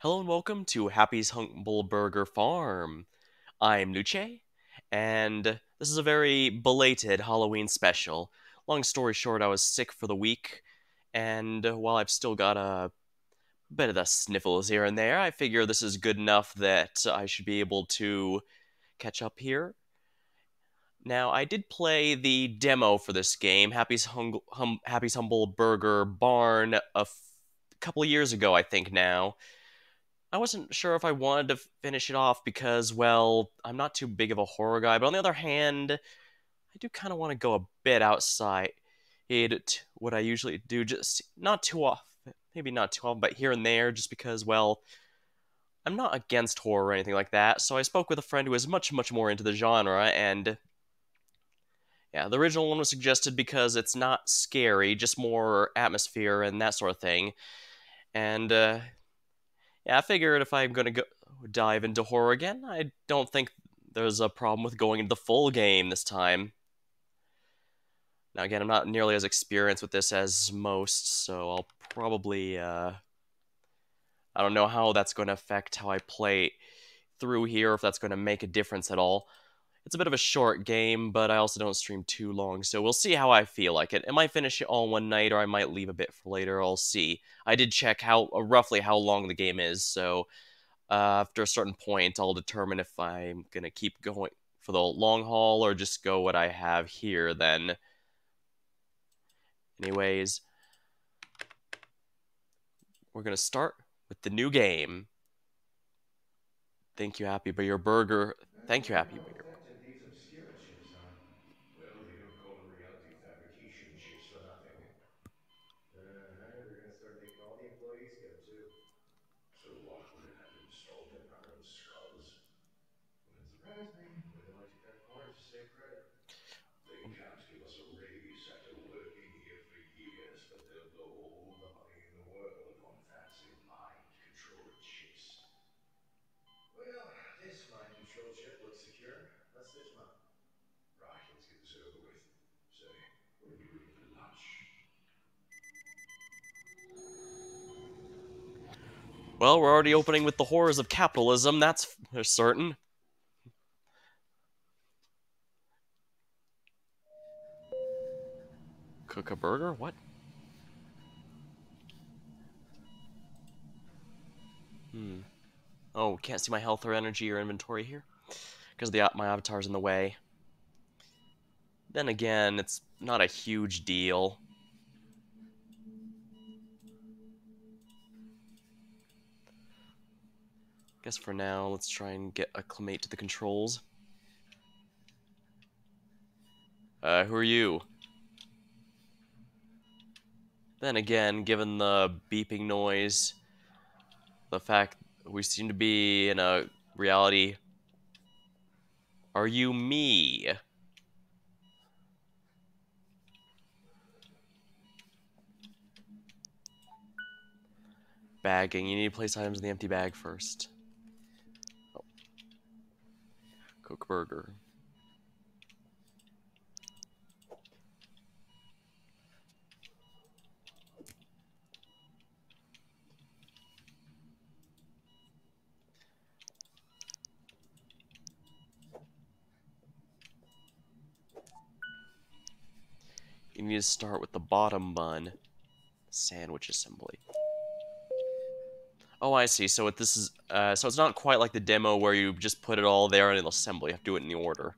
Hello and welcome to Happy's Humble Burger Farm. I'm Luce, and this is a very belated Halloween special. Long story short, I was sick for the week, and while I've still got a bit of the sniffles here and there, I figure this is good enough that I should be able to catch up here. Now, I did play the demo for this game, Happy's Humble Burger Barn, couple of years ago, I think now. I wasn't sure if I wanted to finish it off because, well, I'm not too big of a horror guy, but on the other hand, I do kind of want to go a bit outside what I usually do, just not too often, maybe not too often, but here and there, just because, well, I'm not against horror or anything like that. So I spoke with a friend who is much, much more into the genre, and yeah, the original one was suggested because it's not scary, just more atmosphere and that sort of thing. And yeah, I figured if I'm gonna go dive into horror again, I don't think there's a problem with going into the full game this time. Now, again, I'm not nearly as experienced with this as most, so I'll probably, I don't know how that's going to affect how I play through here, if that's going to make a difference at all. It's a bit of a short game, but I also don't stream too long, so we'll see how I feel like it. I might finish it all one night, or I might leave a bit for later. I'll see. I did check roughly how long the game is, so after a certain point, I'll determine if I'm gonna keep going for the long haul or just go what I have here then. Anyways, we're gonna start with the new game. Thank you, Happy, but your burger. Thank you, Wonder Happy, how but your. effective these obscura chips are. Well, they don't call them reality fabrication chips for nothing. They're gonna start making all the employees get them too. So what? We're gonna have to install them in our own skulls. Wouldn't surprise me. But they like to cut corners to save credit. They can't give us a raise after working here for years, but they'll blow all the money in the world on fancy mind-controlled chips. Well, this mind control chip looks secure. Let's stitch them up. Right, let's get this over with. Say, what are we bringing for lunch? Well, we're already opening with the horrors of capitalism. That's for certain. Cook a burger? What? Hmm. Oh, can't see my health or energy or inventory here because my avatar's in the way. Then again, it's not a huge deal. Guess for now, let's try and get acclimate to the controls. Who are you? Then again, given the beeping noise, the fact we seem to be in a reality. Are you me? Bagging. You need to place items in the empty bag first. Oh, cook burger. You need to start with the bottom bun. Sandwich assembly. Oh, I see. So this is so it's not quite like the demo where you just put it all there and it'll assemble. You have to do it in the order.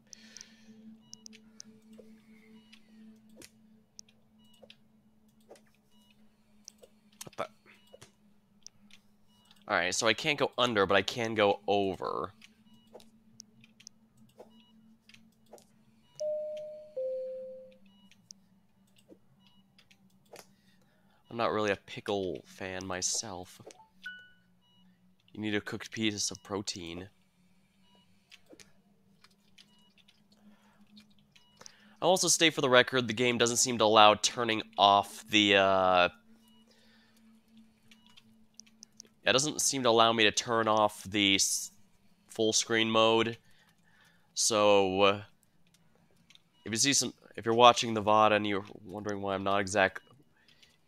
What the? All right. So I can't go under, but I can go over. I'm not really a pickle fan myself. You need a cooked piece of protein. I'll also state for the record, the game doesn't seem to allow turning off the, it doesn't seem to allow me to turn off the full screen mode. So, if you're watching the VOD and you're wondering why I'm not exactly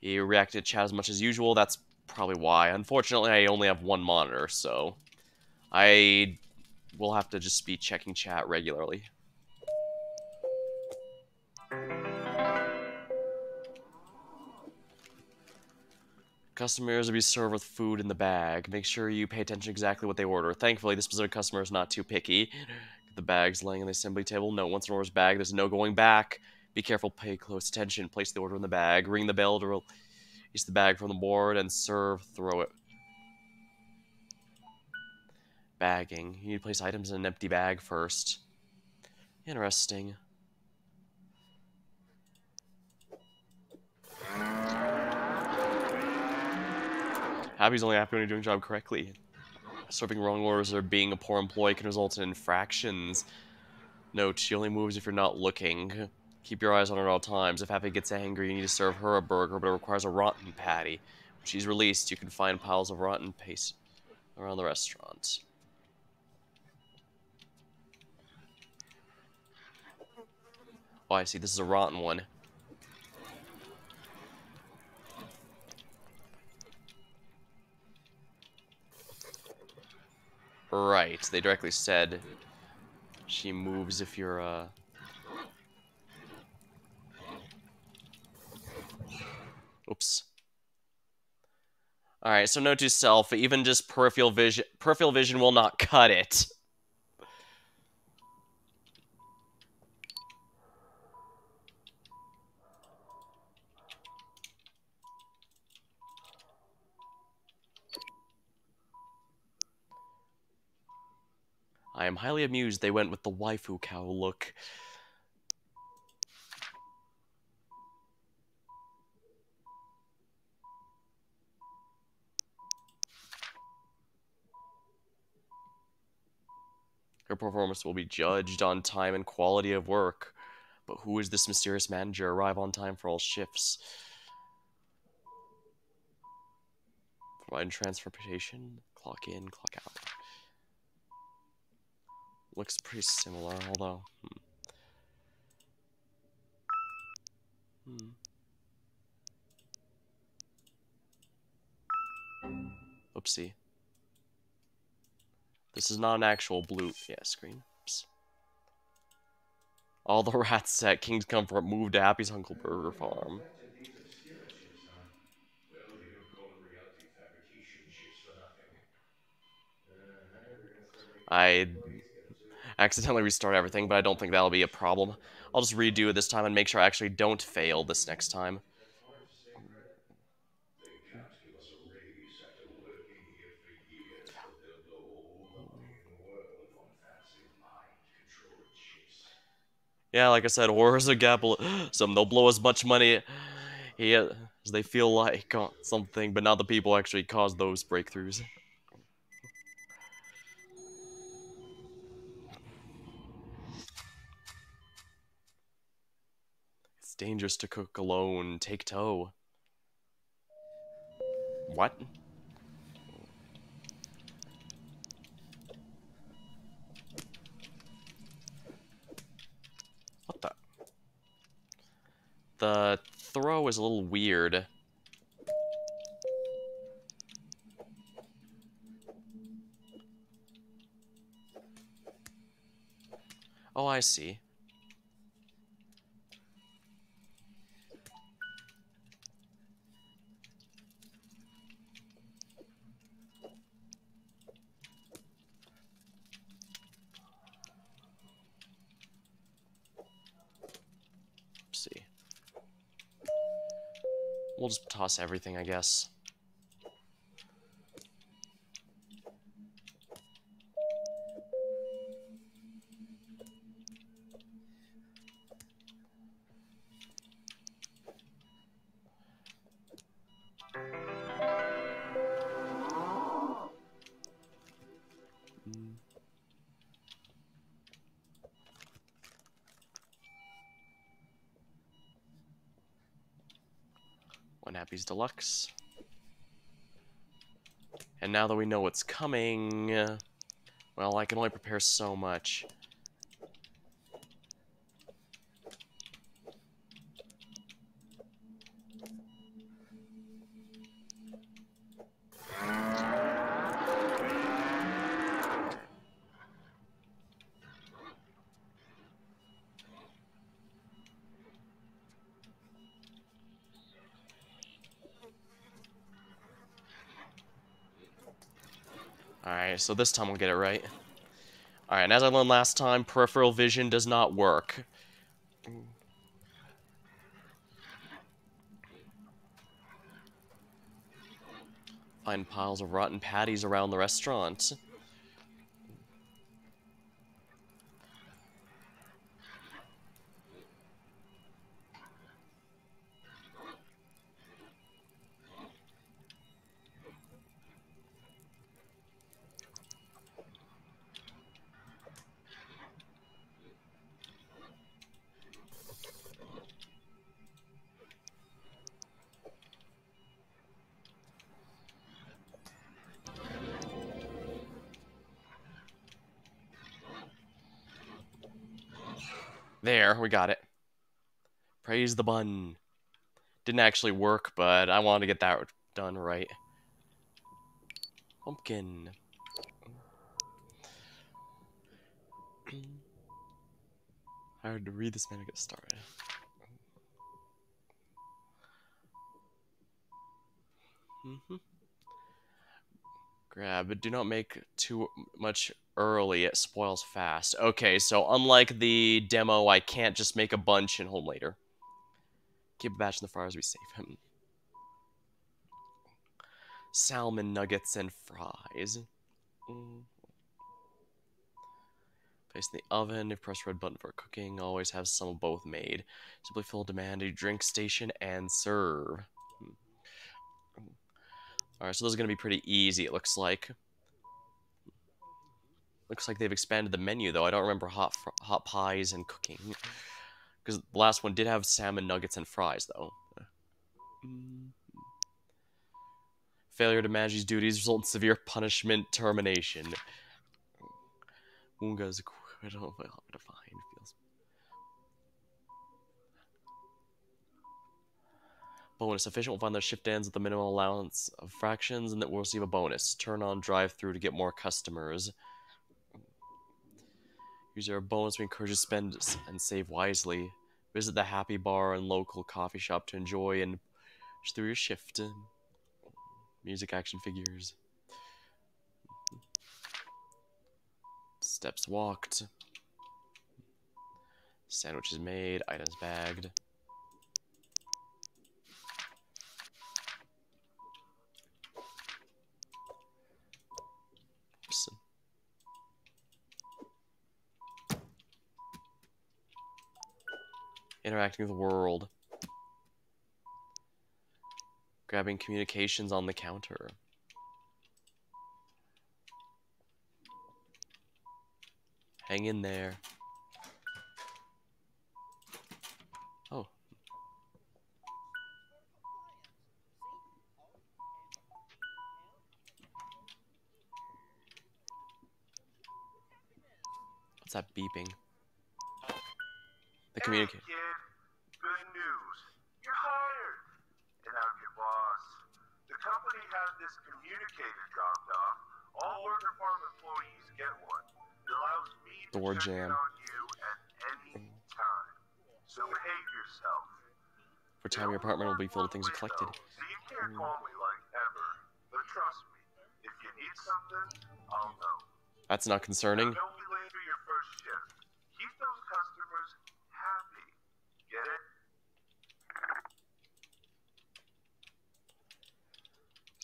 reacting to chat as much as usual, that's probably why. Unfortunately, I only have one monitor, so I will have to just be checking chat regularly. Customers will be served with food in the bag. Make sure you pay attention to exactly what they order. Thankfully, this specific customer is not too picky. The bag's laying on the assembly table. Note, once an order's bagged, there's no going back. Be careful, pay close attention. Place the order in the bag. Ring the bell to release the bag from the board and throw it. Bagging. You need to place items in an empty bag first. Interesting. Happy's only happy when you're doing your job correctly. Serving wrong orders or being a poor employee can result in infractions. Note, she only moves if you're not looking. Keep your eyes on her at all times. If Happy gets angry, you need to serve her a burger, but it requires a rotten patty. When she's released, you can find piles of rotten paste around the restaurant. Oh, I see. This is a rotten one. Right. They directly said she moves if you're, Oops. Alright, so note to self, even just peripheral vision will not cut it. I am highly amused they went with the waifu cow look. Her performance will be judged on time and quality of work. But who is this mysterious manager? Arrive on time for all shifts. Provide transportation. Clock in, clock out. Looks pretty similar, although... Oopsie. This is not an actual blue... Yeah, screen. Oops. All the rats at King's Comfort moved to Happy's Uncle Burger Farm. Invented these obscura chips, huh? Well, they don't call them reality fabrication chips for nothing. They're gonna start making all the I employees get them too. accidentally restart everything, but I don't think that'll be a problem. I'll just redo it this time and make sure I actually don't fail this next time. That's hard to say, Fred. They can't give us a raise after working here for years, but they'll blow all the money in the world on fancy mind-controlled chips. Yeah, like I said, horror's a gamble. Some they'll blow as much money as they feel like on something, but not the people actually cause those breakthroughs. It's dangerous to cook alone. Take tow. What? What the? The throw is a little weird. Oh, I see. See. We'll just toss everything, I guess. One Happy's Deluxe. And now that we know what's coming, well, I can only prepare so much. Alright, so this time we'll get it right. Alright, and as I learned last time, peripheral vision does not work. Find piles of rotten patties around the restaurant. There, we got it. Praise the bun. Didn't actually work, but I wanted to get that done right. Pumpkin. Hard to read this man to get started. Grab, but do not make too much early, it spoils fast. Okay, so unlike the demo, I can't just make a bunch and hold later. Keep a batch in the fryers, we save him. Salmon nuggets and fries. Place in the oven, if press red button for cooking, always have some of both made. Simply fill demand a drink station and serve. Alright, so this is going to be pretty easy, it looks like. Looks like they've expanded the menu, though. I don't remember hot pies and cooking. Because the last one did have salmon nuggets and fries, though. Failure to manage these duties result in severe punishment termination. Unga's acquittal defined feels. Bonus. Efficient will find the shift ends at the minimum allowance of fractions and that will receive a bonus. Turn on drive-through to get more customers. Use our bonus to encourage you to spend and save wisely. Visit the Happy Bar and local coffee shop to enjoy and push through your shift. Music, action figures. Steps walked. Sandwiches made. Items bagged. Oops. Interacting with the world. Grabbing communications on the counter. Hang in there. Oh. What's that beeping? The communication. Hey, kid. Good news. You're hired. And I'm your boss. The company has this communicator dropped off. All Burger Farm employees get one. It allows me to Door check in jam. on you at any time. So behave yourself. For time, your apartment will be filled with things you collected. So you can't call me like ever. But trust me, if you need something, I'll know. That's not concerning. Now don't be late for your first shift. Keep those customers happy. Get it?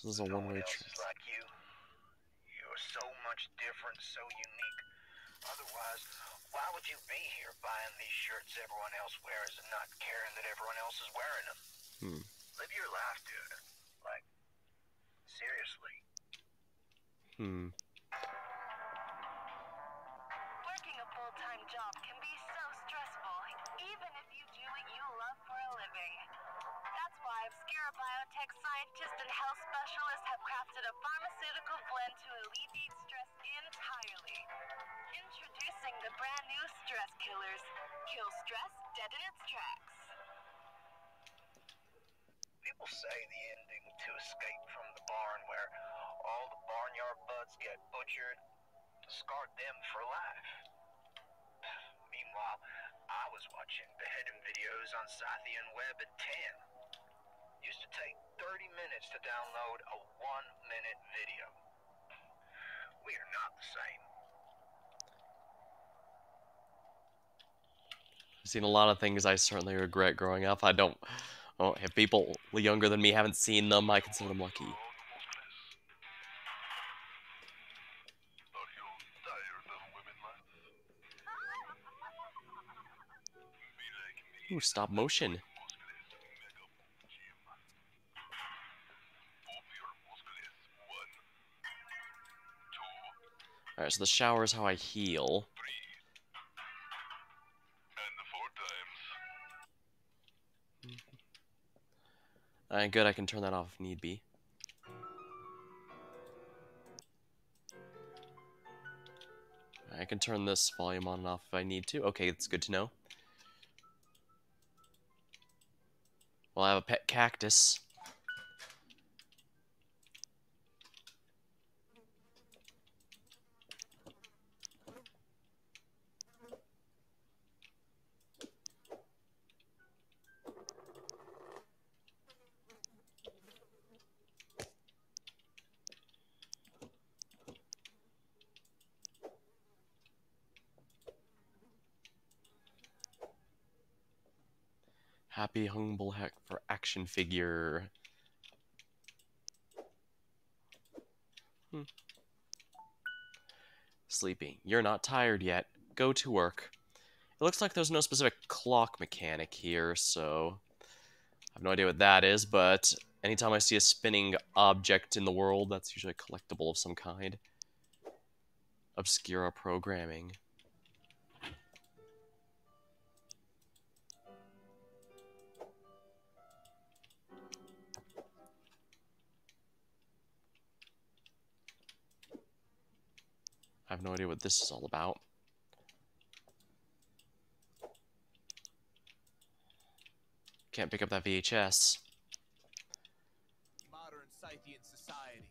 This is a one-way trip. Like you. You're so much different, so unique. Otherwise, why would you be here buying these shirts everyone else wears and not caring that everyone else is wearing them? Live your life, dude. Like, seriously. Working a full-time job can be so stressful, even if you do what you love for a living. That's why Obscura Biotech scientists and health specialists have crafted a pharmaceutical blend to alleviate stress entirely. Introducing the brand new Stress Killers. Kill stress dead in its tracks. People say the ending to Escape from the Barn, where all the barnyard buds get butchered, scarred them for life. Meanwhile, I was watching beheading videos on Scythian Web at 10. Used to take 30 minutes to download a 1-minute video. We are not the same. I've seen a lot of things I certainly regret growing up. I don't. Oh, if people younger than me haven't seen them, I consider them lucky. Ooh, stop motion. Alright, so the shower is how I heal. Alright, good, I can turn that off if need be. I can turn this volume on and off if I need to. Okay, it's good to know. Well, I have a pet cactus. Happy humble heck for action figure. Sleeping. You're not tired yet. Go to work. It looks like there's no specific clock mechanic here, so I have no idea what that is, but anytime I see a spinning object in the world, that's usually a collectible of some kind. Obscura programming. I have no idea what this is all about. Can't pick up that VHS. Modern Scythian society.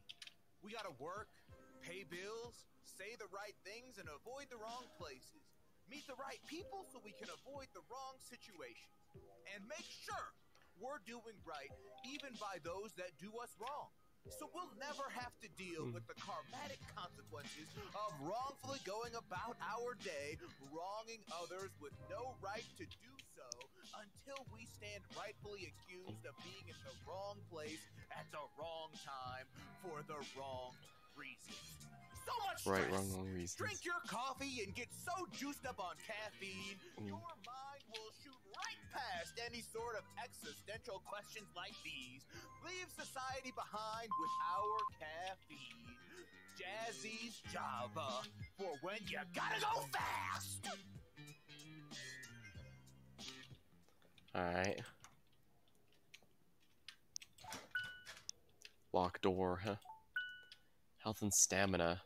We gotta work, pay bills, say the right things, and avoid the wrong places. Meet the right people so we can avoid the wrong situations. And make sure we're doing right even by those that do us wrong. So we'll never have to deal with the karmatic consequences of wrongfully going about our day, wronging others with no right to do so until we stand rightfully accused of being in the wrong place at the wrong time for the wrong reasons. So much stress. Right, wrong reasons. Drink your coffee and get so juiced up on caffeine, your mind will shoot right past any sort of existential questions like these. Leave society behind with our caffeine. Jazzy's Java for when you gotta go fast. Alright. Lock door, huh? Health and stamina.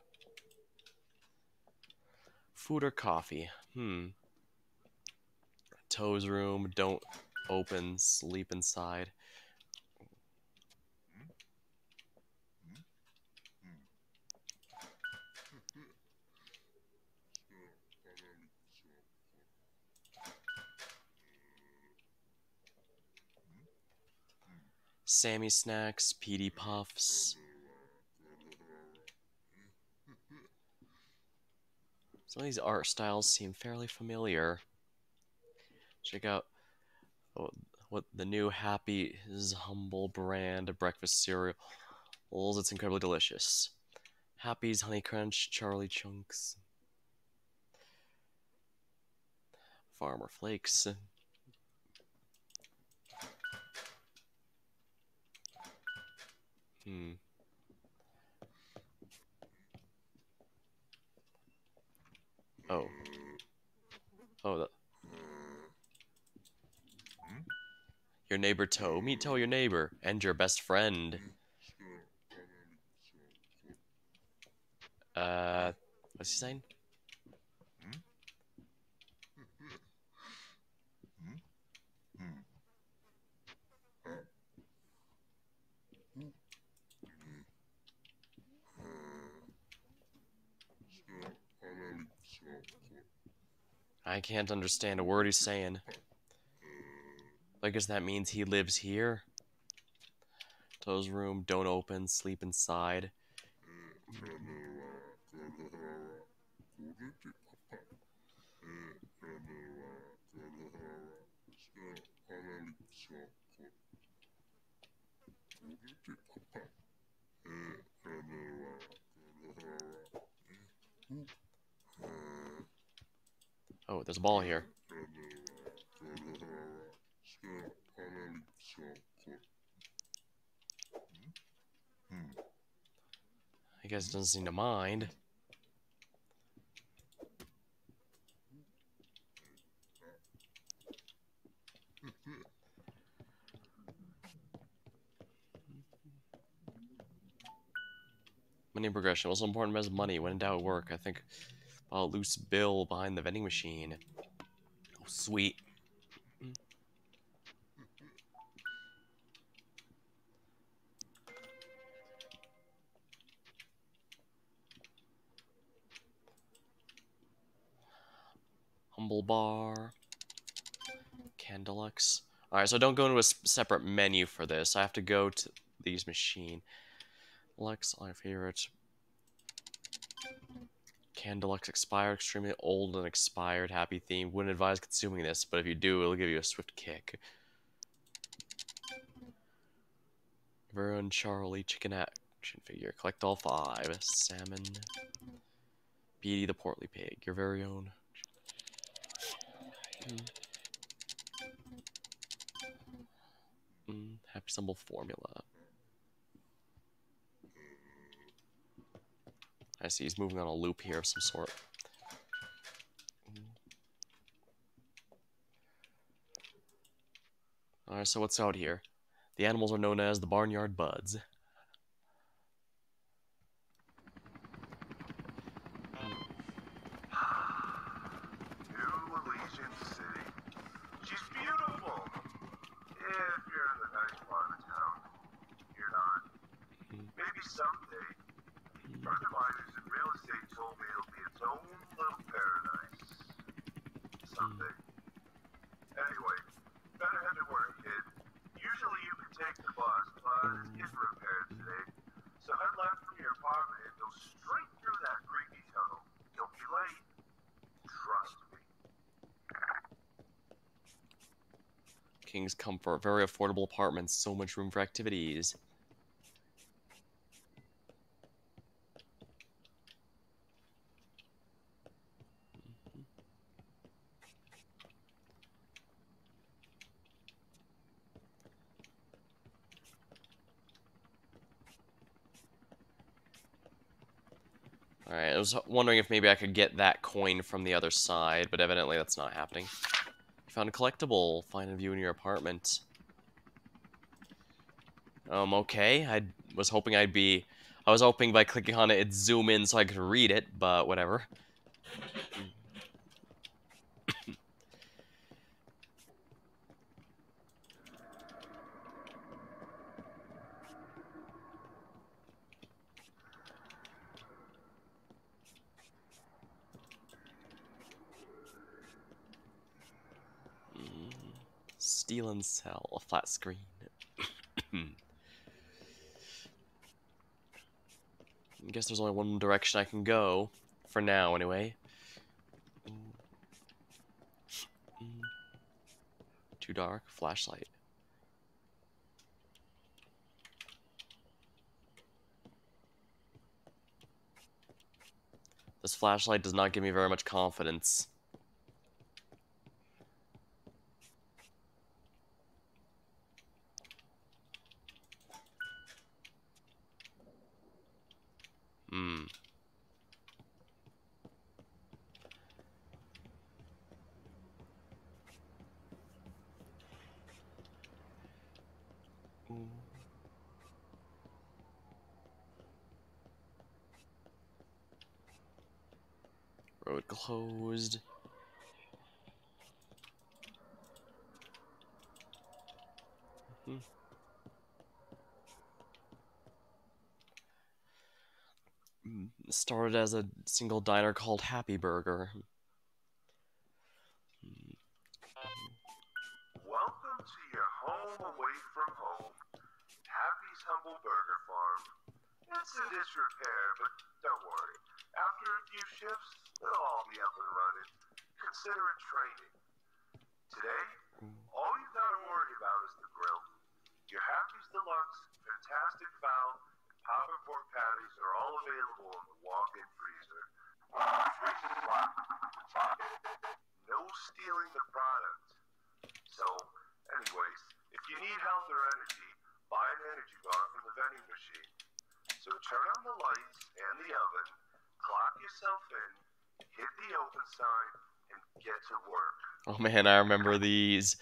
Food or coffee? Toes room, don't open, sleep inside. Sammy snacks, PD puffs. Some of these art styles seem fairly familiar. Check out what the new Happy's Humble brand of breakfast cereals. It's incredibly delicious. Happy's Honey Crunch, Charlie Chunks, Farmer Flakes. Oh. Oh, your neighbor Toe. Meet Toe, your neighbor, and your best friend. What's he saying? I can't understand a word he's saying. I guess that means he lives here. Toe's room, don't open, sleep inside. Oh, there's a ball here. I guess it doesn't seem to mind. Money progression. What's important as money? When in doubt, work. I think about a loose bill behind the vending machine. Oh, sweet. Humble bar. Candelux. Alright, so don't go into a separate menu for this. I have to go to these machine. Lux, my favorite. Candelux expired, extremely old and expired, happy theme. Wouldn't advise consuming this, but if you do, it'll give you a swift kick. Veron Charlie, chicken action figure. Collect all 5. Salmon. Beatty the portly pig, your very own. Happy symbol formula. I see he's moving on a loop here of some sort. Alright, so what's out here? The animals are known as the Barnyard Buds. New Elysian City. She's beautiful. If you're in the nice part of town, you're not. Maybe someday. A friend of mine who's in real estate told me it'll be its own little paradise. Someday. Anyway, better head to work, kid. Usually you can take the bus, but it's getting repaired today. So head left from your apartment and go straight through that creepy tunnel. You'll be late. Trust me. King's Comfort, very affordable apartments, so much room for activities. Alright, I was wondering if maybe I could get that coin from the other side, but evidently that's not happening. You found a collectible. Find a view in your apartment. Okay. I was hoping I was hoping by clicking on it, it'd zoom in so I could read it, but whatever. Steal and sell. A flat screen. I guess there's only one direction I can go. For now, anyway. Too dark. Flashlight. This flashlight does not give me very much confidence. Road closed. Started as a single diner called Happy Burger. Welcome to your home away from home. Happy's Humble Burger Farm. It's in disrepair, but don't worry. After a few shifts, it'll all be up and running. Consider it training. Today, all you gotta worry about is the grill. Your Happy's Deluxe, Fantastic Fowl, and Papa Pork Patties are all available in the walk-in freezer. Freezer's locked. No stealing the product. So, anyways, if you need health or energy, buy an energy bar from the vending machine. So turn on the lights and the oven, clock yourself in, hit the open sign, and get to work. Oh man, I remember these.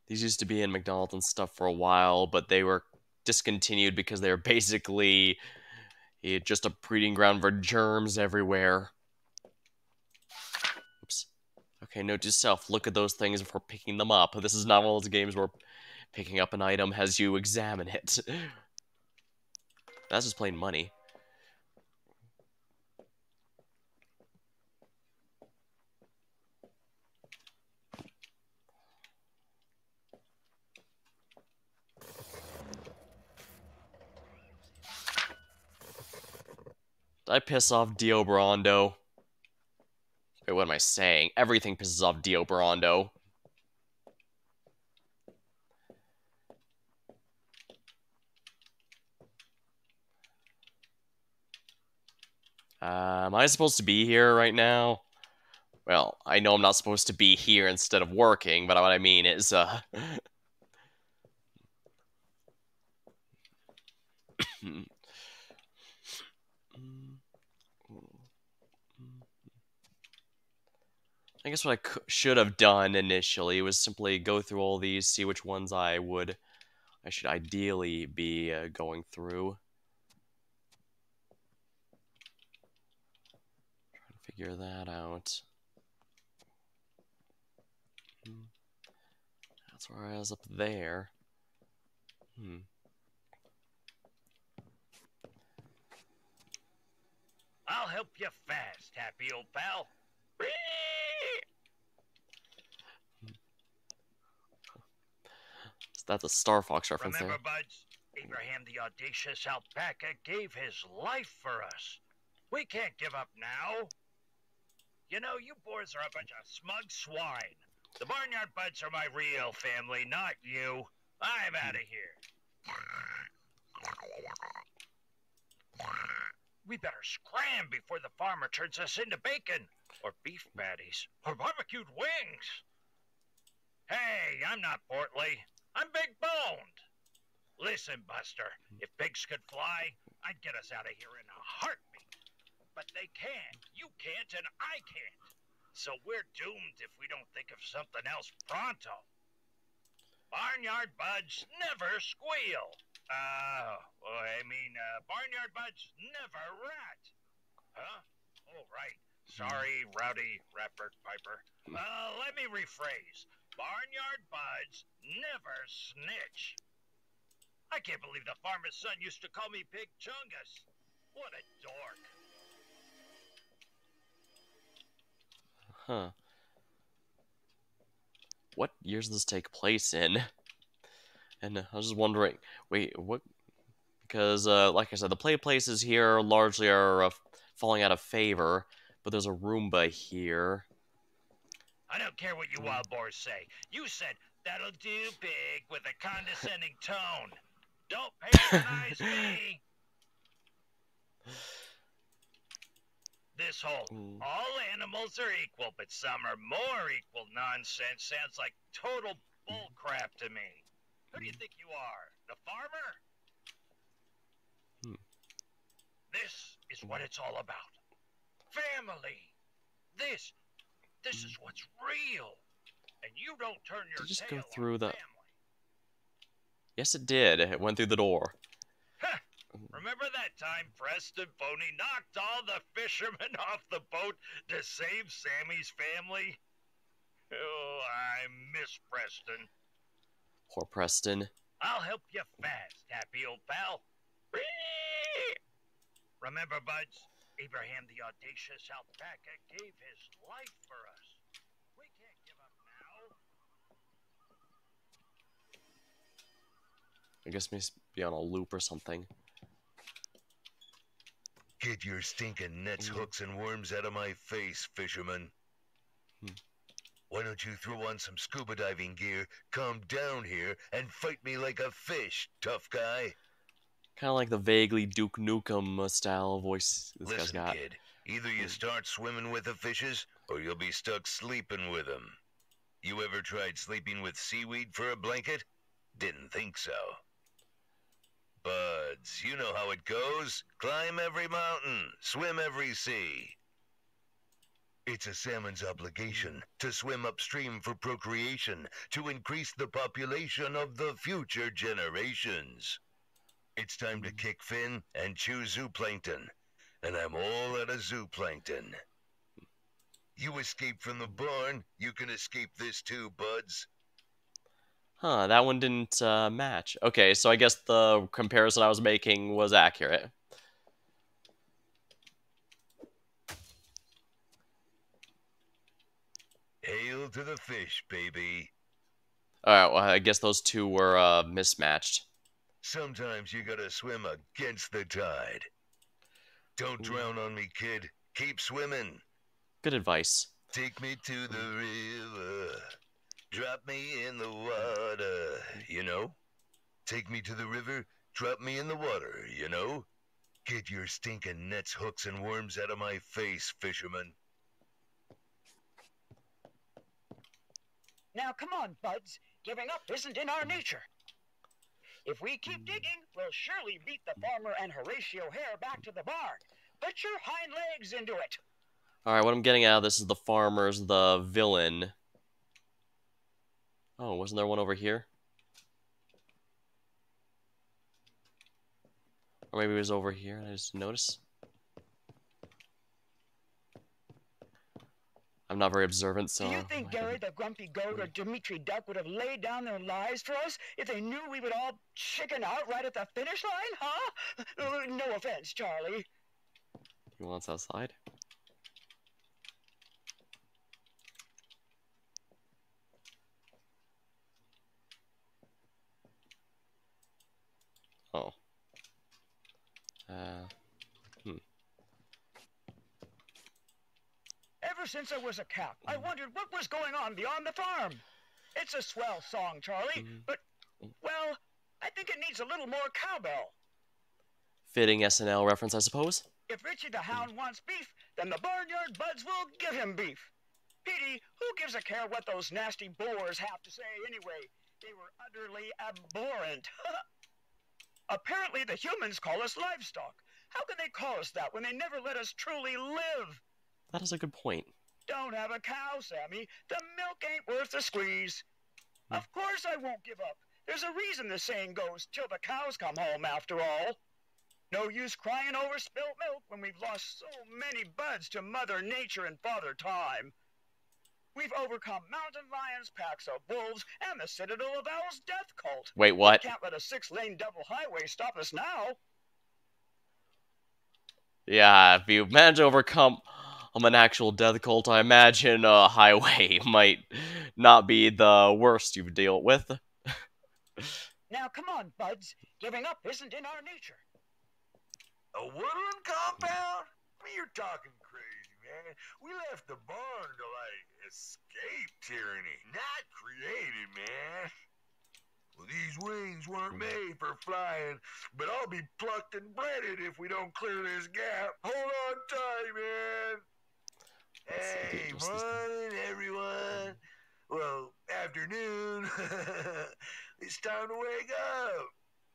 These used to be in McDonald's and stuff for a while, but they were discontinued because they were basically just a breeding ground for germs everywhere. Oops. Okay, note to self, look at those things before picking them up. This is not one of those games where picking up an item as you examine it. That's just plain money. Did I piss off Dio Brando? Wait, what am I saying? Everything pisses off Dio Brando. Am I supposed to be here right now? Well, I know I'm not supposed to be here instead of working, but what I mean is, I guess what I should have done initially was simply go through all these, see which ones I should ideally be going through. Trying to figure that out. That's where I was up there. I'll help you fast, happy old pal. That's a Star Fox reference Remember, there. buds? Abraham the audacious alpaca gave his life for us. We can't give up now. You know, you boys are a bunch of smug swine. The Barnyard Buds are my real family, not you. I'm out of here. We better scram before the farmer turns us into bacon, or beef patties, or barbecued wings. Hey, I'm not portly. I'm big-boned. Listen, Buster, if pigs could fly, I'd get us out of here in a heartbeat. But they can't. You can't, and I can't. So we're doomed if we don't think of something else pronto. Barnyard Buds never squeal. Barnyard Buds never rat. Huh? Oh, right. Sorry, Rowdy Rapper Piper. Let me rephrase. Barnyard Buds never snitch. I can't believe the farmer's son used to call me Big Chungus. What a dork. Huh. What years does this take place in? And I was just wondering, wait, what? Because, like I said, the play places here largely are falling out of favor, but there's a Roomba here. I don't care what you wild boars say. You said, that'll do, Big, with a condescending tone. Don't patronize me. This whole all animals are equal, but some are more equal nonsense sounds like total bullcrap to me. Who do you think you are? The farmer? This is what it's all about. Family. This is what's real. And you don't turn your Did it just tail go through on the... family. Yes, it did. It went through the door. Remember that time Preston Boney knocked all the fishermen off the boat to save Sammy's family? Oh, I miss Preston. Poor Preston. I'll help you fast, happy old pal. Remember, buds, Abraham the audacious alpaca gave his life for us. We can't give up now. I guess maybe be on a loop or something. Get your stinking nets, hooks, and worms out of my face, fisherman. Why don't you throw on some scuba diving gear, come down here, and fight me like a fish, tough guy? Kind of like the vaguely Duke Nukem style voice this guy's Listen, got. kid, either you start swimming with the fishes, or you'll be stuck sleeping with them. You ever tried sleeping with seaweed for a blanket? Didn't think so. Buds, you know how it goes. Climb every mountain, swim every sea. It's a salmon's obligation to swim upstream for procreation, to increase the population of the future generations. It's time to kick fin and choose zooplankton, and I'm all out of zooplankton. You escaped from the barn, you can escape this too, buds. Huh, that one didn't match. Okay, so I guess the comparison I was making was accurate. Hail to the fish, baby. Alright, well, I guess those two were mismatched. Sometimes you gotta swim against the tide. Don't drown on me, kid. Keep swimming. Good advice. Take me to the river. Drop me in the water, you know? Take me to the river, drop me in the water, you know? Get your stinking nets, hooks, and worms out of my face, fisherman. Now come on, buds. Giving up isn't in our nature. If we keep digging, we'll surely beat the farmer and Horatio Hare back to the barn. Put your hind legs into it. Alright, what I'm getting out of this is the farmer's the villain. Oh, wasn't there one over here? Or maybe it was over here and I just noticed. I'm not very observant, so... Do you think Gary the Grumpy Goat or Dimitri Duck would have laid down their lives for us if they knew we would all chicken out right at the finish line, huh? No offense, Charlie. He wants outside? Oh. Ever since I was a calf, I wondered what was going on beyond the farm. It's a swell song, Charlie, but, well, I think it needs a little more cowbell. Fitting SNL reference, I suppose? If Richie the Hound wants beef, then the barnyard buds will give him beef. Petey, who gives a care what those nasty boars have to say anyway? They were utterly abhorrent. Apparently the humans call us livestock. How can they call us that when they never let us truly live? That is a good point. Don't have a cow, Sammy. The milk ain't worth the squeeze. Of course I won't give up. There's a reason the saying goes, till the cows come home, after all. No use crying over spilt milk when we've lost so many buds to Mother Nature and Father Time. We've overcome mountain lions, packs of wolves, and the Citadel of Owl's death cult. Wait, what? We can't let a 6-lane double highway stop us now. Yeah, if you manage to overcome an actual death cult, I imagine a highway might not be the worst you've dealt with. Now come on, buds. Giving up isn't in our nature. A woodland compound? I mean, you're talking crazy, man. We left the barn to, escape tyranny, not create it, man. Well, these wings weren't made for flying, but I'll be plucked and breaded if we don't clear this gap. Hold on tight, man. Hey, morning, everyone. Well, afternoon. It's time to wake up.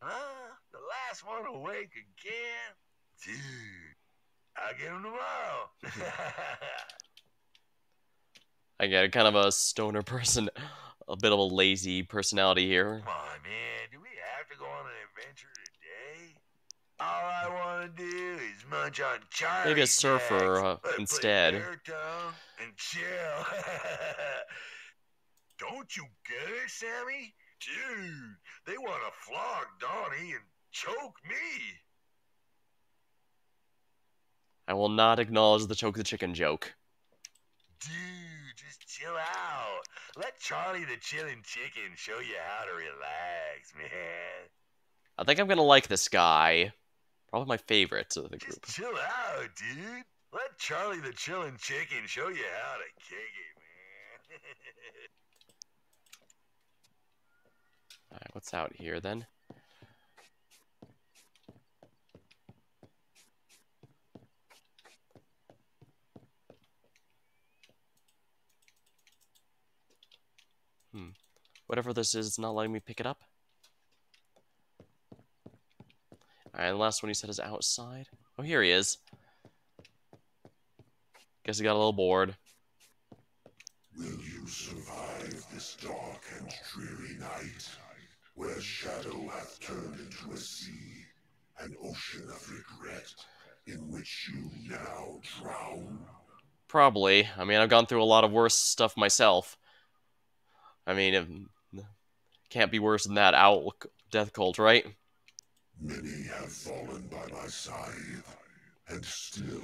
Huh? The last one awake again? Dude, I'll get him tomorrow. I get kind of a stoner person, a bit of a lazy personality here. Come on, man. Do we have to go on an adventure today? All I want to do is munch on Charlie Maybe a surfer Jacks, instead. play baritone and chill. Don't you get it, Sammy? Dude, they want to flog Donnie and choke me. I will not acknowledge the choke the chicken joke. Dude, just chill out. Let Charlie the Chillin' Chicken show you how to relax, man. I think I'm gonna like this guy. Probably my favorite of the Just group. chill out, dude. Let Charlie the Chillin' Chicken show you how to kick it, man. Alright, what's out here then? Whatever this is, it's not letting me pick it up. Alright, the last one he said is outside. Oh, here he is. Guess he got a little bored. Will you survive this dark and dreary night, where shadow hath turned into a sea, an ocean of regret, in which you now drown? Probably. I mean, I've gone through a lot of worse stuff myself. I mean, it can't be worse than that owl death cult, right? Many have fallen by my scythe, and still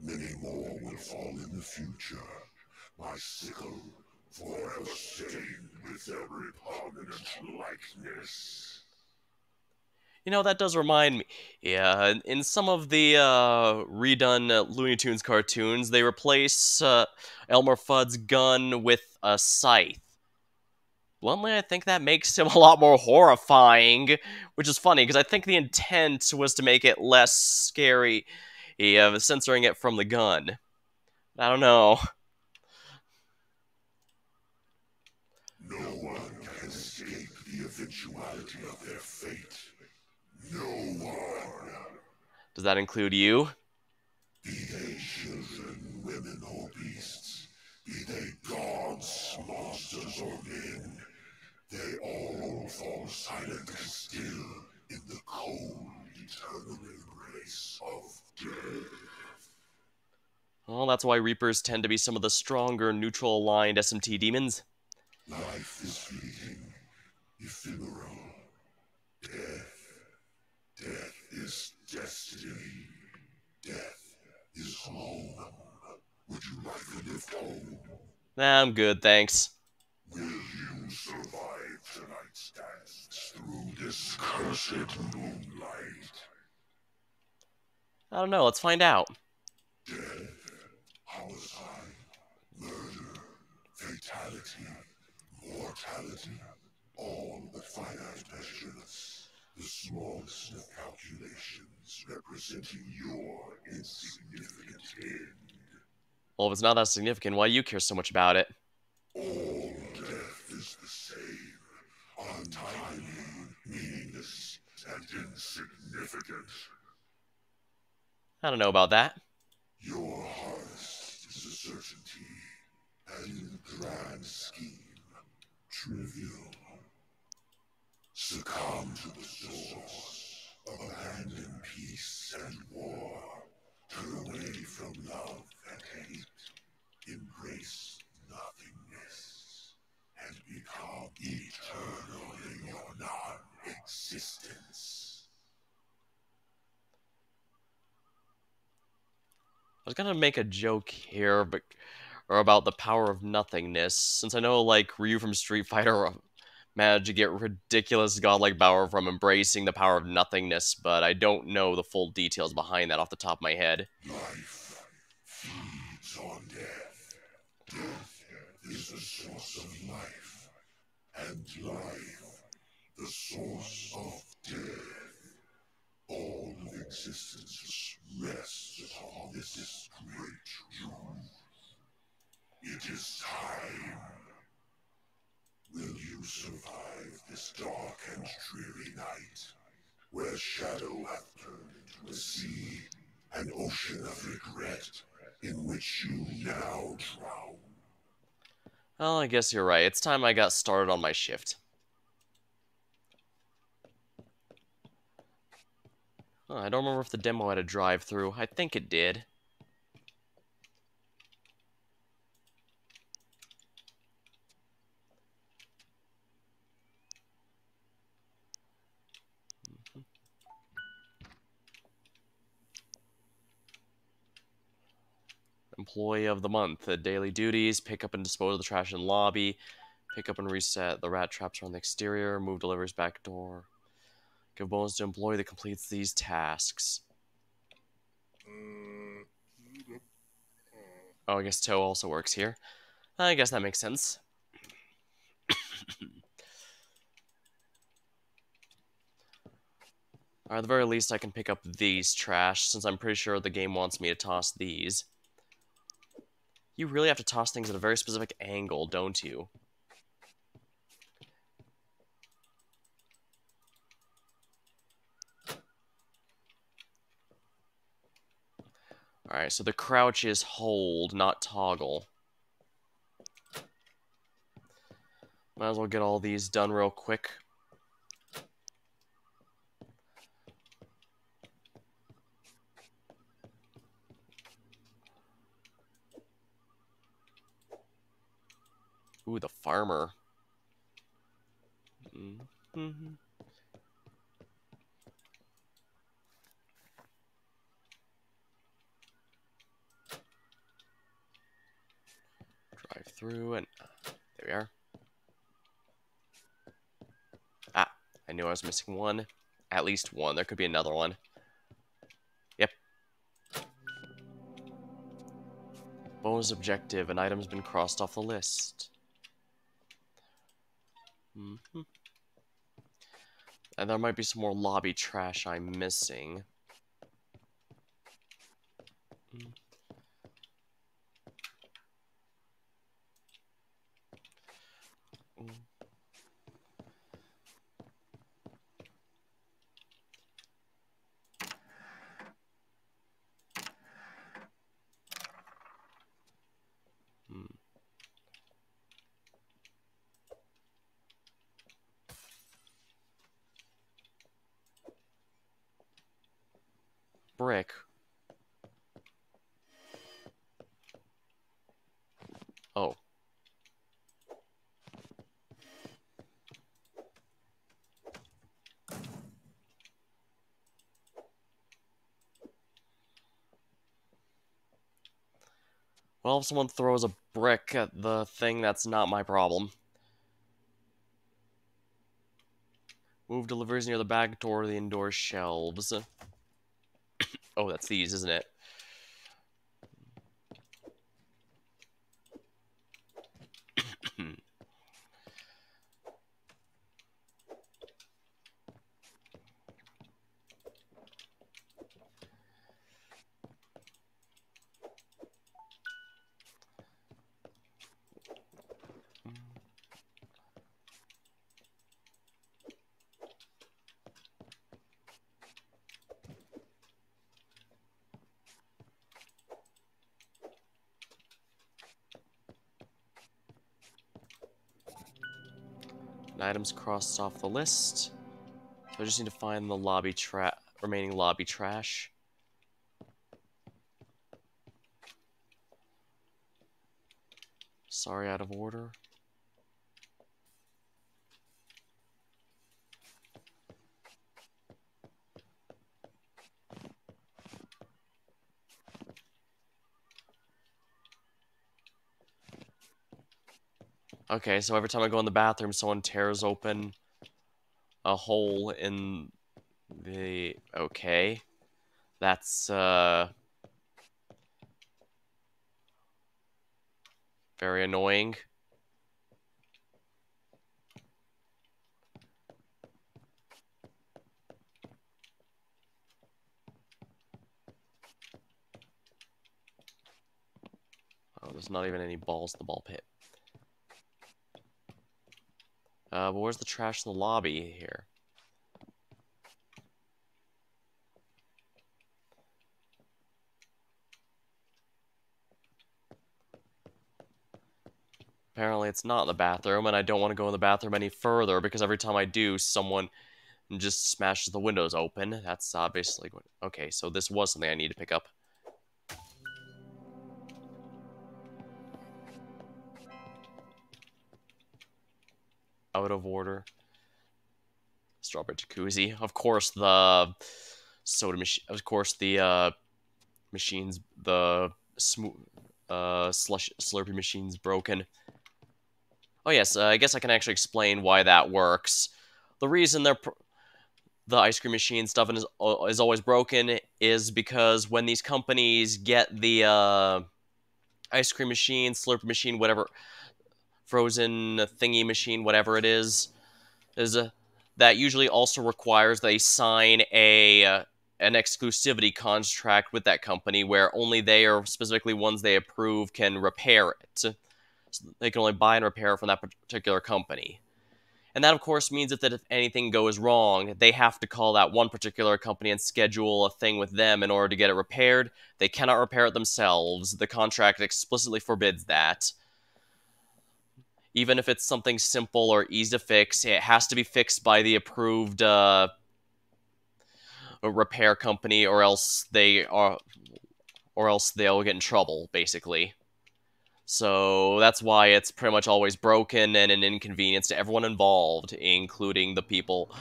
many more will fall in the future. My sickle forever stained with their repugnant likeness. You know, that does remind me. Yeah, in some of the redone Looney Tunes cartoons, they replace Elmer Fudd's gun with a scythe. Bluntly, I think that makes him a lot more horrifying, which is funny because I think the intent was to make it less scary, censoring it from the gun. I don't know. No one can escape the eventuality of their fate. No one. Does that include you? Be they children, women, or beasts, be they gods, monsters, or men, they all fall silent and still in the cold, eternal embrace of death. Well, that's why Reapers tend to be some of the stronger, neutral-aligned SMT demons. Life is fleeting, ephemeral. Death is destiny. Death is home. Would you like to live home? Nah, I'm good, thanks. Will you survive tonight's dance through this cursed moonlight? I don't know, let's find out. Death, homicide, murder, fatality, mortality, all but finite measureless. The smallest of calculations representing your insignificant end. Well, if it's not that significant, why do you care so much about it? All death is the same, untimely, meaningless, and insignificant. I don't know about that. Your harvest is a certainty, and in the grand scheme, trivial. Succumb to the source, abandon peace and war, turn away from love and hate, embrace nothingness, and become eternal in your non-existence. I was gonna make a joke here, but or about the power of nothingness, since I know like Ryu from Street Fighter managed to get ridiculous godlike power from embracing the power of nothingness, but I don't know the full details behind that off the top of my head. Life feeds on death. Death is the source of life, and life the source of death. All of existence rests upon this great truth. It is time. Will you survive this dark and dreary night, where shadow hath turned into a sea, an ocean of regret, in which you now drown? Well, I guess you're right. It's time I got started on my shift. Oh, I don't remember if the demo had a drive-through. I think it did. Employee of the month. Daily duties: pick up and dispose of the trash in lobby, pick up and reset the rat traps around the exterior, move deliveries back door. Give bonus to employee that completes these tasks. Oh, I guess toe also works here. I guess that makes sense. Or at the very least, I can pick up these trash, since I'm pretty sure the game wants me to toss these. You really have to toss things at a very specific angle, don't you? Alright, so the crouch is hold, not toggle. Might as well get all these done real quick. Ooh, the farmer. Mm-hmm. Drive through, and there we are. Ah, I knew I was missing one. At least one. There could be another one. Yep. Bonus objective. An item's been crossed off the list. Mm-hmm. And there might be some more lobby trash I'm missing. Mm. Mm. Brick. Oh. Well, if someone throws a brick at the thing, that's not my problem. Move deliveries near the back door of the indoor shelves. Oh, that's these, isn't it? Items crossed off the list. So I just need to find the remaining lobby trash. Sorry, out of order. Okay, so every time I go in the bathroom, someone tears open a hole in the... Okay. That's, very annoying. Oh, there's not even any balls in the ball pit. But where's the trash in the lobby here? Apparently it's not in the bathroom, and I don't want to go in the bathroom any further, because every time I do, someone just smashes the windows open. That's obviously... Okay, so this was something I need to pick up. Out of order. Strawberry jacuzzi. Of course, the soda machine. Of course, the machines. The smooth slurpee machine's broken. Oh yes, I guess I can actually explain why that works. The reason they're the ice cream machine stuff is always broken is because when these companies get the ice cream machine, slurp machine, whatever, frozen thingy machine, whatever it is that usually also requires they sign an exclusivity contract with that company where only they or specifically ones they approve can repair it. So they can only buy and repair from that particular company. And that, of course, means that if anything goes wrong, they have to call that one particular company and schedule a thing with them in order to get it repaired. They cannot repair it themselves. The contract explicitly forbids that. Even if it's something simple or easy to fix, it has to be fixed by the approved repair company, or else they'll get in trouble, basically. So that's why it's pretty much always broken and an inconvenience to everyone involved, including the people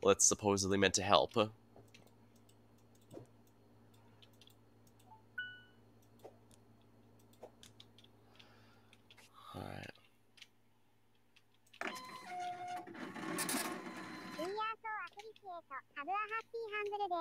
that's supposedly meant to help. Alright. ウィアーソーアプリシエートハブアハッピーハンブルで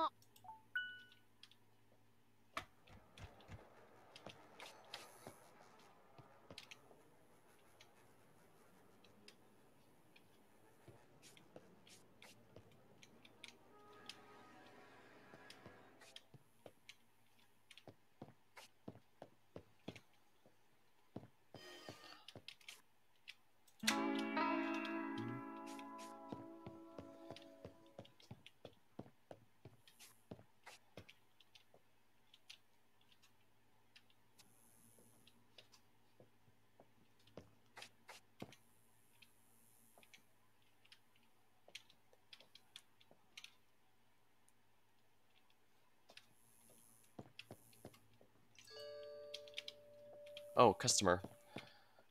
Oh, customer.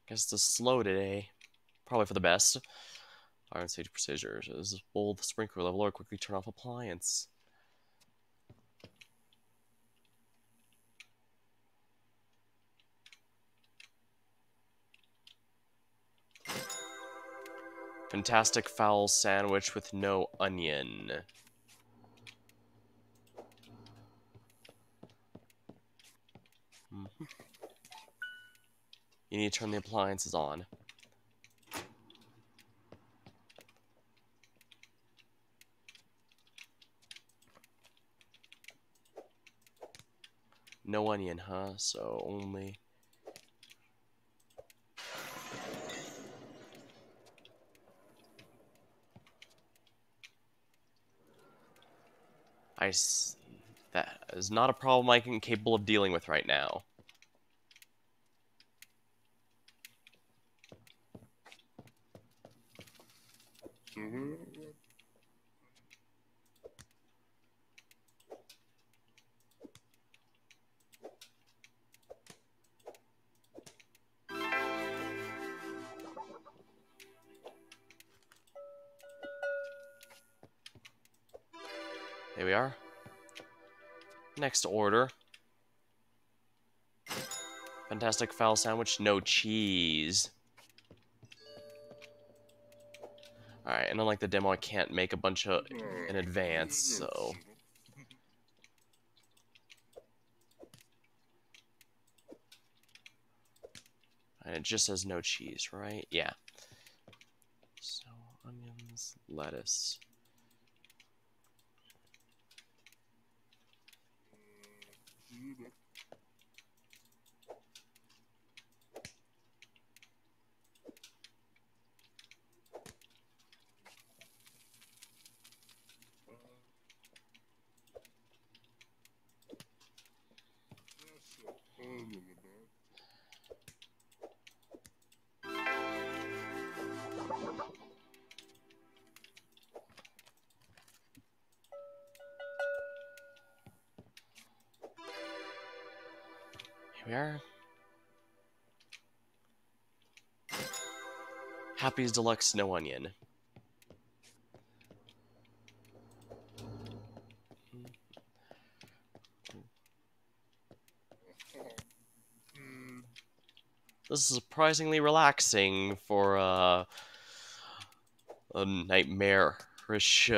Guess it's slow today. Probably for the best. Fire and safety procedures. Bold sprinkler level or quickly turn off appliance. Fantastic fowl sandwich with no onion. You need to turn the appliances on. No onion, huh? So only... That is not a problem I'm capable of dealing with right now. Here we are. Next order. Fantastic fowl sandwich, no cheese. Alright, and unlike the demo, I can't make a bunch of in advance, so... And it just says no cheese, right? Yeah. So, onions, lettuce. Here we are. Happy's Deluxe No Onion. This is surprisingly relaxing for a nightmarish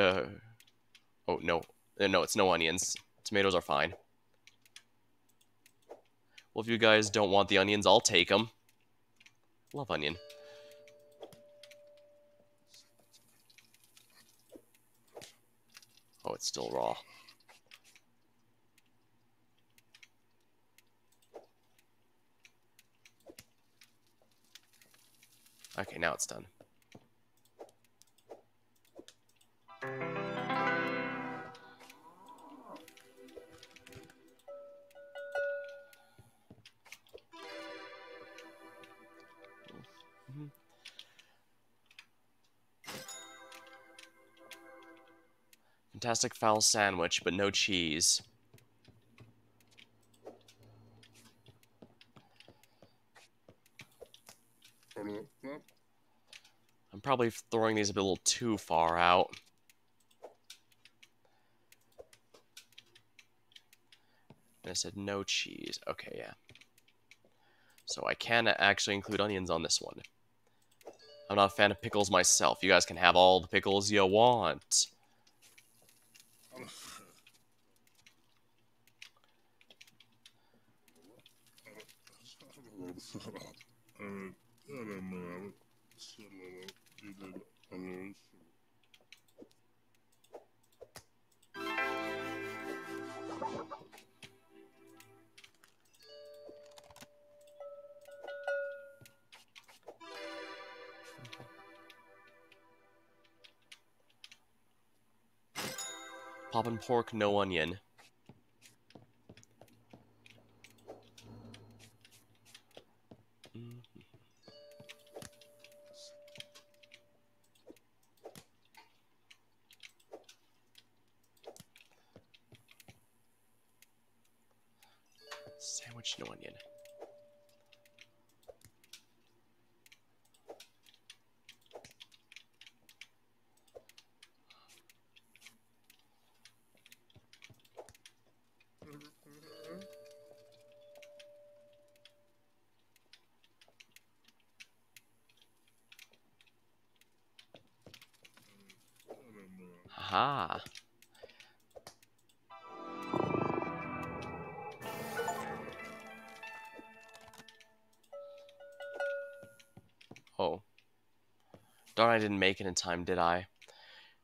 Oh, no. No, it's no onions. Tomatoes are fine. Well, if you guys don't want the onions, I'll take them. Love onion. Oh, it's still raw. Okay, now it's done. Fantastic fowl sandwich, but no cheese. I'm probably throwing these a little too far out. And I said no cheese. Okay, yeah. So I can actually include onions on this one. I'm not a fan of pickles myself. You guys can have all the pickles you want. Poppin' pork, no onion. Sandwich, no onion. Aha. Oh. Darn, I didn't make it in time, did I?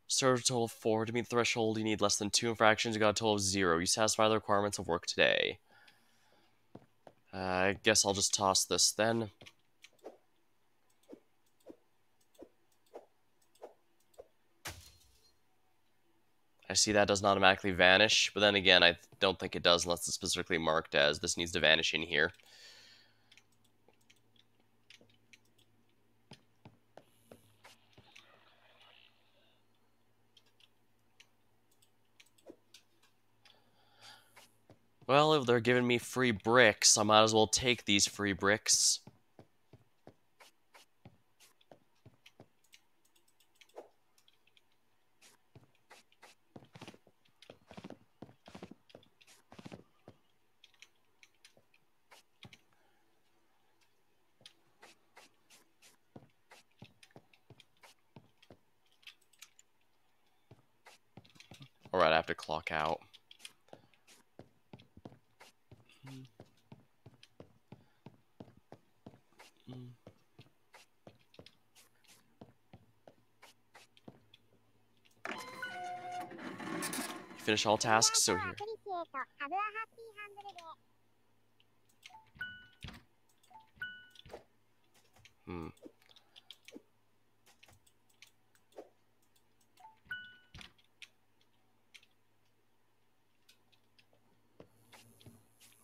Serve a total of 4. To meet the threshold, you need less than 2 infractions. You got a total of 0. You satisfy the requirements of work today. I guess I'll just toss this then. I see that does not automatically vanish, but then again, I don't think it does unless it's specifically marked as this needs to vanish in here. Well, if they're giving me free bricks, I might as well take these free bricks. Alright, I have to clock out. Finish all tasks, so here.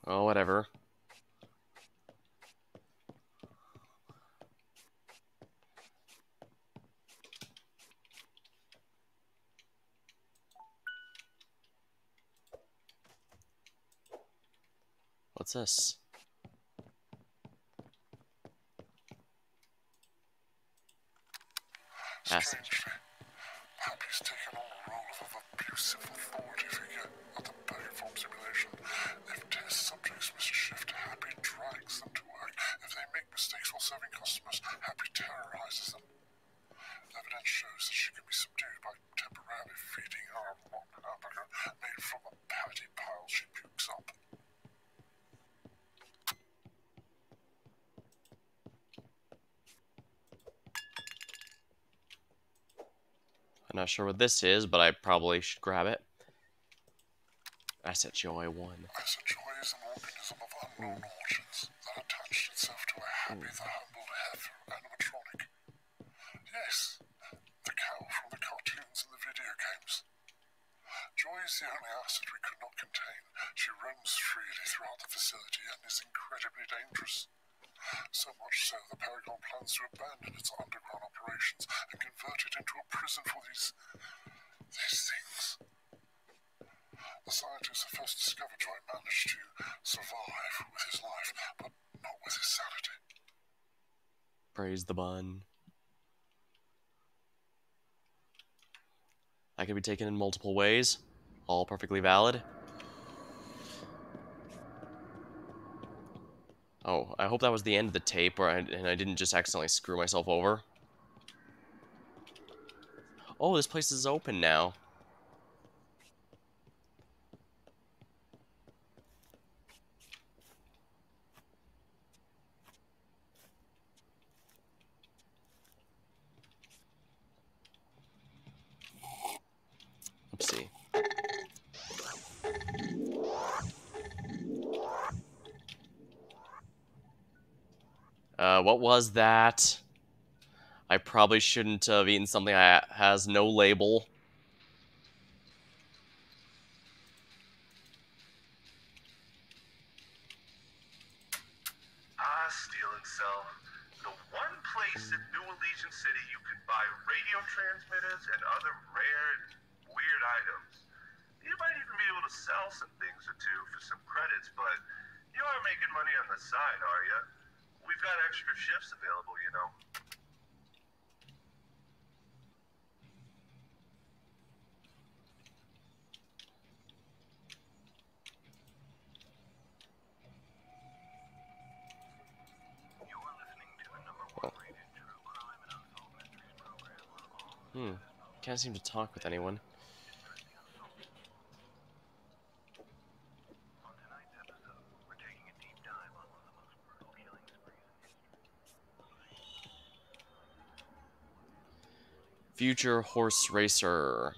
Oh, whatever. What's this? Acid. Strangely, Happy's taken on the role of an abusive authority figure at the Farm simulation. If test subjects mischief, Happy drags them to work. If they make mistakes while serving customers, Happy terrorizes them. Evidence shows that she can be subdued by temporarily feeding her a mock-up I'm not sure what this is, but I probably should grab it. Asset Joy 1. As a joy is an organism of unknown origins that attached itself to a happy, the humble heifer animatronic. Yes, the cow from the cartoons and the video games. Joy is the only acid we could not contain. She roams freely throughout the facility and is incredibly dangerous. So much so that Paragon plans to abandon its underground operations and convert it into a prison for these things. The scientist who first discovered Joy managed to survive with his life, but not with his sanity. Praise the bun. That can be taken in multiple ways, all perfectly valid. Oh, I hope that was the end of the tape, and I didn't just accidentally screw myself over. Oh, this place is open now. Let's see. What was that? I probably shouldn't have eaten something that has no label. Ah, Steal and Sell. The one place in New Allegiance City you can buy radio transmitters and other rare and weird items. You might even be able to sell some things or two for some credits, but you are making money on the side, are you? We've got extra shifts available, you know. Can't seem to talk with anyone. Future horse racer.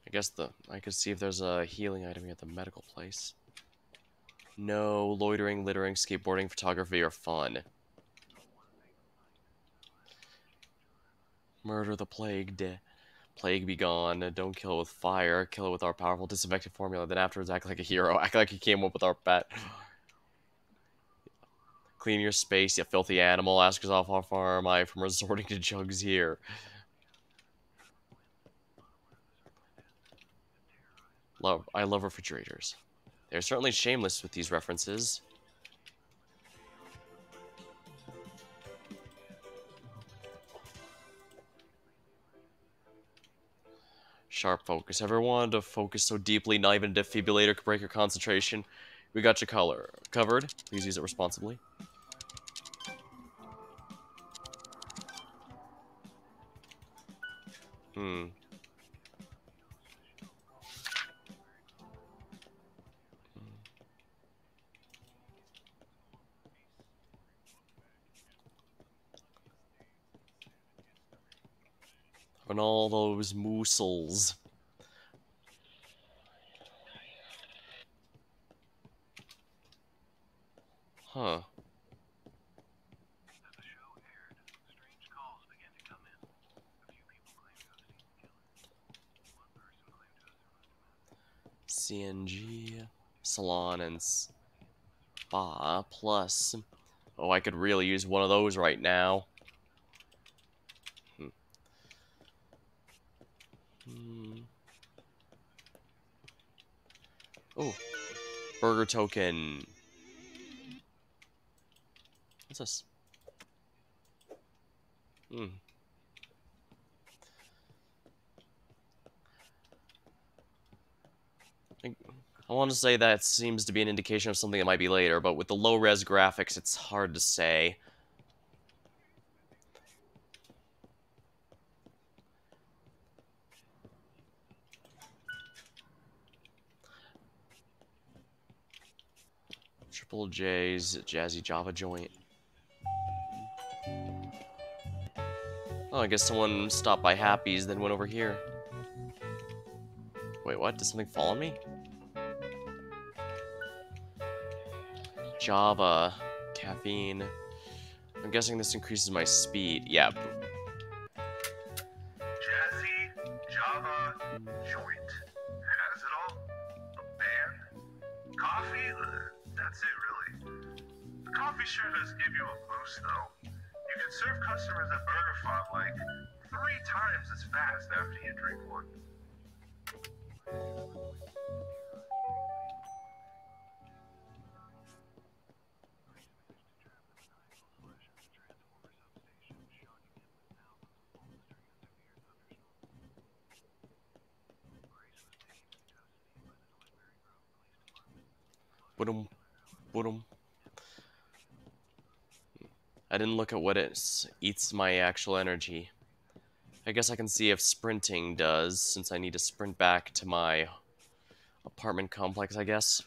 I guess I could see if there's a healing item here at the medical place. No, loitering, littering, skateboarding, photography, or fun. Murder the plagued. Plague be gone. Don't kill it with fire. Kill it with our powerful disinfectant formula. Then afterwards act like a hero. Act like you came up with our pet. Clean your space, you filthy animal. Ask yourself how far am I from resorting to jugs here. I love refrigerators. They're certainly shameless with these references. Sharp focus. Ever wanted to focus so deeply, not even a defibrillator could break your concentration? We got you covered. Please use it responsibly. And all those moosels. Huh. CNG, salon, and spa, plus... Oh, I could really use one of those right now. Oh, burger token. What's this? I want to say that seems to be an indication of something that might be later, but with the low-res graphics, it's hard to say. Triple J's Jazzy Java joint. Oh, I guess someone stopped by Happy's, then went over here. Wait, what? Did something fall on me? Java. Caffeine. I'm guessing this increases my speed. Yeah. Jazzy Java joint. Has it all? A band? Coffee? That's it, really. The coffee sure does give you a boost, though. You can serve customers at Burger Farm like 3 times as fast after you drink one. Boom. Boom. I didn't look at what it eats my actual energy. I guess I can see if sprinting does, since I need to sprint back to my apartment complex, I guess.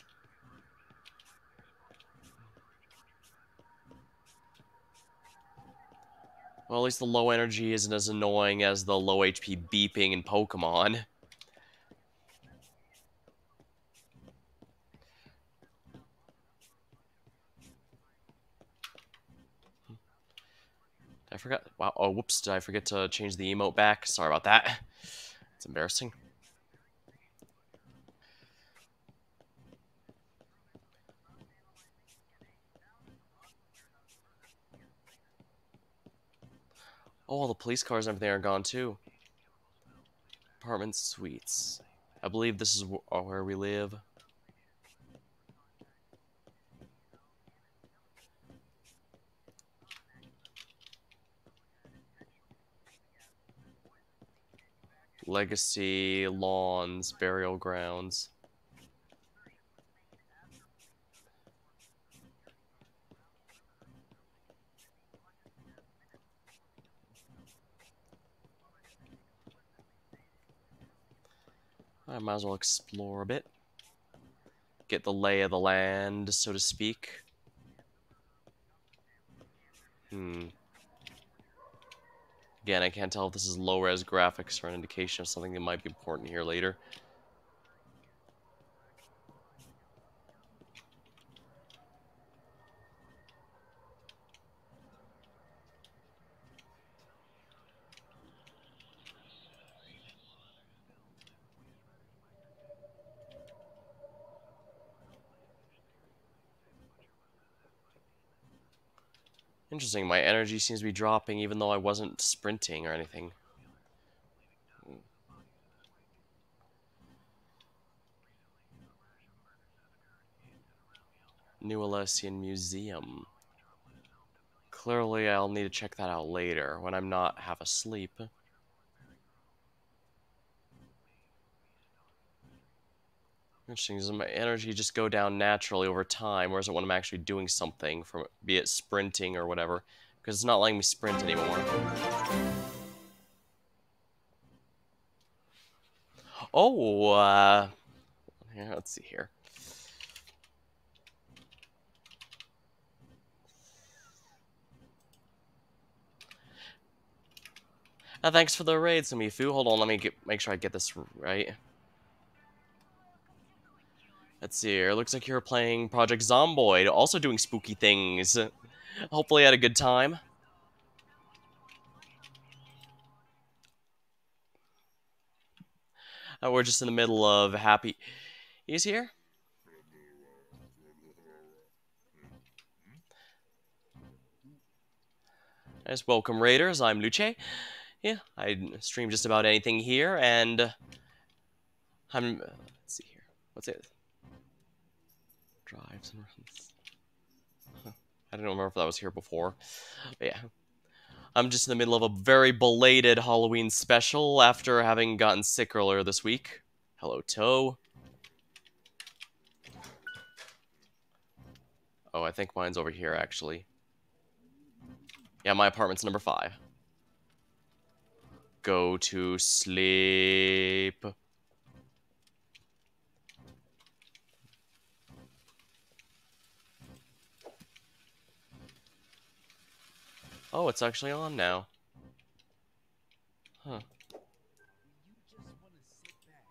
Well, at least the low energy isn't as annoying as the low HP beeping in Pokemon. I forgot. Wow. Oh, whoops. Did I forget to change the emote back? Sorry about that. It's embarrassing. Oh, all the police cars and everything are gone too. Apartment suites. I believe this is where we live. Legacy, lawns, burial grounds. I might as well explore a bit. Get the lay of the land, so to speak. Again, I can't tell if this is low-res graphics or an indication of something that might be important here later. Interesting, my energy seems to be dropping even though I wasn't sprinting or anything. New Alessian Museum. Clearly, I'll need to check that out later, when I'm not half asleep. Interesting, does my energy just go down naturally over time, or is it when I'm actually doing something, from be it sprinting or whatever? Because it's not letting me sprint anymore. Oh, yeah, let's see here. Thanks for the raid, Samifu. Hold on, let me make sure I get this right. Let's see here. Looks like you're playing Project Zomboid, also doing spooky things. Hopefully, you had a good time. We're just in the middle of Happy. He's here. Nice, welcome Raiders. I'm Luce. Yeah, I stream just about anything here, and I'm. Let's see here. What's it? Drives and runs. Huh. I don't remember if that was here before. But yeah. I'm just in the middle of a very belated Halloween special after having gotten sick earlier this week. Hello, Toe. Oh, I think mine's over here, actually. Yeah, my apartment's number 5. Go to sleep. Oh, it's actually on now. Huh. You just want to sit back,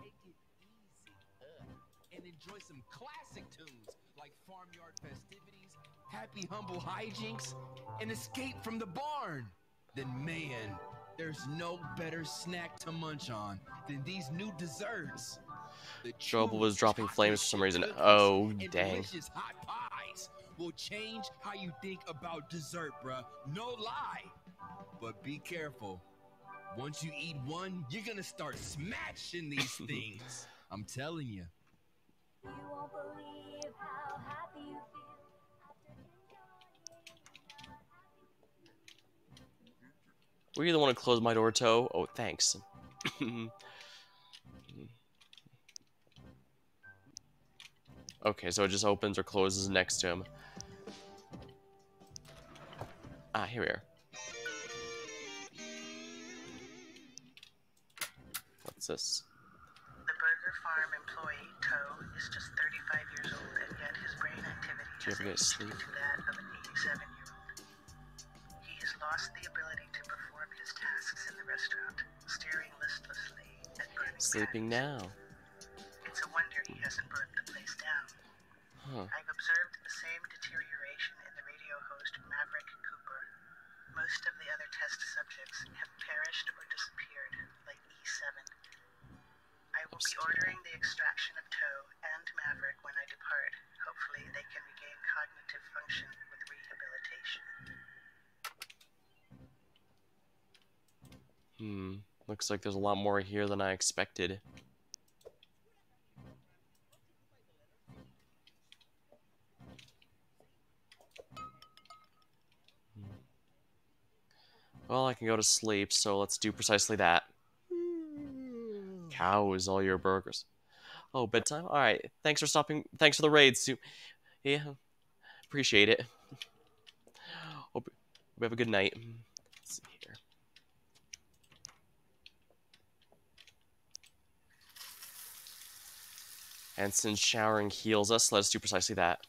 take it easy, and enjoy some classic tunes like Farmyard Festivities, Happy Humble Hijinks, and Escape from the Barn. Then man, there's no better snack to munch on than these new desserts. The Trouble true was dropping chocolate flames for some chip reason. cookies Oh, and dang. delicious hot pies will change how you think about dessert, bruh. No lie. But be careful. Once you eat one, you're gonna start smashing these things. I'm telling you. You won't believe how happy you feel after enjoying. Were you the one who closed my door, Toe? Oh, thanks. Okay, so it just opens or closes next to him. Ah, here we are. What's this? The Burger Farm employee, Toe, is just 35 years old, and yet his brain activity Do you has ever get aged sleep? into that of an 87-year-old. He has lost the ability to perform his tasks in the restaurant, staring listlessly at burning Sleeping patties. now. It's a wonder he hasn't burnt the place down. Huh. I've observed the same deterioration in the radio host Maverick Cooper. Most of the other test subjects have perished or disappeared, like E7. I will be ordering the extraction of Toe and Maverick when I depart. Hopefully they can regain cognitive function with rehabilitation. Looks like there's a lot more here than I expected. Well, I can go to sleep, so let's do precisely that. Cows, all your burgers. Oh, bedtime? Alright, thanks for stopping. Thanks for the raid, Sue. Yeah, appreciate it. Hope we have a good night. Let's see here. And since showering heals us, let us do precisely that.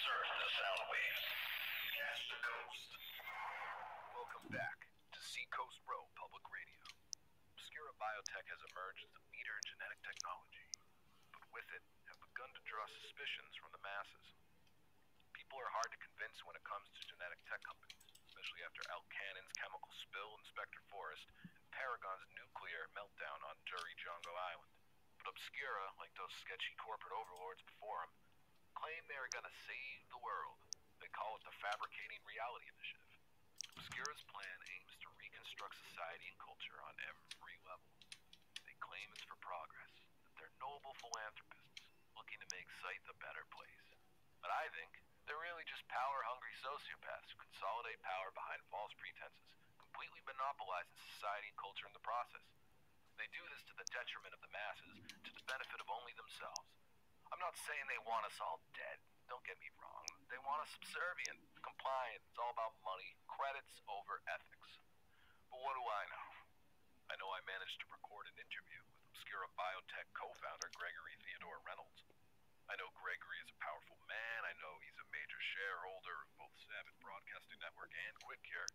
Search the sound waves. Yes, the coast. Welcome back to Seacoast Row Public Radio. Obscura Biotech has emerged as a leader in genetic technology, but with it have begun to draw suspicions from the masses. People are hard to convince when it comes to genetic tech companies, especially after Alcannon's chemical spill in Spectre Forest and Paragon's nuclear meltdown on Jury Jongo Island. But Obscura, like those sketchy corporate overlords before him, claim they are gonna save the world. They call it the Fabricating Reality Initiative. Obscura's plan aims to reconstruct society and culture on every level. They claim it's for progress, that they're noble philanthropists looking to make Sight a better place. But I think they're really just power-hungry sociopaths who consolidate power behind false pretenses, completely monopolizing society and culture in the process. They do this to the detriment of the masses, to the benefit of only themselves. I'm not saying they want us all dead, don't get me wrong. They want us subservient, compliant. It's all about money, credits over ethics. But what do I know? I know I managed to record an interview with Obscura Biotech co-founder Gregory Theodore Reynolds. I know Gregory is a powerful man. I know he's a major shareholder of both Savage Broadcasting Network and QuickCure.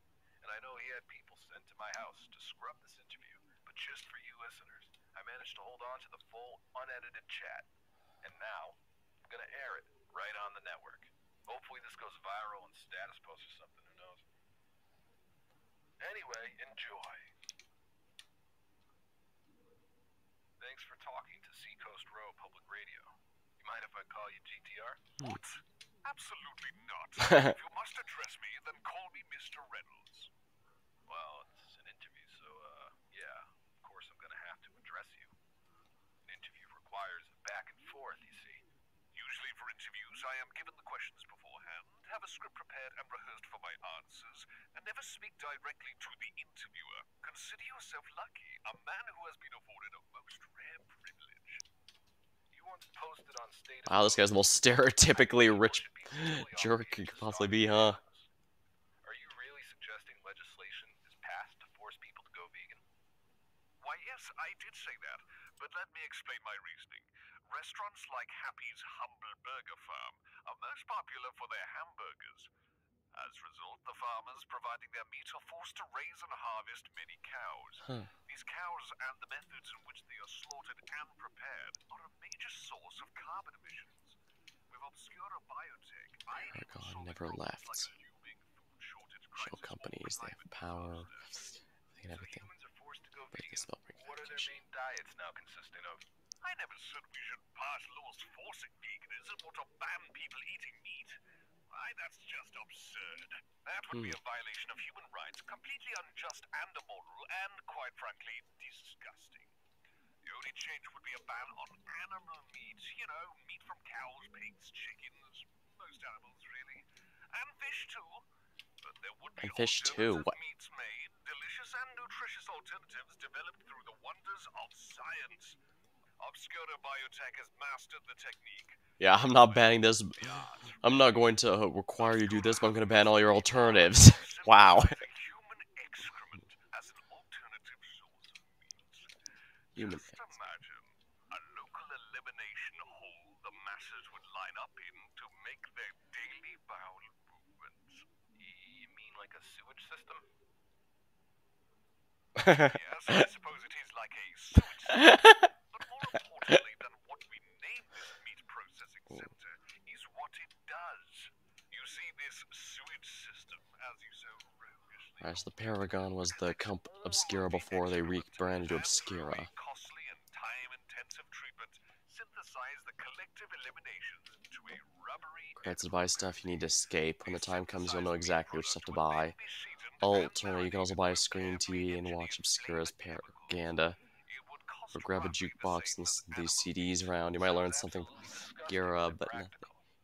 And I know he had people sent to my house to scrub this interview. But just for you listeners, I managed to hold on to the full, unedited chat. And now, I'm gonna air it right on the network. Hopefully this goes viral and status posts or something, who knows. Anyway, enjoy. Thanks for talking to Seacoast Row Public Radio. You mind if I call you GTR? What? Absolutely not. If you must address me, then call me Mr. Reynolds. Well, it's an interview, so, yeah, of course I'm gonna have to address you. An interview requires back and forth, you see. Usually for interviews, I am given the questions beforehand, have a script prepared and rehearsed for my answers, and never speak directly to the interviewer. Consider yourself lucky, a man who has been afforded a most rare privilege. You once posted on status. Wow, this guy's the most stereotypically rich jerk he could possibly be, huh? Are you really suggesting legislation is passed to force people to go vegan? Why, yes, I did say that, But let me explain my reasoning. Restaurants like Happy's Humble Burger Farm are most popular for their hamburgers. As a result, the farmers providing their meat are forced to raise and harvest many cows. These cows and the methods in which they are slaughtered and prepared are a major source of carbon emissions. With Obscura Biotech, Paragon never left. Shell companies, they have power, and everything. Break the spell, break What are their main diets now consisting of? I never said we should pass laws forcing veganism or to ban people eating meat. Why, that's just absurd. That would be a violation of human rights, completely unjust and immoral, and, quite frankly, disgusting. The only change would be a ban on animal meat. You know, meat from cows, pigs, chickens, most animals, really. And fish, too. But there would be alternative meats made, delicious and nutritious alternatives developed through the wonders of science. Obscura Biotech has mastered the technique. Yeah, I'm not banning this. I'm not going to require you to do this, but I'm going to ban all your alternatives. Wow. Human excrement as an alternative source of meat. Human Just imagine a local elimination hole the masses would line up in to make their daily bowel movements. You mean like a sewage system? Yes, I suppose it is like a sewage system. But more importantly than what we name this meat processing center is what it does. You see, this sewage system, as you so roguishly As the Paragon was the Obscura before they rebranded to Obscura. costly and time-intensive treatment, synthesize the collective eliminations into a rubbery. Grants to buy stuff you need to escape. When the time comes, you'll know exactly which stuff to buy. Alternately, you can also buy a screen TV and watch Obscura's propaganda. Or grab a jukebox and listen to these CDs around. You might learn something from Obscura, but nothing.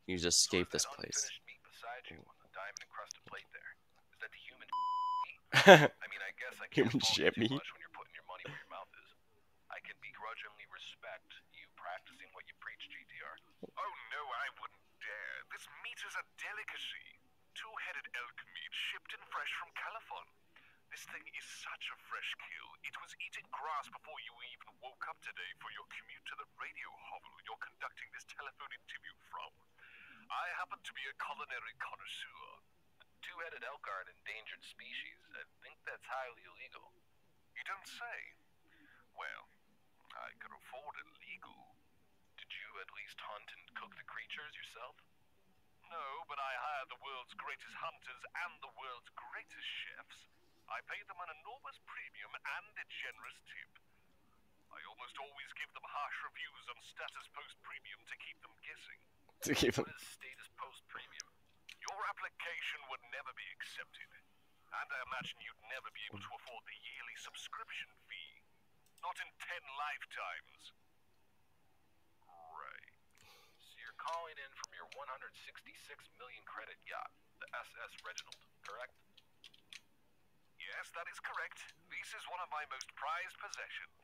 You just escape this place. Human shimmy. When you're putting your money where your mouth is. I can begrudgingly respect you practicing what you preach, GTR. Oh no, I wouldn't dare. This meat is a delicacy. Two-headed elk meat shipped in fresh from California. This thing is such a fresh kill. It was eating grass before you even woke up today for your commute to the radio hovel you're conducting this telephone interview from. I happen to be a culinary connoisseur. Two-headed elk are an endangered species. I think that's highly illegal. You don't say. Well, I could afford it legal. Did you at least hunt and cook the creatures yourself? No, but I hired the world's greatest hunters and the world's greatest chefs. I pay them an enormous premium and a generous tip. I almost always give them harsh reviews on Status Post Premium to keep them guessing. What is Status Post Premium? Your application would never be accepted. And I imagine you'd never be able to afford the yearly subscription fee. Not in 10 lifetimes. Right. So you're calling in from your 166 million credit yacht, the SS Reginald, correct? Yes, that is correct. This is one of my most prized possessions.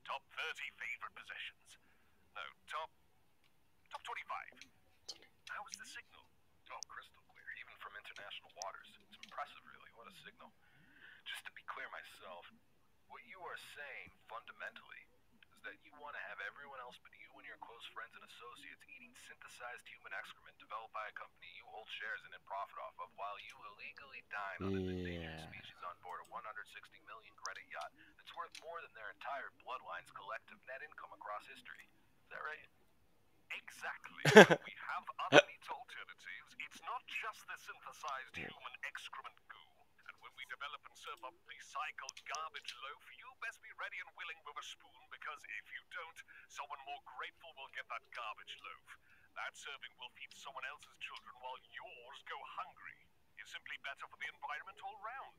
Top 30 favorite possessions. No, top 25. How was the signal? Oh, crystal clear, even from international waters. It's impressive, really. What a signal. Just to be clear myself, what you are saying, fundamentally, is that you want to have everyone else but you and your close friends and associates eating synthesized human excrement developed by a company you hold shares in and profit off of, while you illegally dine on an endangered species on board a 160 million credit yacht that's worth more than their entire bloodline's collective net income across history. Is that right? Exactly. But we have other meat alternatives. It's not just the synthesized human excrement goo. And when we develop and serve up recycled garbage loaf, you best be ready and willing with a spoon, because if you don't, someone more grateful will get that garbage loaf. That serving will feed someone else's children while yours go hungry. It's simply better for the environment all round.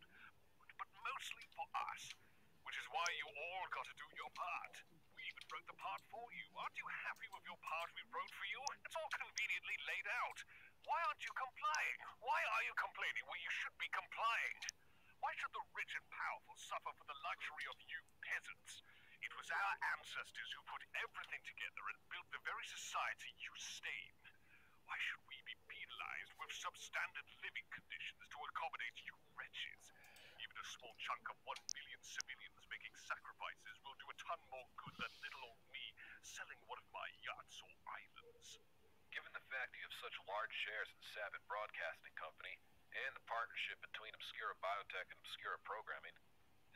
But mostly for us. Which is why you all got to do your part. We even wrote the part for you. Aren't you happy with your part we wrote for you? It's all conveniently laid out. Why aren't you complying? Why are you complaining when you should be complying? Why should the rich and powerful suffer for the luxury of you peasants? It was our ancestors who put everything together and built the very society you stay in. Why should we be penalized with substandard living conditions to accommodate you wretches? Even a small chunk of 1 billion civilians making sacrifices will do a ton more good than fact you have such large shares in Sabbath Broadcasting Company and the partnership between Obscura Biotech and Obscura Programming,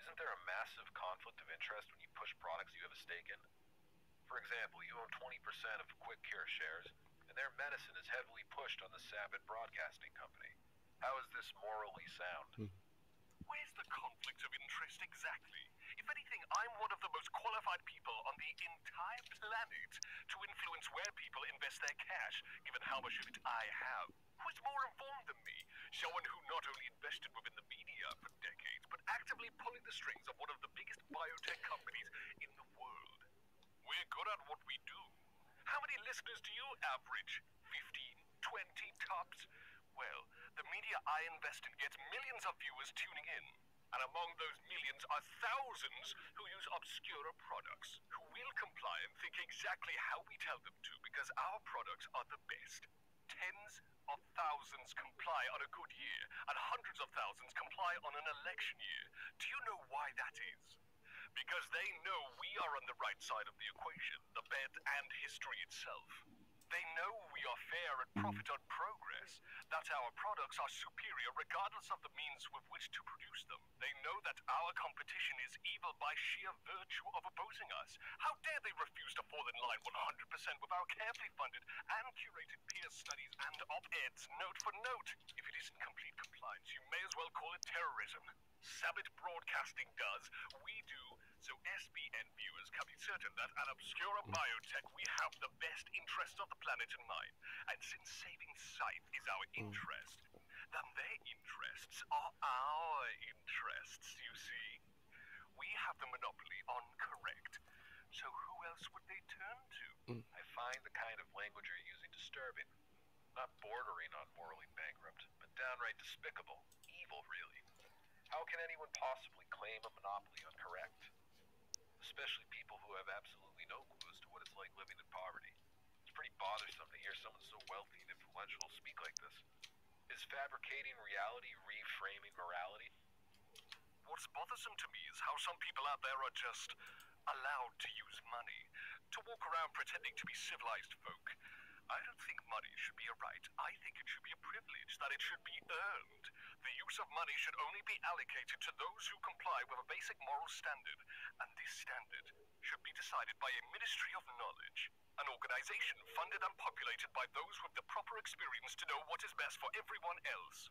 isn't there a massive conflict of interest when you push products you have a stake in? For example, you own 20% of Quick Cure shares, and their medicine is heavily pushed on the Sabbath Broadcasting Company. How is this morally sound? Where's the conflict of interest exactly? If anything, I'm one of the most qualified people on the entire planet to influence where people invest their cash, given how much of it I have. Who's more informed than me? Someone who not only invested within the media for decades, but actively pulling the strings of one of the biggest biotech companies in the world. We're good at what we do. How many listeners do you average? 15, 20 tops? Well, the media I invest in gets millions of viewers tuning in. And among those millions are thousands who use Obscura products, who will comply and think exactly how we tell them to, because our products are the best. Tens of thousands comply on a good year, and hundreds of thousands comply on an election year. Do you know why that is? Because they know we are on the right side of the equation, the bed and history itself. They know we are fair and profit on progress, that our products are superior regardless of the means with which to produce them. They know that our competition is evil by sheer virtue of opposing us. How dare they refuse to fall in line 100% with our carefully funded and curated peer studies and op-eds note for note? If it isn't complete compliance, you may as well call it terrorism. Sabbath Broadcasting does, we do, so SBN viewers can be certain that at Obscura Biotech we have the best interests of the planet in mind. And since saving sight is our interest, then their interests are our interests, you see. We have the monopoly on correct. So who else would they turn to? I find the kind of language you're using disturbing. Not bordering on morally bankrupt, but downright despicable. Evil, really. How can anyone possibly claim a monopoly on correct? Especially people who have absolutely no clue as to what it's like living in poverty. It's pretty bothersome to hear someone so wealthy and influential speak like this. Is fabricating reality reframing morality? What's bothersome to me is how some people out there are just allowed to use money, to walk around pretending to be civilized folk. I don't think money should be a right. I think it should be a privilege, that it should be earned. The use of money should only be allocated to those who comply with a basic moral standard, and this standard should be decided by a Ministry of Knowledge, an organization funded and populated by those with the proper experience to know what is best for everyone else.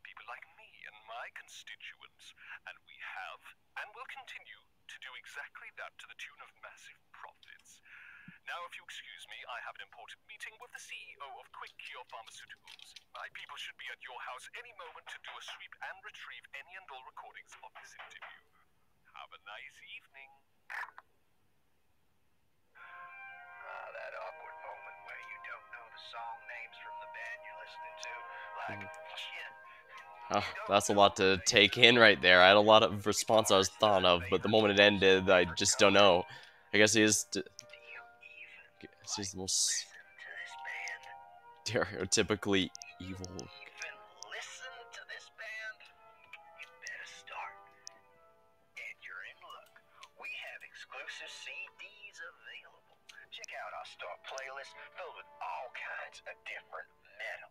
People like me and my constituents, and we have, and will continue, to do exactly that to the tune of massive profits. Now, if you excuse me, I have an important meeting with the CEO of Quick Cure Pharmaceuticals. My people should be at your house any moment to do a sweep and retrieve any and all recordings of this interview. Have a nice evening. That awkward moment where you don't know the song names from the band you're listening to. Like, shit. Oh, that's a lot to take in right there. I had a lot of response I was thought of, but the moment it ended, I just don't know. I guess he's the most stereotypically evil. Even listen to this band? You better start. And you're in luck. We have exclusive CDs available. Check out our store playlist filled with all kinds of different metal.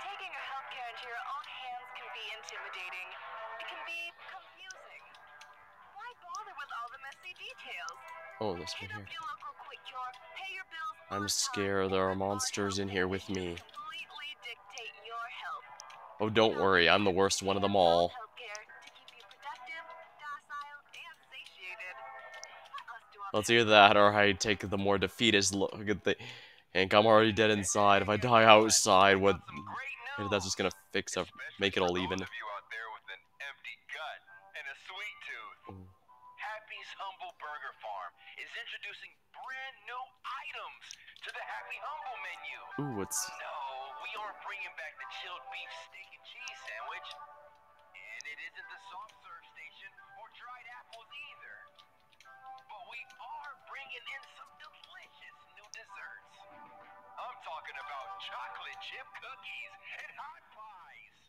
Taking your healthcare into your own hands can be intimidating. It can be confusing. Why bother with all the messy details? Oh, this one Hit here. up your local Quick Cure, pay your bills on I'm time, scared there are monsters in here with me. completely dictate your health. Oh, don't worry, I'm the worst one of them all. Healthcare to keep you productive, docile, and satiated. Let us do our Let's either that or I take the more defeatist look at the. Hank, I'm already dead inside. If I die outside, what? Maybe that's just gonna fix it, make it all even. Those of you out there with an empty gut and a sweet tooth. Happy's Humble Burger Farm is introducing brand new items to the Happy Humble menu. Ooh, it's. No, we aren't bringing back the chilled beef steak and cheese sandwich. And it isn't the soft serve station or dried apples either. But we are bringing in some delicious new desserts. I'm talking about chocolate chip cookies and hot pies.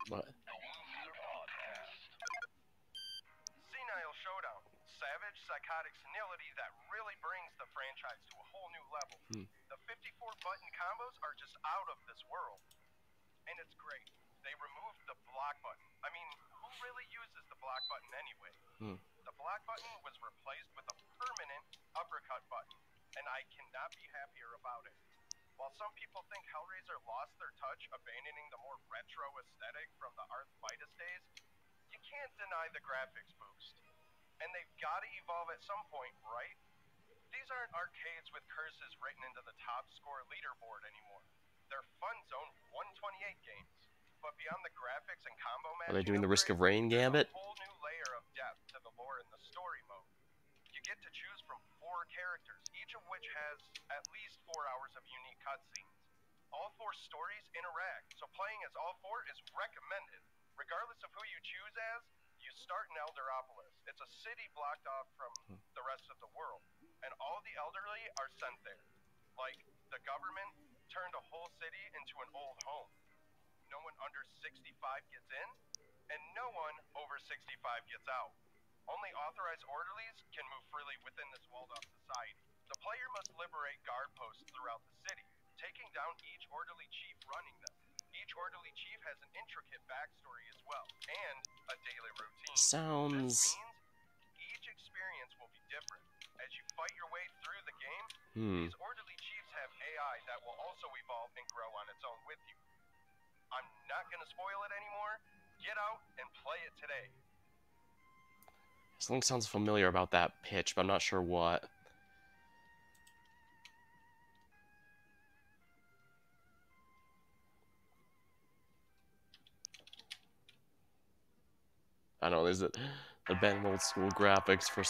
What? Senile Showdown. Savage, psychotic senility that really brings the franchise to a whole new level. The 54-button combos are just out of this world. And it's great. They removed the block button. I mean, who really uses the block button anyway? The block button was replaced with a permanent uppercut button, and I cannot be happier about it. While some people think Hellraiser lost their touch, abandoning the more retro aesthetic from the Arthritis days, you can't deny the graphics boost. And they've got to evolve at some point, right? These aren't arcades with curses written into the top score leaderboard anymore. They're Fun Zone 128 games. But beyond the graphics and combo matching, Are they doing the Risk of Rain gambit? a whole new layer of depth to the lore in the story mode. You get to choose from 4 characters, each of which has at least 4 hours of unique cutscenes. All 4 stories interact, so playing as all 4 is recommended. Regardless of who you choose as, you start in Elderopolis. It's a city blocked off from the rest of the world, and all the elderly are sent there. Like, the government turned a whole city into an old home. No one under 65 gets in, and no one over 65 gets out. Only authorized orderlies can move freely within this walled-off society. The player must liberate guard posts throughout the city, taking down each orderly chief running them. Each orderly chief has an intricate backstory as well, and a daily routine. Sounds... This means each experience will be different. As you fight your way through the game, these orderly chiefs have AI that will also evolve and grow on its own with you. I'm not going to spoil it anymore. Get out and play it today. Something sounds familiar about that pitch, but I'm not sure what. I don't know, is it the band old school graphics for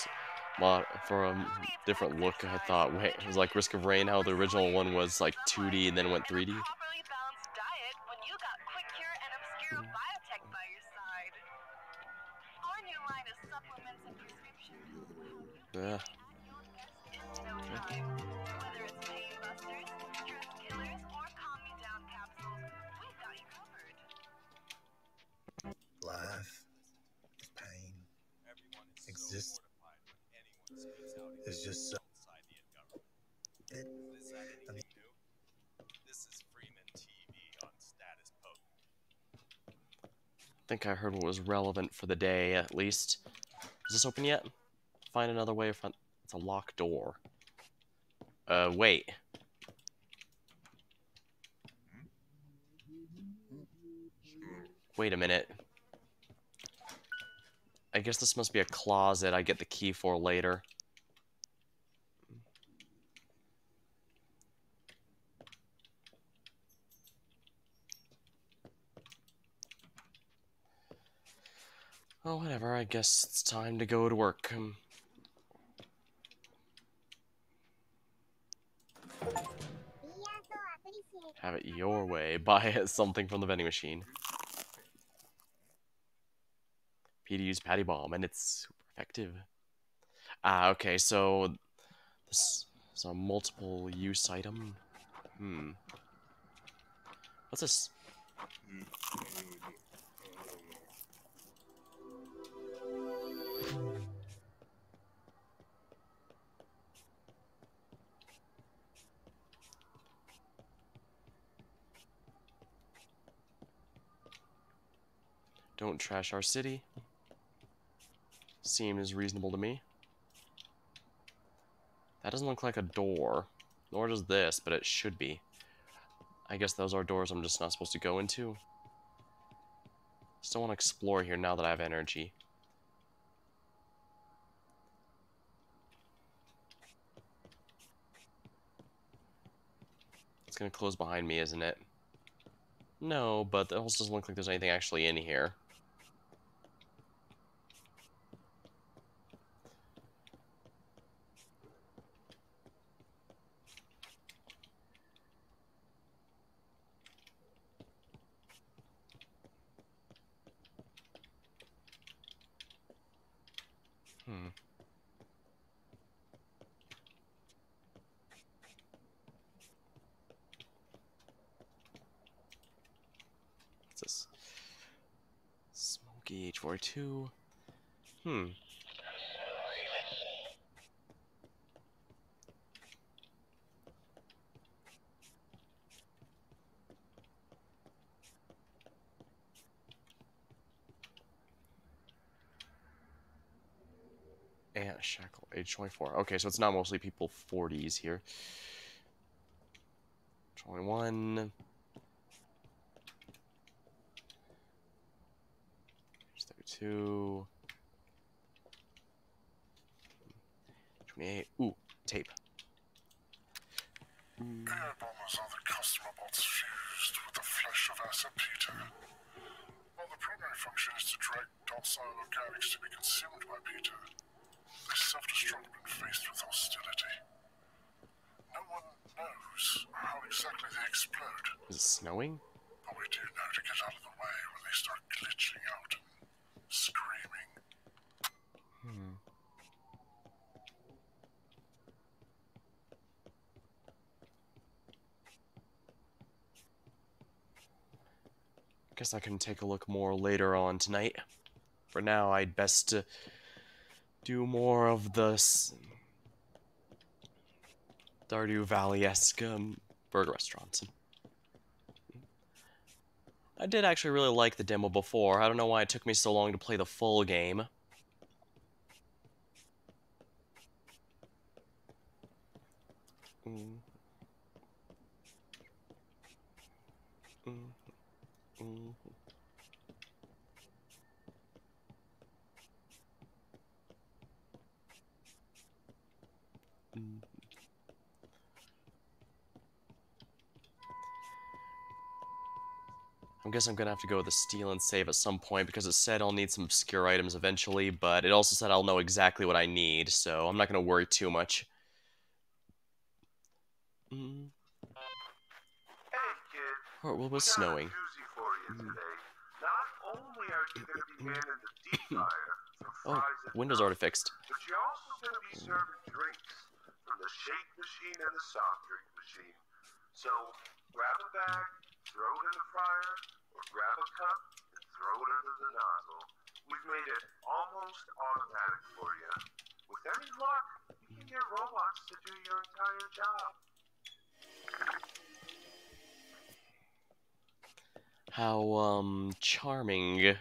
a different look? I thought, wait, it was like Risk of Rain, how the original one was like 2D and then went 3D. Properly balanced diet when you got quick cure and obscure biotech by your side. Our new line of supplements and prescription pills will help you feel at your best in no time. Whether it's pain busters, stress killers, or calm you down capsules, we've got you covered. Life is pain. Existence is just so. This is Freeman TV on Status Post. I think I heard what was relevant for the day, at least. Is this open yet? Find another way. It's a locked door. Wait. Wait a minute. I guess this must be a closet I get the key for later. Oh, whatever. I guess it's time to go to work. Have it your way. Buy something from the vending machine. PDU's Patty Bomb, and it's super effective. Ah, okay, so this is a multiple use item. What's this? Don't trash our city. Seems reasonable to me. That doesn't look like a door. Nor does this, but it should be. I guess those are doors I'm just not supposed to go into. Still want to explore here now that I have energy. It's gonna close behind me, isn't it? No, but it also doesn't look like there's anything actually in here. What's this? DH42. Hmm. And shackle, age 24. Okay, so it's not mostly people 40s here. 21. 32. 28. Ooh, tape. Air bombers are the customer bots fused with the flesh of Asa Peter. While the primary function is to drag docile organics to be consumed by Peter, they self-destruct when faced with hostility. No one knows how exactly they explode. Is it snowing? But we do know to get out of the way when they start glitching out and screaming. Hmm. Guess I can take a look more later on tonight. For now, I'd best do more of the Stardew Valley-esque burger restaurants. I did actually really like the demo before. I don't know why it took me so long to play the full game. Mm. Mm. Mm. Mm. I guess I'm gonna have to go with the steal and save at some point because it said I'll need some obscure items eventually, but it also said I'll know exactly what I need, so I'm not gonna worry too much. Mm. Hey, kid. Oh, well, it We was got snowing. a doozy for you today. Not only are you going to be handed the deep fryer for Oh, fries and Windows already milk, fixed. but you're also going to be served drinks from the shake machine and the soft drink machine. So grab a bag, throw it in the fryer, or grab a cup and throw it under the nozzle. We've made it almost automatic for you. With any luck, you can get robots to do your entire job. How, charming.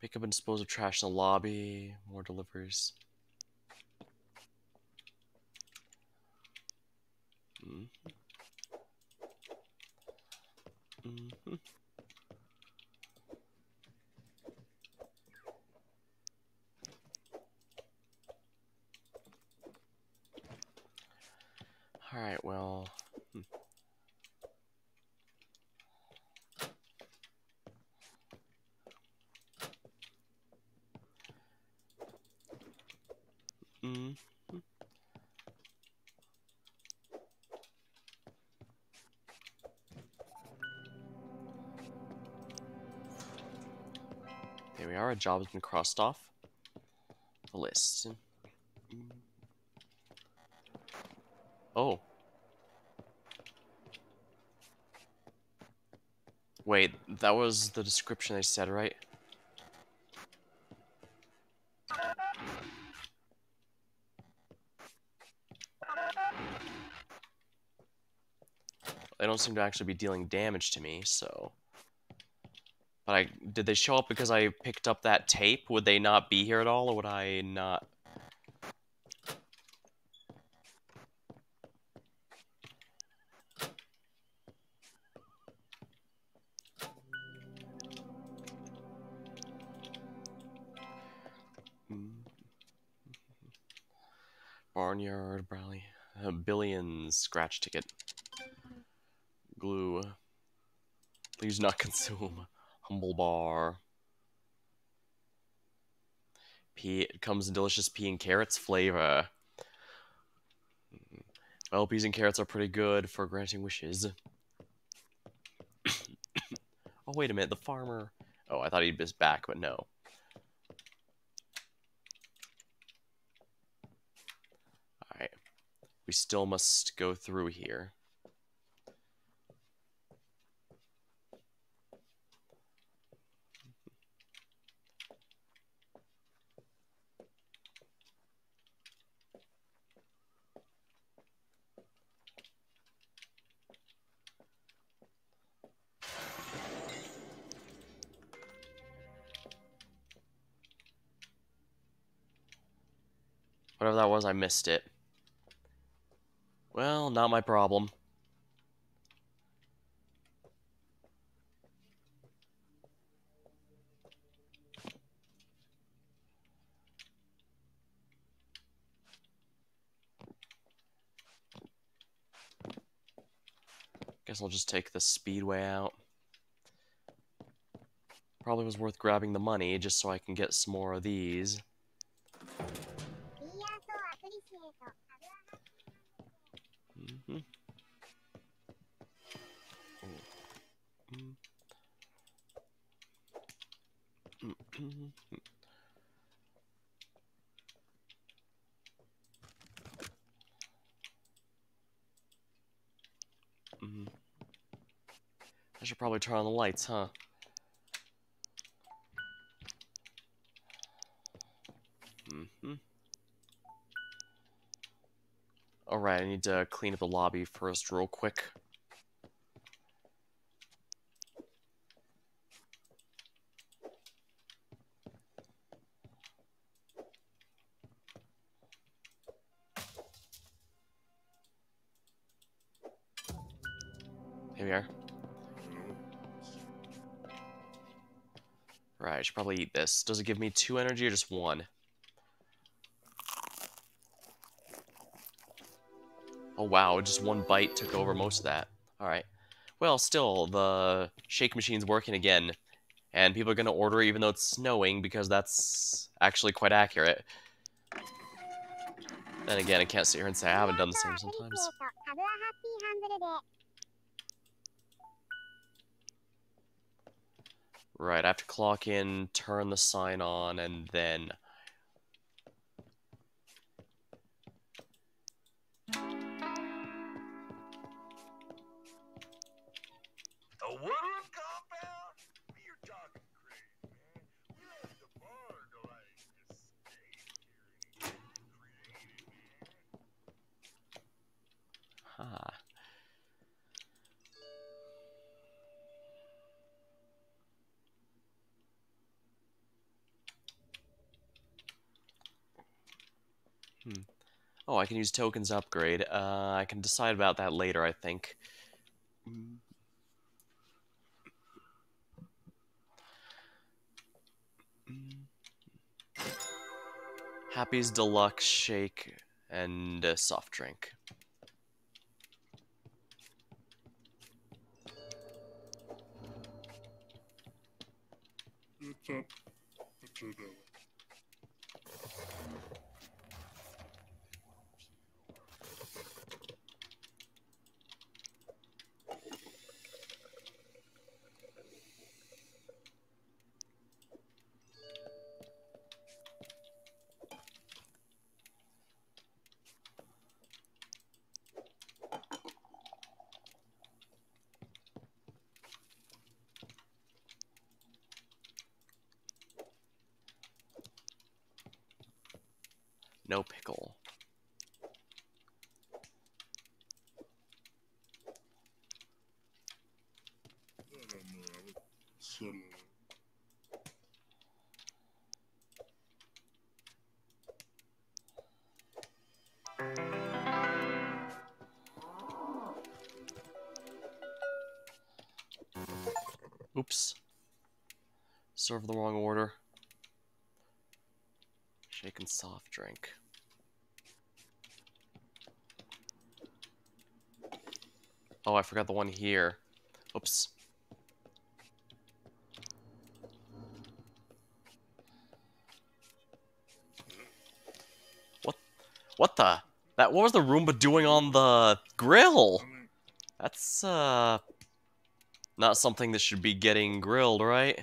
Pick up and dispose of trash in the lobby. More deliveries. Mm-hmm. Mm-hmm. Alright, well... Mm. There we are, a job has been crossed off the list. Oh. Wait, that was the description they said, right? They don't seem to actually be dealing damage to me, so... But did they show up because I picked up that tape? Would they not be here at all, or would I not... Barnyard, Bradley... Billions, scratch ticket. Glue. Please not consume. Humble bar. Pea, it comes in delicious pea and carrots flavor. Well, peas and carrots are pretty good for granting wishes. Oh, wait a minute, the farmer... Oh, I thought he'd be back, but no. Alright. We still must go through here. Whatever that was, I missed it. Well, not my problem. Guess I'll just take the speedway out. Probably was worth grabbing the money just so I can get some more of these. Mm-hmm. I should probably turn on the lights, huh? Alright, I need to clean up the lobby first real quick. Here we are. Right, I should probably eat this. Does it give me 2 energy or just 1? Oh wow, just 1 bite took over most of that. Alright. Well, still, the shake machine's working again. And people are going to order even though it's snowing because that's actually quite accurate. Then again, I can't sit here and say I haven't done the same sometimes. Right, I have to clock in, turn the sign on, and then... A woodland compound? You're talking crazy, man. We left the barn to like escape here. Ha. Oh, I can use tokens to upgrade. I can decide about that later, I think. Happy's Deluxe Shake and a soft drink. No pickle. Oops. Serve the wrong order. Shake and soft drink. Oh, I forgot the one here. Oops. What the? What was the Roomba doing on the grill? That's, not something that should be getting grilled, right?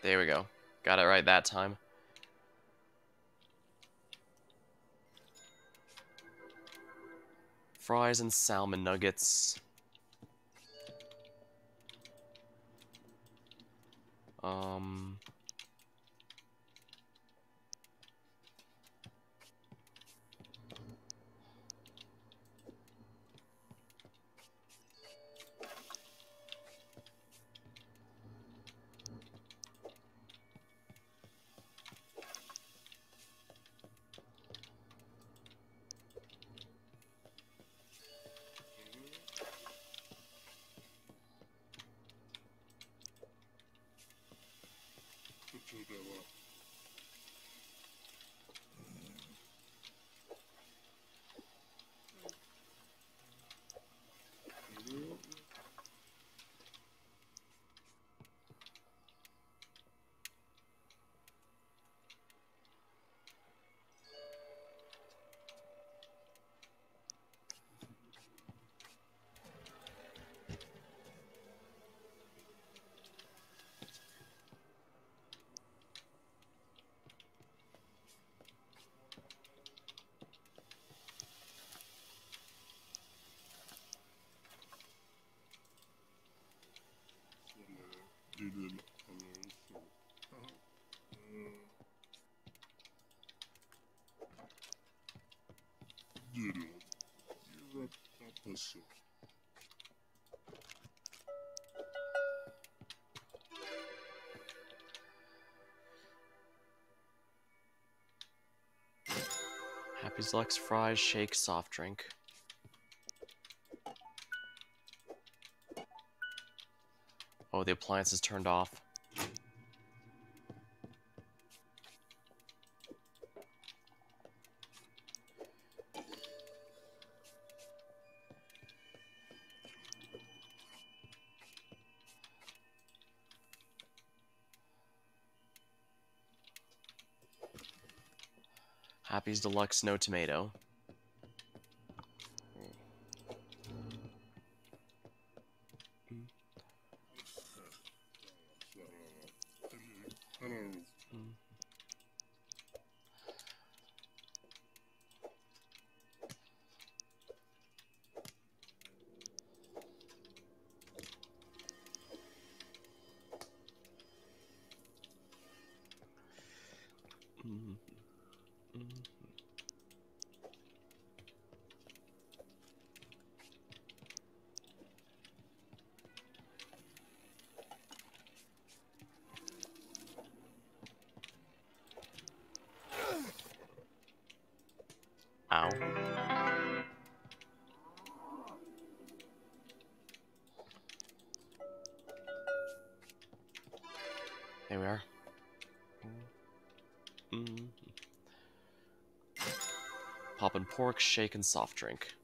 There we go. Got it right that time. fries and salmon nuggets. Happy's Deluxe fries, shake, soft drink. Oh, the appliance is turned off. Happy's Deluxe, no tomato. Ow. There we are. Poppin' pork, shake, and soft drink.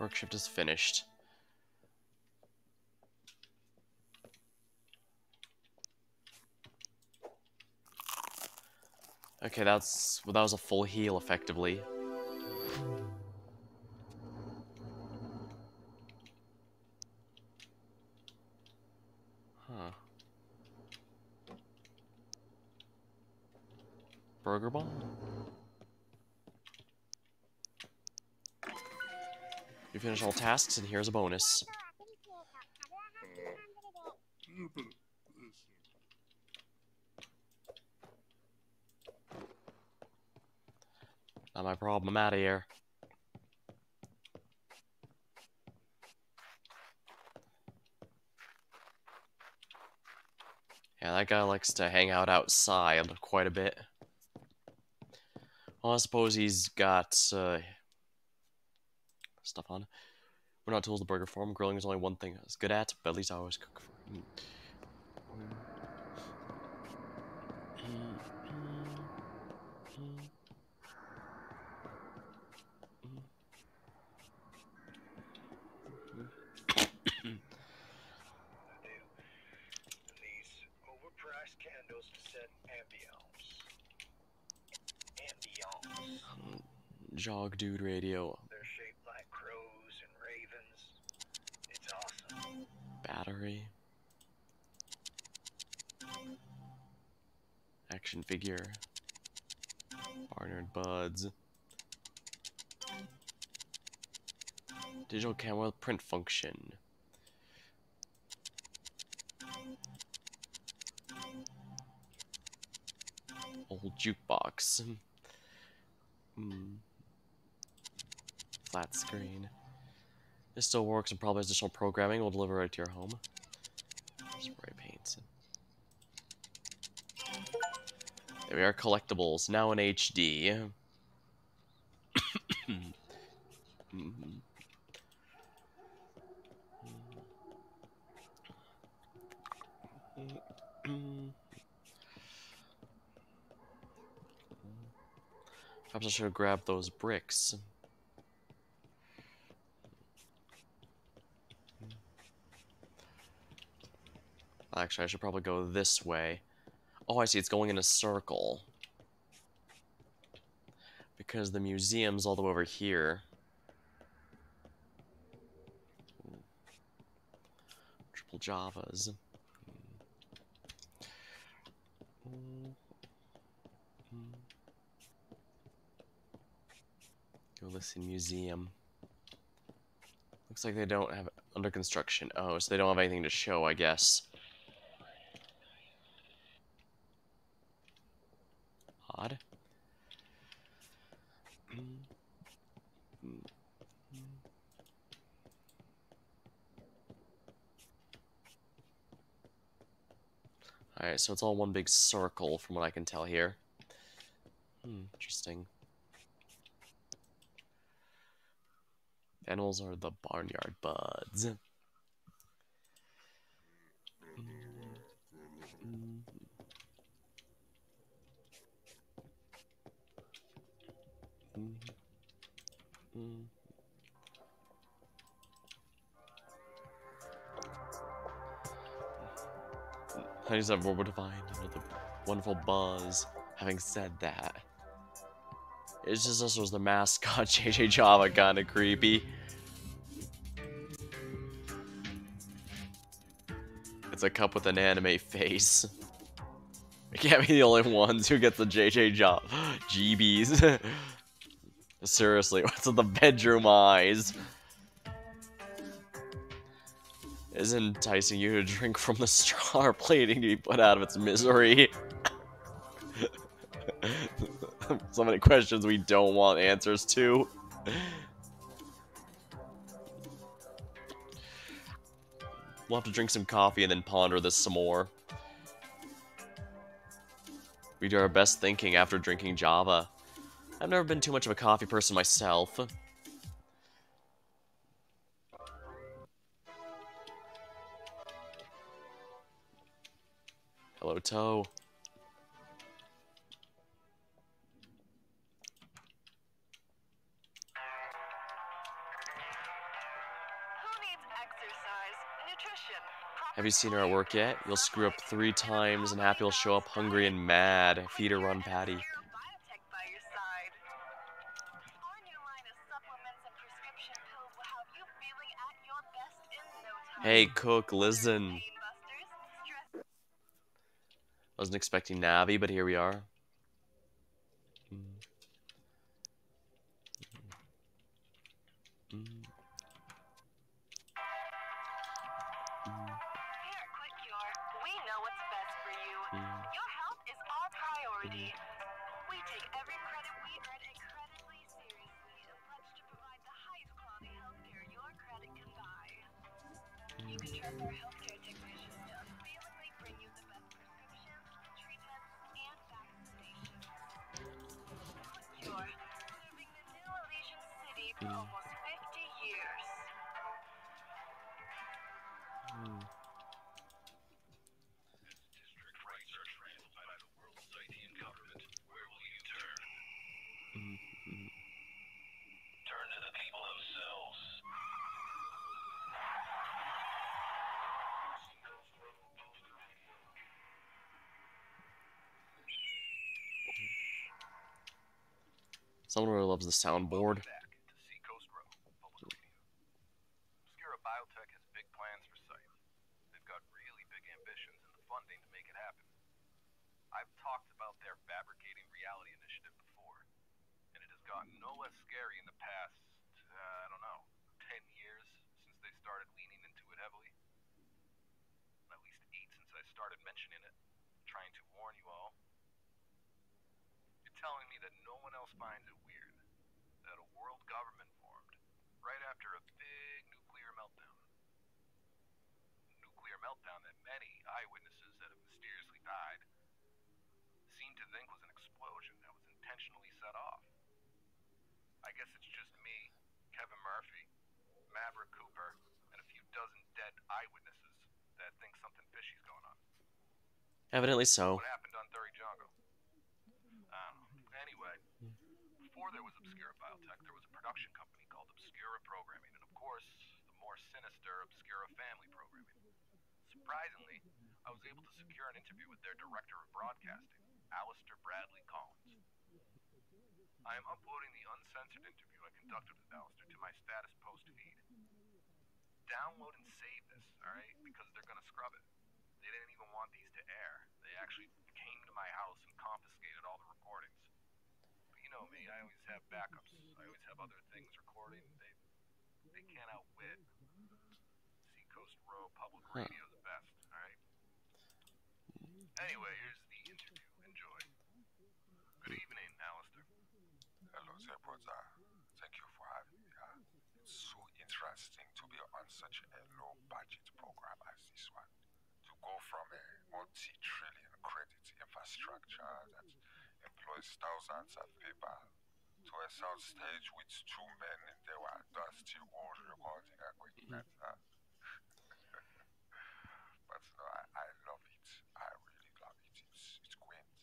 Work shift is finished. Okay, that was a full heal, effectively. Huh. Burger ball? You finish all tasks, and here's a bonus. Not my problem, I'm out of here. Yeah, that guy likes to hang out outside quite a bit. Well, I suppose he's got, stuff on. We're not tools to burger farm. Grilling is only one thing I was good at, but at least I always cook for him. windows to set ambiance. Ambiance. Jog Dude Radio. They're shaped like crows and ravens. It's awesome. Battery. Action figure. Barnyard Buds. Digital camera print function. Old jukebox. Flat screen. This still works and probably has additional programming. We'll deliver it to your home. Spray paint. There we are, collectibles. Now in HD. Perhaps I should have grabbed those bricks. Actually, I should probably go this way. Oh, I see, it's going in a circle. Because the museum's all the way over here. Triple Javas. Go listen museum. Looks like they don't have it under construction. Oh, so they don't have anything to show, I guess. Odd. Alright, so it's all one big circle from what I can tell here. Interesting. Animals are the barnyard buds. I just have Robo Divine with a wonderful buzz. Having said that, it's just us was the mascot, JJ Java, kind of creepy. It's a cup with an anime face. We can't be the only ones who gets the JJ Java. GBs. Seriously, what's with the bedroom eyes? Is enticing you to drink from the straw or pleading to be put out of its misery? So many questions we don't want answers to. We'll have to drink some coffee and then ponder this some more. We do our best thinking after drinking Java. I've never been too much of a coffee person myself. Hello, Toe. Have you seen her at work yet? You'll screw up 3 times and Happy will show up hungry and mad. Feed her Run Patty. Hey, Cook, listen. Wasn't expecting Navi, but here we are. We know what's best for you. Your health is our priority. We take every credit we earn incredibly seriously and pledge to provide the highest quality healthcare your credit can buy. You can trust our healthcare technicians to unfailingly bring you the best prescriptions, treatments, and vaccinations. QuickCure, serving the new Elysian City for almost 50 years. Turn to the people themselves. Someone really loves the soundboard. Back to Seacoast Row, Public Radio. Obscura Biotech has big plans for Scythe. They've got really big ambitions and the funding to make it happen. I've talked about their fabricating reality initiative before, and it has gotten no less scary in the past, I don't know, 10 years since they started leaning into it heavily. At least 8 since I started mentioning it, trying to warn you all. You're telling me that no one else finds it weird that a world government formed right after a big nuclear meltdown. Nuclear meltdown that many eyewitnesses that have mysteriously died seem to think was an explosion that was intentionally set off. I guess it's just me, Kevin Murphy, Maverick Cooper, and a few dozen dead eyewitnesses that think something fishy's going on. Evidently so. What happened on Thury Jungle? I don't know. Anyway, before there was Obscura Biotech, there was a production company called Obscura Programming, and of course, the more sinister Obscura Family Programming. Surprisingly, I was able to secure an interview with their director of broadcasting, Alistair Bradley Collins. I am uploading the uncensored interview I conducted with Alistair to my status post feed. Download and save this, alright? Because they're gonna scrub it. They didn't even want these to air. They actually came to my house and confiscated all the recordings. But you know me, I always have backups. I always have other things recording. They can't outwit Seacoast Row Public Radio the best, alright? Anyway, here's the interview. Enjoy. Good evening, Alistair. Hello there, brother. Thank you for having me. It's so interesting to be on such a low-budget program as this one. To go from a multi-trillion credit infrastructure that employs thousands of people to a soundstage with 2 men in their dusty old recording equipment. But no, I love it. I really love it. It's quaint.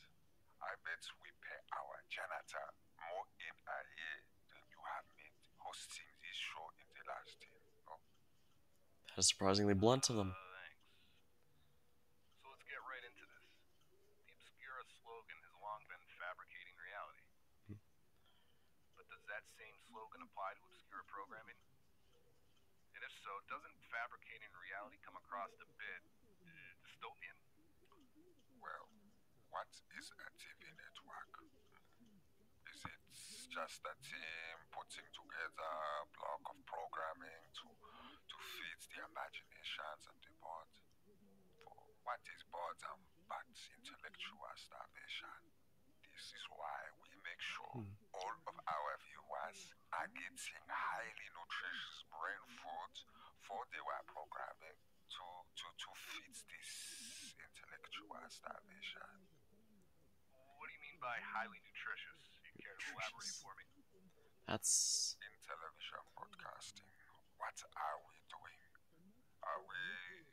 I bet we pay our janitor more in a year than you have made hosting this show in the last year. No? That is surprisingly blunt of them. Thanks. So let's get right into this. The Obscura slogan has long been fabricating reality. But does that same slogan apply to Obscura programming? And if so, doesn't fabricating reality come across a bit dystopian? Well, what is a TV network? Is it just a team putting together a block of programming to feed the imaginations of the board? For what is boredom but intellectual starvation? This is why we make sure all of our viewers are getting highly nutritious brain food for their programming to feed this intellectual starvation. What do you mean by highly nutritious? You care to elaborate for me? That's... In television broadcasting, what are we doing? Are we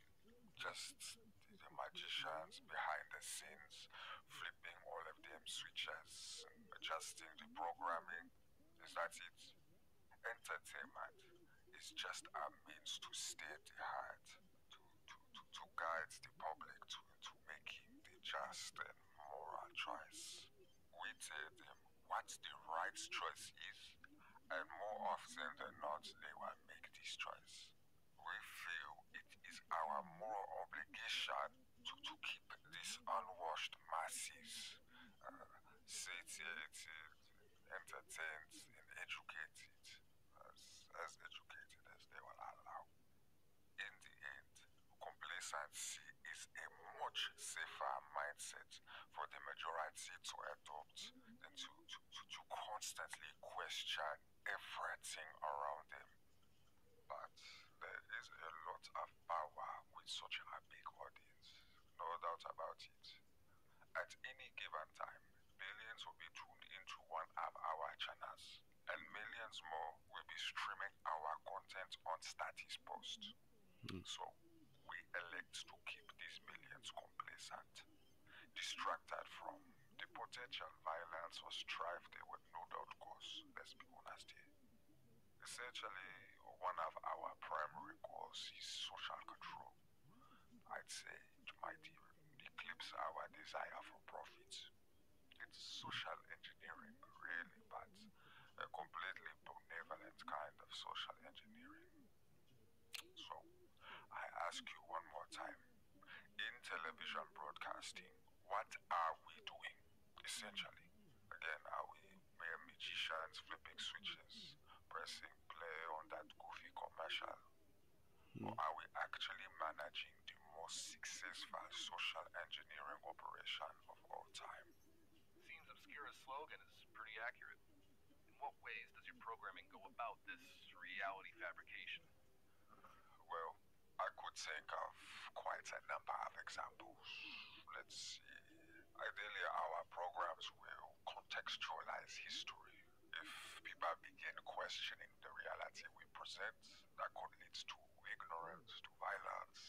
just the magicians behind the scenes, flipping all of them switches, adjusting the programming? Is that it? Entertainment is just a means to steer the heart, to guide the public to making the just and moral choice. We tell them what the right choice is, and more often than not, they will make this choice. We feel it is our moral obligation to keep these unwashed masses satiated, entertained, and educated, as educated as they will allow. In the end, complacency is a much safer mindset for the majority to adopt than to constantly question everything around them. But there is a lot of power with such a big audience, no doubt about it. At any given time, billions will be tuned into one of our channels, and millions more will be streaming our content on status post. So, we elect to keep these millions complacent, distracted from the potential violence or strife they would no doubt cause. Let's be honest here. Essentially, one of our primary goals is social control. I'd say it might even eclipse our desire for profit. It's social engineering, really, but social engineering. So, I ask you one more time. In television broadcasting, what are we doing, essentially? Again, are we mere magicians flipping switches, pressing play on that goofy commercial? Or are we actually managing the most successful social engineering operation of all time? Seems Obscura's slogan is pretty accurate. In what ways does your programming go about this reality fabrication? Well, I could think of quite a number of examples. Let's see. Ideally, our programs will contextualize history. If people begin questioning the reality we present, that could lead to ignorance, to violence.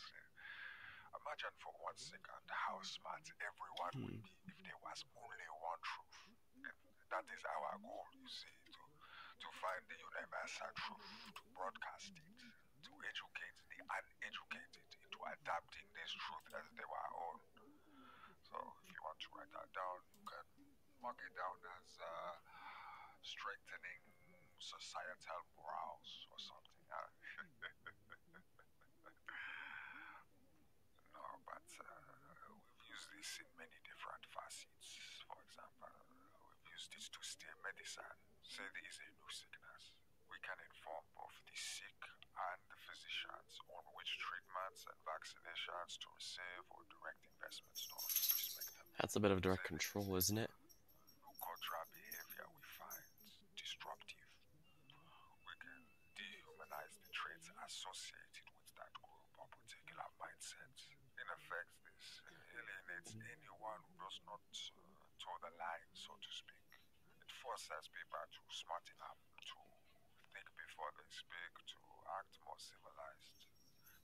Imagine for 1 second how smart everyone would be if there was only one truth. And that is our goal, you see, to find the universal truth, to broadcast it, to educate the uneducated into adapting this truth as their own. So if you want to write that down, you can mark it down as strengthening societal morals or something. No, but we've used this in many different facets. For example, we've used it to steer medicine. Say there is a new sickness. We can inform both the sick and the physicians on which treatments and vaccinations to receive or direct investments to respectively. That's a bit of direct control, isn't it? New cultural behavior we find disruptive. We can dehumanize the traits associated with that group or particular mindset. In effect, this alienates anyone who does not toe the line, so to speak. It forces people to smarten up, to think before they speak, to act more civilized.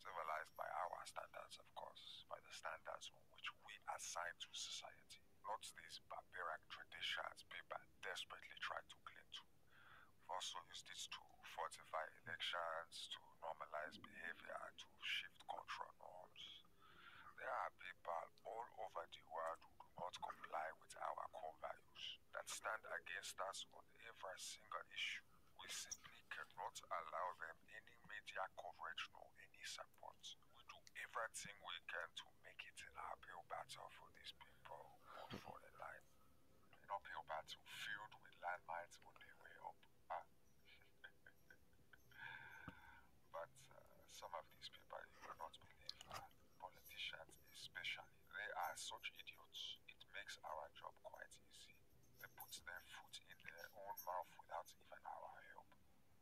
Civilized by our standards, of course, by the standards on which we assign to society. Not these barbaric traditions people desperately try to cling to. We've also used it to fortify elections, to normalize behavior, to shift cultural norms. There are people all over the world who do not comply with our core values, that stand against us on every single issue. We simply cannot allow them any media coverage nor any support. We do everything we can to make it an uphill battle for these people who fall in line. An uphill battle filled with landmines on their way up. But some of these people, you will not believe, politicians especially, they are such idiots. It makes our job quite easy. They put their foot in their own mouth without even our help.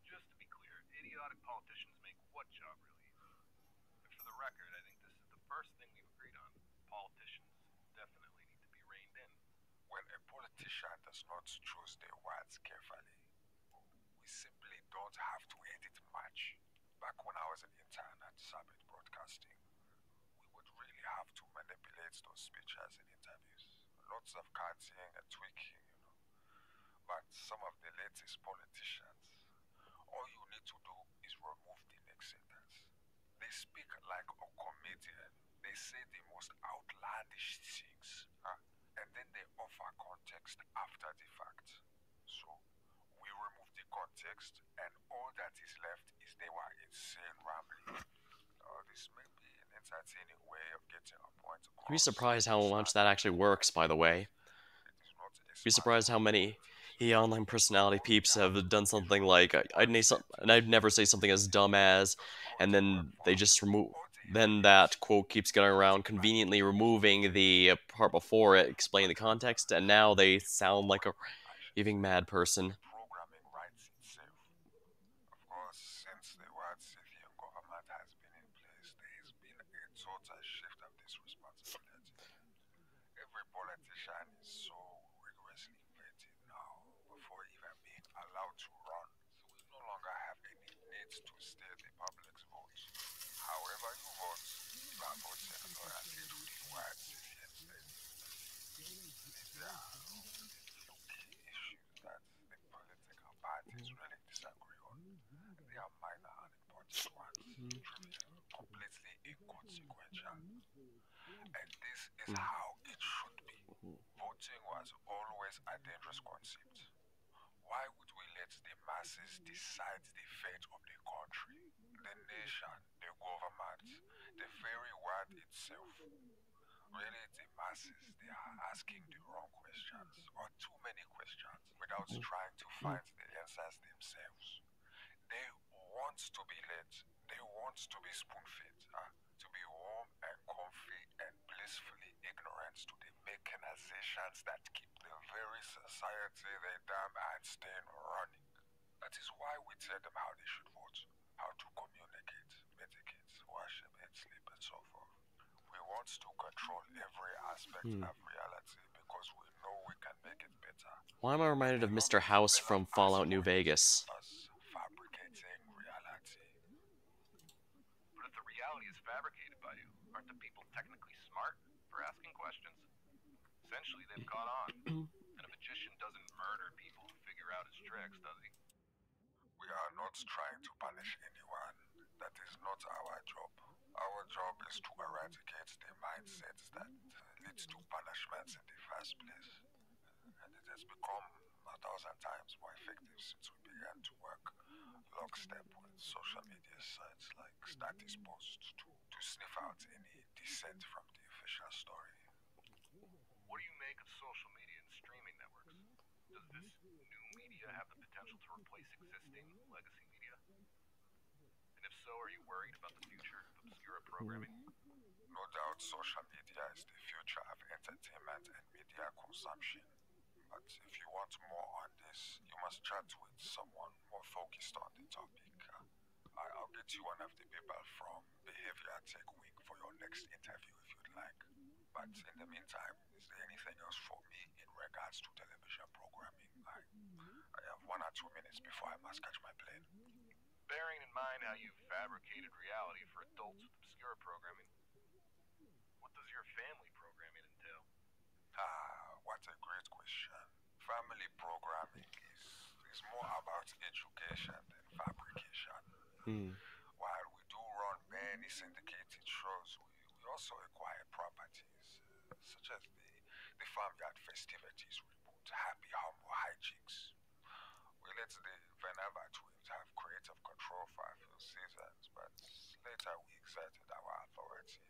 Just to be clear, idiotic politicians make what job really easy? And for the record, I think this is the first thing we've agreed on. Politicians definitely need to be reined in. When a politician does not choose their words carefully, we simply don't have to edit much. Back when I was an intern at Sabbath Broadcasting, we would really have to manipulate those speeches in interviews. Lots of cutting and tweaking, But some of the latest politicians, all you need to do is remove the next sentence. They speak like a comedian. They say the most outlandish things, and then they offer context after the fact. So we remove the context, and all that is left is they were insane rambling. This may be an entertaining way of getting a point across. You'd be surprised how much that actually works, by the way. Be surprised how many online personality peeps have done something like I'd never say something as dumb as, and then they just remove. Then that quote keeps getting around, conveniently removing the part before it, explaining the context, and now they sound like a raving mad person. Programming writes itself. Of course, since the white Scythian government has been in place, there has been a total shift of this responsibility. Every politician is so rigorously vetted now before even being allowed to run. So we no longer have any need to steer the public's votes. However you vote, you are voting loyalty to the white Scythian state. These are few key issues that the political parties really disagree on. They are minor and important ones, trivial, completely inconsequential. And this is how it should be. Voting was always a dangerous concept. Why would we let the masses decide the fate of the country, the nation, the government, the very word itself? Really, the masses, they are asking the wrong questions, or too many questions, without trying to find the answers themselves. They want to be led, they want to be spoon-fed, to be warm and comfy and blissfully ignorant to the mechanizations that keep the very society they damn Einstein running. That is why we tell them how they should vote, how to communicate, medicate, worship, and sleep, and so forth. We want to control every aspect of reality because we know we can make it better. Why am I reminded of Mr. House from Fallout New Vegas? Us fabricating reality. But if the reality is fabricated by you, aren't the people technically smart for asking questions? Essentially, they've caught on. And a magician doesn't murder people to figure out his tricks, does he? We are not trying to punish anyone. That is not our job. Our job is to eradicate the mindsets that leads to punishments in the first place. And it has become 1,000 times more effective since we began to work lockstep with social media sites like Status Post to sniff out any dissent from the official story. What do you make of social media and streaming networks? Does this new media have the potential to replace existing legacy media? And if so, are you worried about the future of obscure programming? No doubt social media is the future of entertainment and media consumption. But if you want more on this, you must chat with someone more focused on the topic. I'll get you one of the people from Behavior Tech Week for your next interview if you'd like. But in the meantime, is there anything else for me in regards to television programming? I have 1 or 2 minutes before I must catch my plane. Bearing in mind how you've fabricated reality for adults with obscure programming, what does your family programming entail? What a great question. Family programming is more about education than fabrication. While we do run many syndicated shows, we also acquire properties, such as the Farmyard Festivities reboot, Happy Humble Hijinks. We let the Vanava twins have creative control for a few seasons, but later we exerted our authority.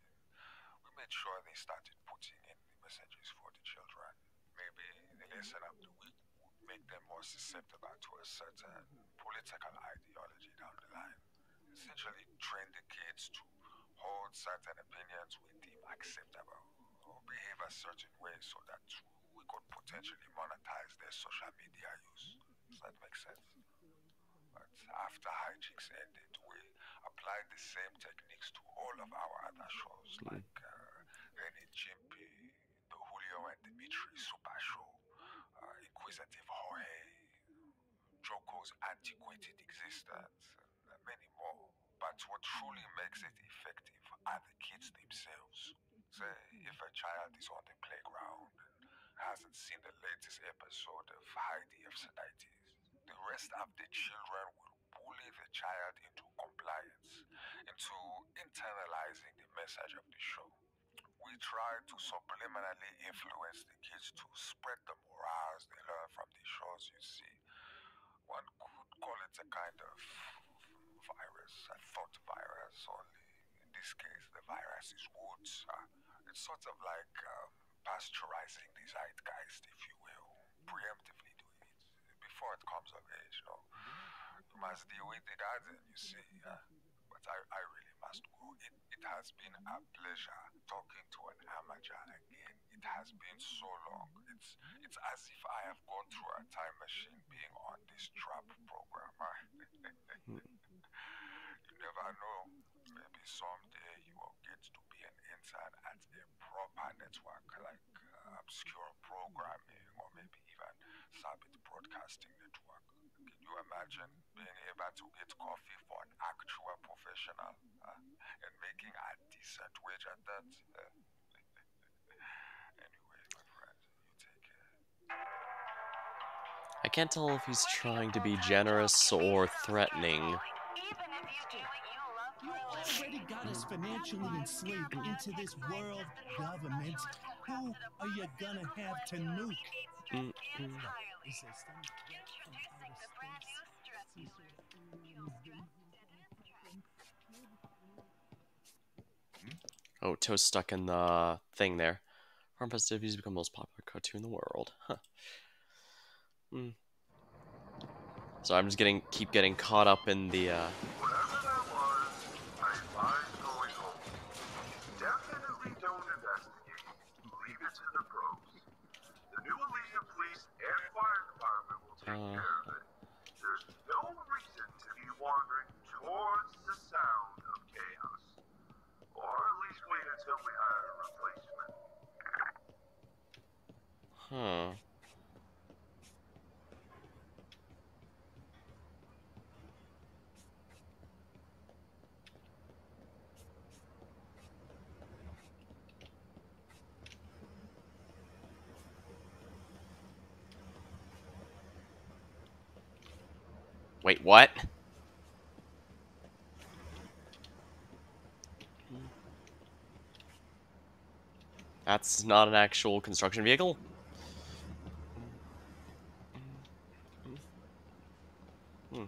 We made sure they started putting in the messages for the children. Maybe the lesson of the week would make them more susceptible to a certain political ideology down the line. Essentially train the kids to hold certain opinions we deem acceptable or behave a certain way so that we could potentially monetize their social media use. Does that make sense? But after Hijinks ended, we applied the same techniques to all of our other shows like Renny Jimpy, the Julio and Dimitri Super Show, Inquisitive Jorge, Joko's Antiquated Existence, and many more. But what truly makes it effective are the kids themselves. Say, if a child is on the playground and hasn't seen the latest episode of Heidi of Sinites, the rest of the children will bully the child into compliance, into internalizing the message of the show. We try to subliminally influence the kids to spread the morals they learn from the shows you see. One could call it a kind of virus, a thought virus, only in this case the virus is words. It's sort of like pasteurizing the zeitgeist, if you will, preemptively doing it before it comes of age. You must deal with the garden, you see. But I really must go. It has been a pleasure talking to an amateur again. It has been so long. It's as if I have gone through a time machine being on this trap program. You never know. Maybe someday you will get to be an intern at a proper network like obscure programming or maybe even Sabit Broadcasting Network. Can you imagine being able to get coffee for an actual professional and making a decent wage at that? Anyway, my friend, you take care. I can't tell if he's trying to be generous or threatening. You already got us financially enslaved into this world government. Who are you gonna have to nuke? Introducing the brand new stress Oh, Toad's stuck in the thing there. Farm festivities become the most popular cartoon in the world. Huh. So I'm just keep getting caught up in the Whatever that was, I advise going home. Definitely don't investigate. Leave it to the pros. The new Elysian Police and Fire Department will take care of it. There's no reason to be wandering towards the sound of chaos. Or at least wait until we hire a replacement. Huh. Wait, what? That's not an actual construction vehicle? Hmm.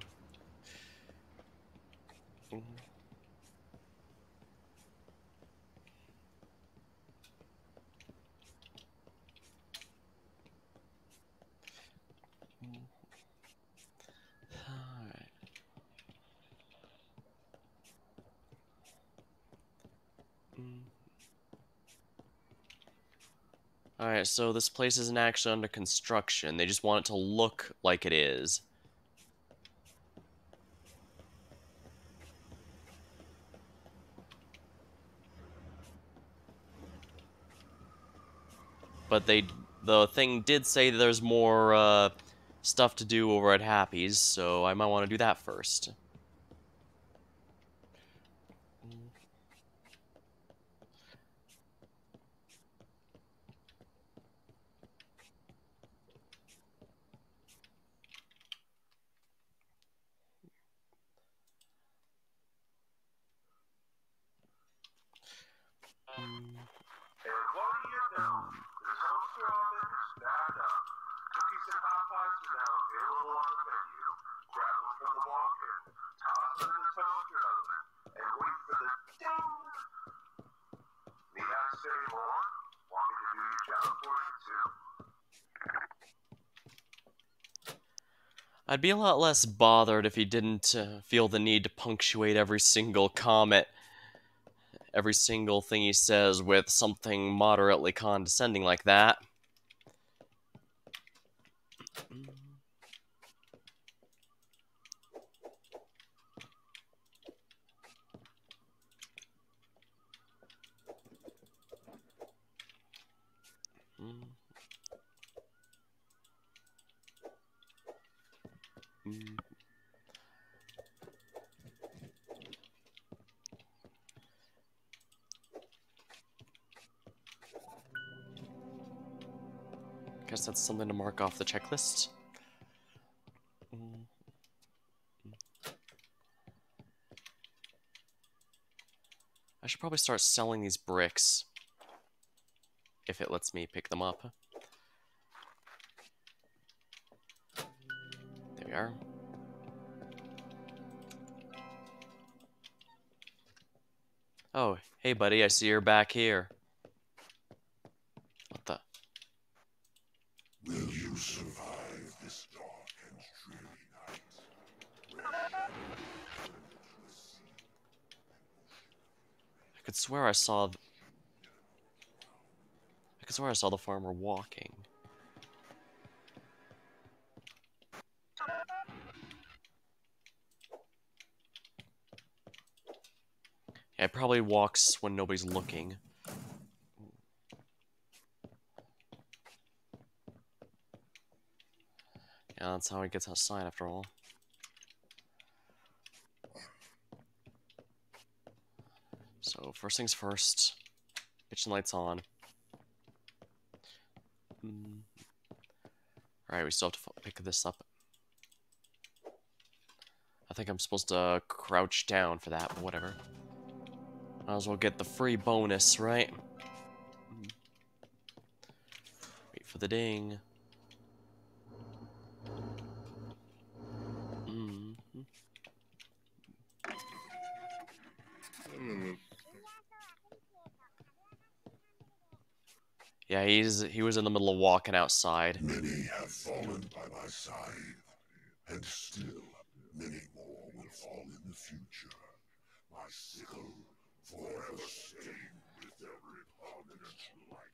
Alright. Alright, so this place isn't actually under construction. They just want it to look like it is. But the thing did say that there's more stuff to do over at Happy's, so I might want to do that first. And what do you know? The toaster oven is back up. Cookies and hot pots are now available on the menu. Grab them from the walk-in, toss them in the toaster oven, and wait for the ding. Need I say more? Want me to do your job for you too? I'd be a lot less bothered if he didn't feel the need to punctuate every single comment, every single thing he says with something moderately condescending like that. Guess that's something to mark off the checklist. I should probably start selling these bricks, if it lets me pick them up. There we are. Oh, hey buddy, I see you're back here. What the? Will you survive this dark and dreary night? I could swear I saw the farmer walking. Yeah, it probably walks when nobody's looking. Yeah, that's how he gets outside after all. So, first things first. Kitchen lights on. Alright, we still have to pick this up. I think I'm supposed to crouch down for that, but whatever. Might as well get the free bonus, right? for the ding. Yeah, he was in the middle of walking outside. Many have fallen by my side, and still many more will fall in the future. My sickle forever stained with their repugnant likeness.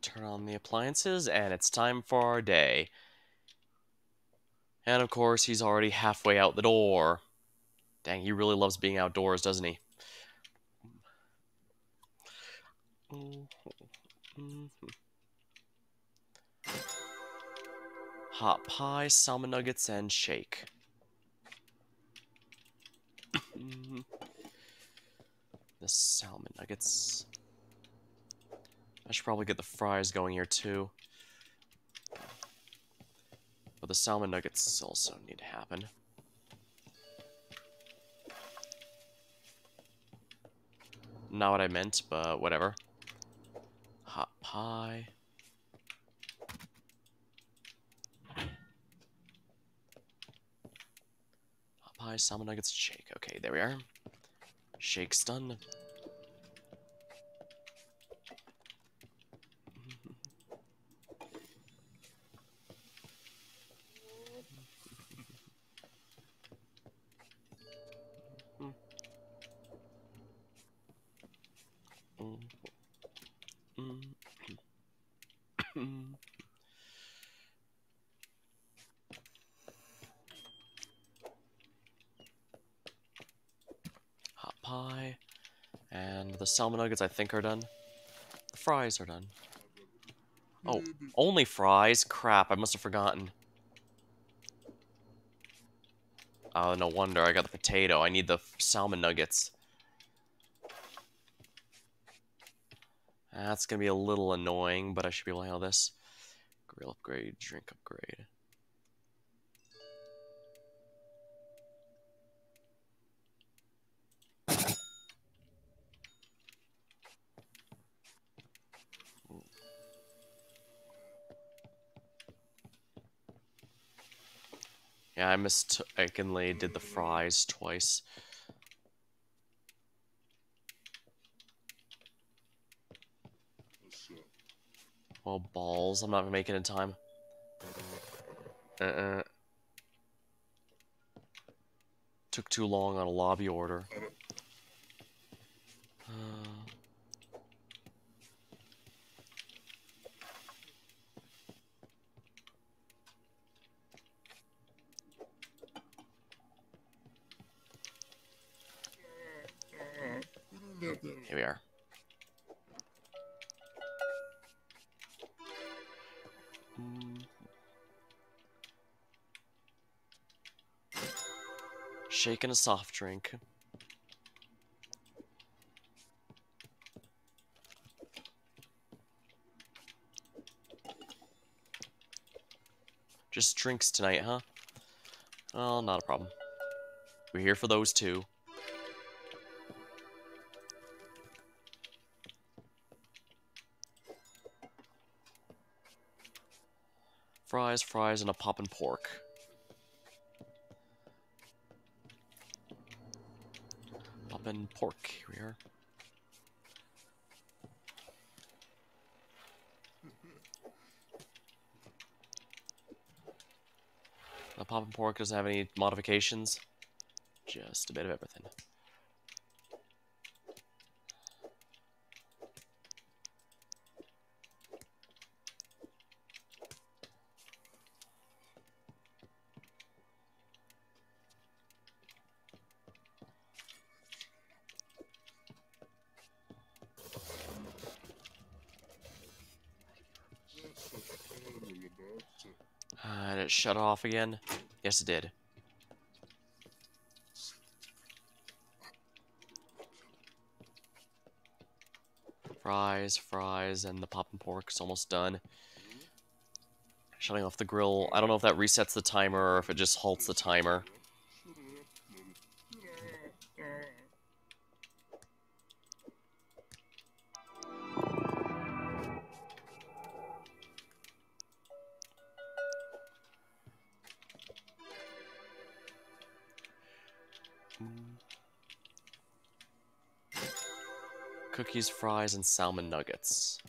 Turn on the appliances, and it's time for our day. And of course, he's already halfway out the door. Dang, he really loves being outdoors, doesn't he? Hot pie, salmon nuggets, and shake. The salmon nuggets. I should probably get the fries going here too. But the salmon nuggets also need to happen. Not what I meant, but whatever. Hot pie. Hot pie, salmon nuggets, shake. Okay, there we are. Shake's done. Hot pie. And the salmon nuggets, I think, are done. The fries are done. Oh, only fries? Crap, I must have forgotten. Oh, no wonder. I got the potato. I need the salmon nuggets. That's gonna be a little annoying, but I should be able to handle this. Grill upgrade, drink upgrade. Yeah, I mistakenly did the fries twice. Well, balls. I'm not gonna make it in time. Took too long on a lobby order. Here we are. Shaking a soft drink. Just drinks tonight, huh? Well, not a problem. We're here for those too. Fries, fries, and a poppin' pork. Poppin' pork, here we are. The poppin' pork doesn't have any modifications. Just a bit of everything. Did it shut off again? Yes, it did. Fries, and the poppin' pork is almost done. Shutting off the grill. I don't know if that resets the timer or if it just halts the timer. Cookies, fries, and salmon nuggets.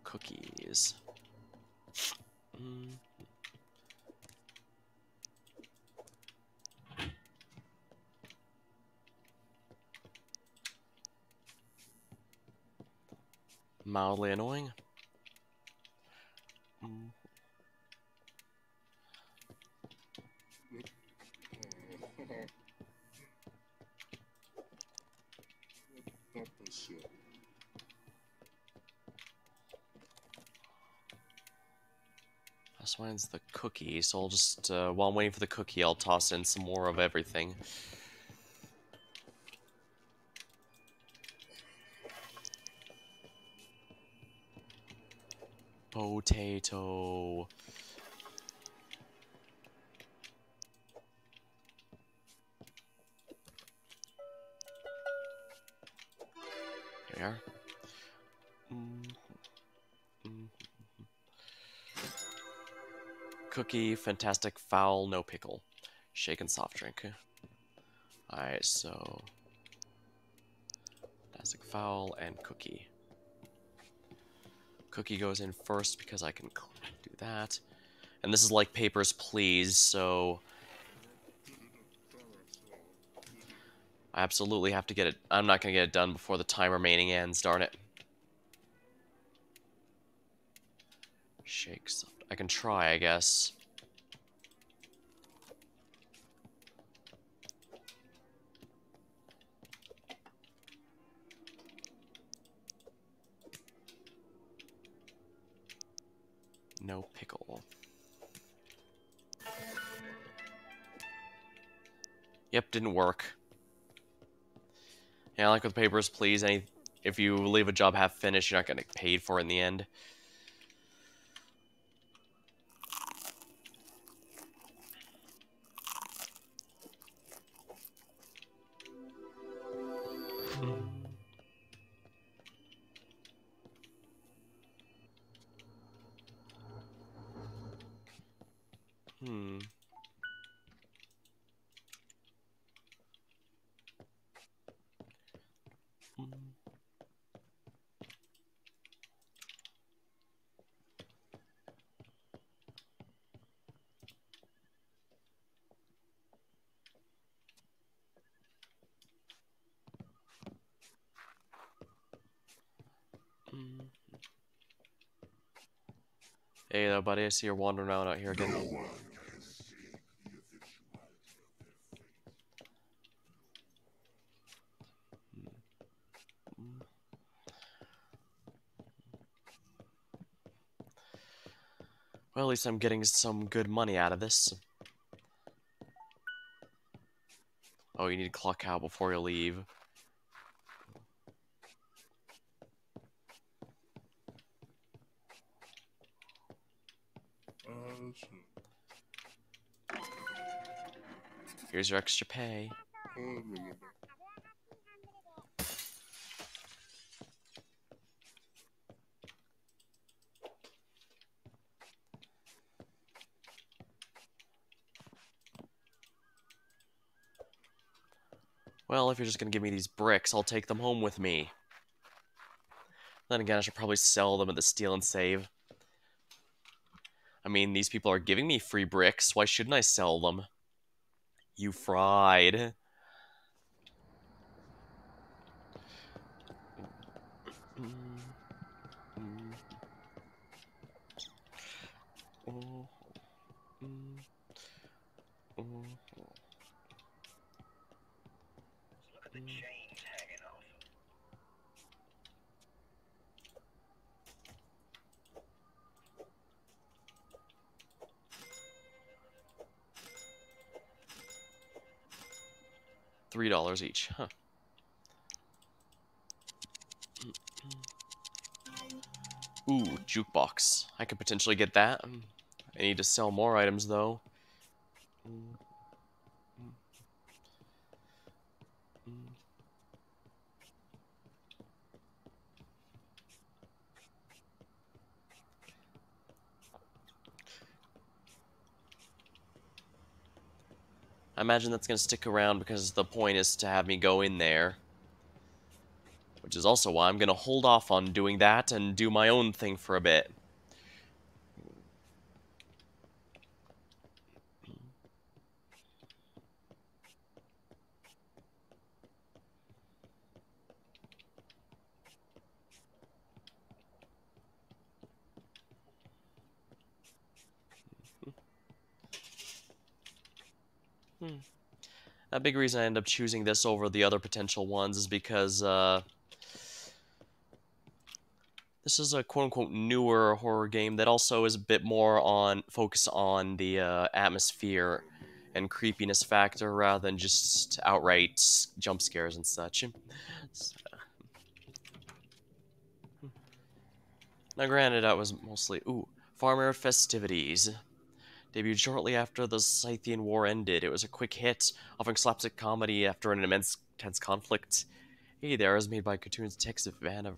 Cookies. Mildly annoying. This one's the cookie, so I'll just, while I'm waiting for the cookie, I'll toss in some more of everything. Potato. Here we are. Cookie, fantastic, foul, no pickle. Shaken soft drink. Alright, so... fantastic, foul, and cookie. Cookie goes in first because I can do that. And this is like Papers, Please, so... I absolutely have to get it... I'm not going to get it done before the time remaining ends, darn it. Shake soft... I can try, I guess. No pickle. Yep, didn't work. Yeah, like with Papers, Please, if you leave a job half finished, you're not going to get paid for it in the end. Hey there, buddy. I see you're wandering around out here again. Well, at least I'm getting some good money out of this. Oh, you need to clock out before you leave. Here's your extra pay. Well, if you're just gonna give me these bricks, I'll take them home with me. Then again, I should probably sell them at the Steal and Save. I mean, these people are giving me free bricks. Why shouldn't I sell them? You fried. Look at the chains hanging off. $3 each. Huh. Ooh, jukebox. I could potentially get that. I need to sell more items, though. I imagine that's going to stick around because the point is to have me go in there. Which is also why I'm going to hold off on doing that and do my own thing for a bit. A big reason I end up choosing this over the other potential ones is because this is a quote-unquote newer horror game that also is a bit more on focus on the atmosphere and creepiness factor rather than just outright jump scares and such. Now granted, that was mostly... Ooh, Farmer Festivities. Debuted shortly after the Scythian War ended. It was a quick hit, offering slapstick comedy after an immense tense conflict. Hey there, it was made by cartoons Tex Vanover.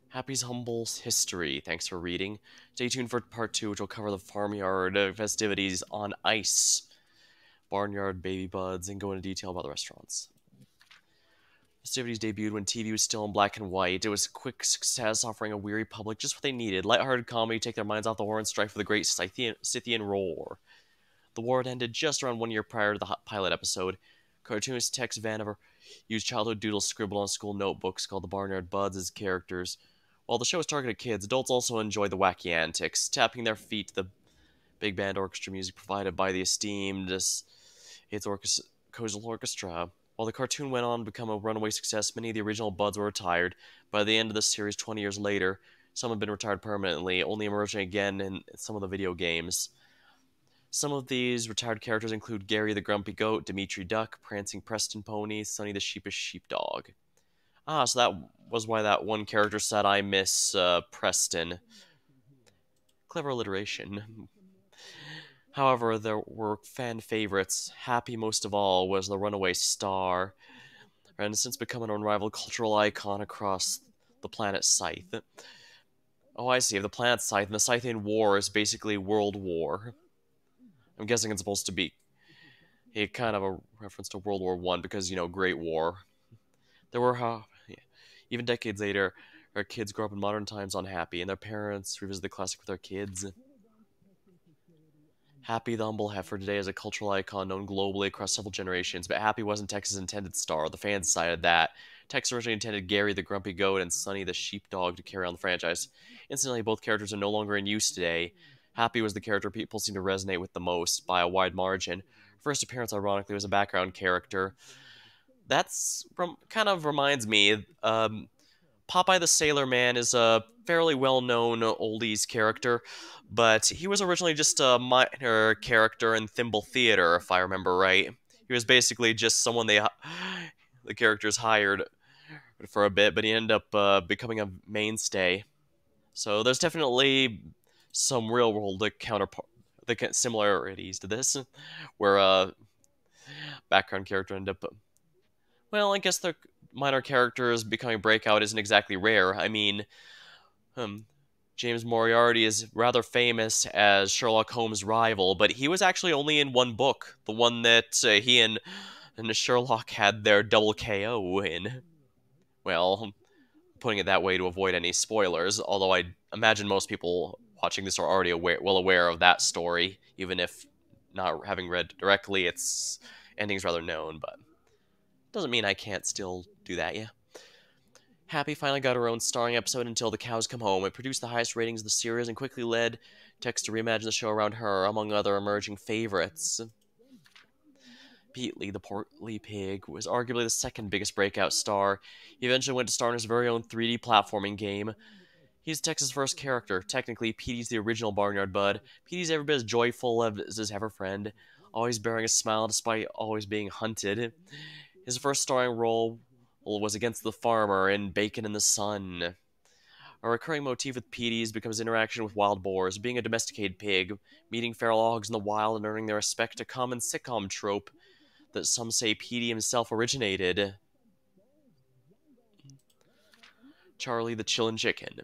Happy's Humble History. Thanks for reading. Stay tuned for part 2, which will cover the farmyard festivities on ice, barnyard baby buds, and go into detail about the restaurants. Festivities debuted when TV was still in black and white. It was a quick success, offering a weary public just what they needed. Lighthearted comedy, take their minds off the war and strife for the great Scythian roar. The war had ended just around 1 year prior to the pilot episode. Cartoonist Tex Vanover used childhood doodles scribbled on school notebooks called the Barnyard Buds as characters. While the show is targeted at kids, adults also enjoy the wacky antics, tapping their feet to the big band orchestra music provided by the esteemed Coastal Orchestra. While the cartoon went on to become a runaway success, many of the original Buds were retired. By the end of the series 20 years later, some have been retired permanently, only emerging again in some of the video games. Some of these retired characters include Gary the Grumpy Goat, Dimitri Duck, Prancing Preston Pony, Sonny the Sheepish Sheepdog. Ah, so that was why that one character said, I miss Preston. Clever alliteration. However, there were fan favorites. Happy most of all was the runaway star, and has since become an unrivaled cultural icon across the planet Scythe. Oh, I see. The planet Scythe, and the Scythian War is basically World War. I'm guessing it's supposed to be a kind of a reference to World War I because, you know, Great War. There were, even decades later, our kids grow up in modern times unhappy, and their parents revisit the classic with their kids. Happy the Humble Heifer today is a cultural icon known globally across several generations, but Happy wasn't Tex's intended star. The fans decided that. Tex originally intended Gary the Grumpy Goat and Sonny the Sheepdog to carry on the franchise. Incidentally, both characters are no longer in use today. Happy was the character people seem to resonate with the most, by a wide margin. First appearance, ironically, was a background character. That's kind of reminds me, Popeye the Sailor Man is a fairly well-known oldies character, but he was originally just a minor character in Thimble Theater, if I remember right. He was basically just someone the characters hired for a bit, but he ended up becoming a mainstay. So there's definitely some real-world similarities to this, where a background character ended up... Well, I guess the minor characters becoming breakout isn't exactly rare. I mean, James Moriarty is rather famous as Sherlock Holmes' rival, but he was actually only in one book, the one that he and Sherlock had their double KO in. Well, putting it that way to avoid any spoilers, although I imagine most people watching this are already well aware of that story, even if not having read directly, its ending's rather known, but doesn't mean I can't still do that, yeah. Happy finally got her own starring episode Until the Cows Come Home. It produced the highest ratings of the series and quickly led Tex to reimagine the show around her, among other emerging favorites. Pete Lee, the portly pig, was arguably the second biggest breakout star. He eventually went to star in his very own 3D platforming game. He's Tex's first character. Technically, Petey's the original Barnyard Bud. Petey's every bit as joyful as his ever friend. always bearing a smile despite always being hunted. His first starring role was against the farmer in Bacon in the Sun. A recurring motif with PDs becomes interaction with wild boars, being a domesticated pig, meeting feral hogs in the wild, and earning their respect, a common sitcom trope that some say PD himself originated. Charlie the Chillin' Chicken.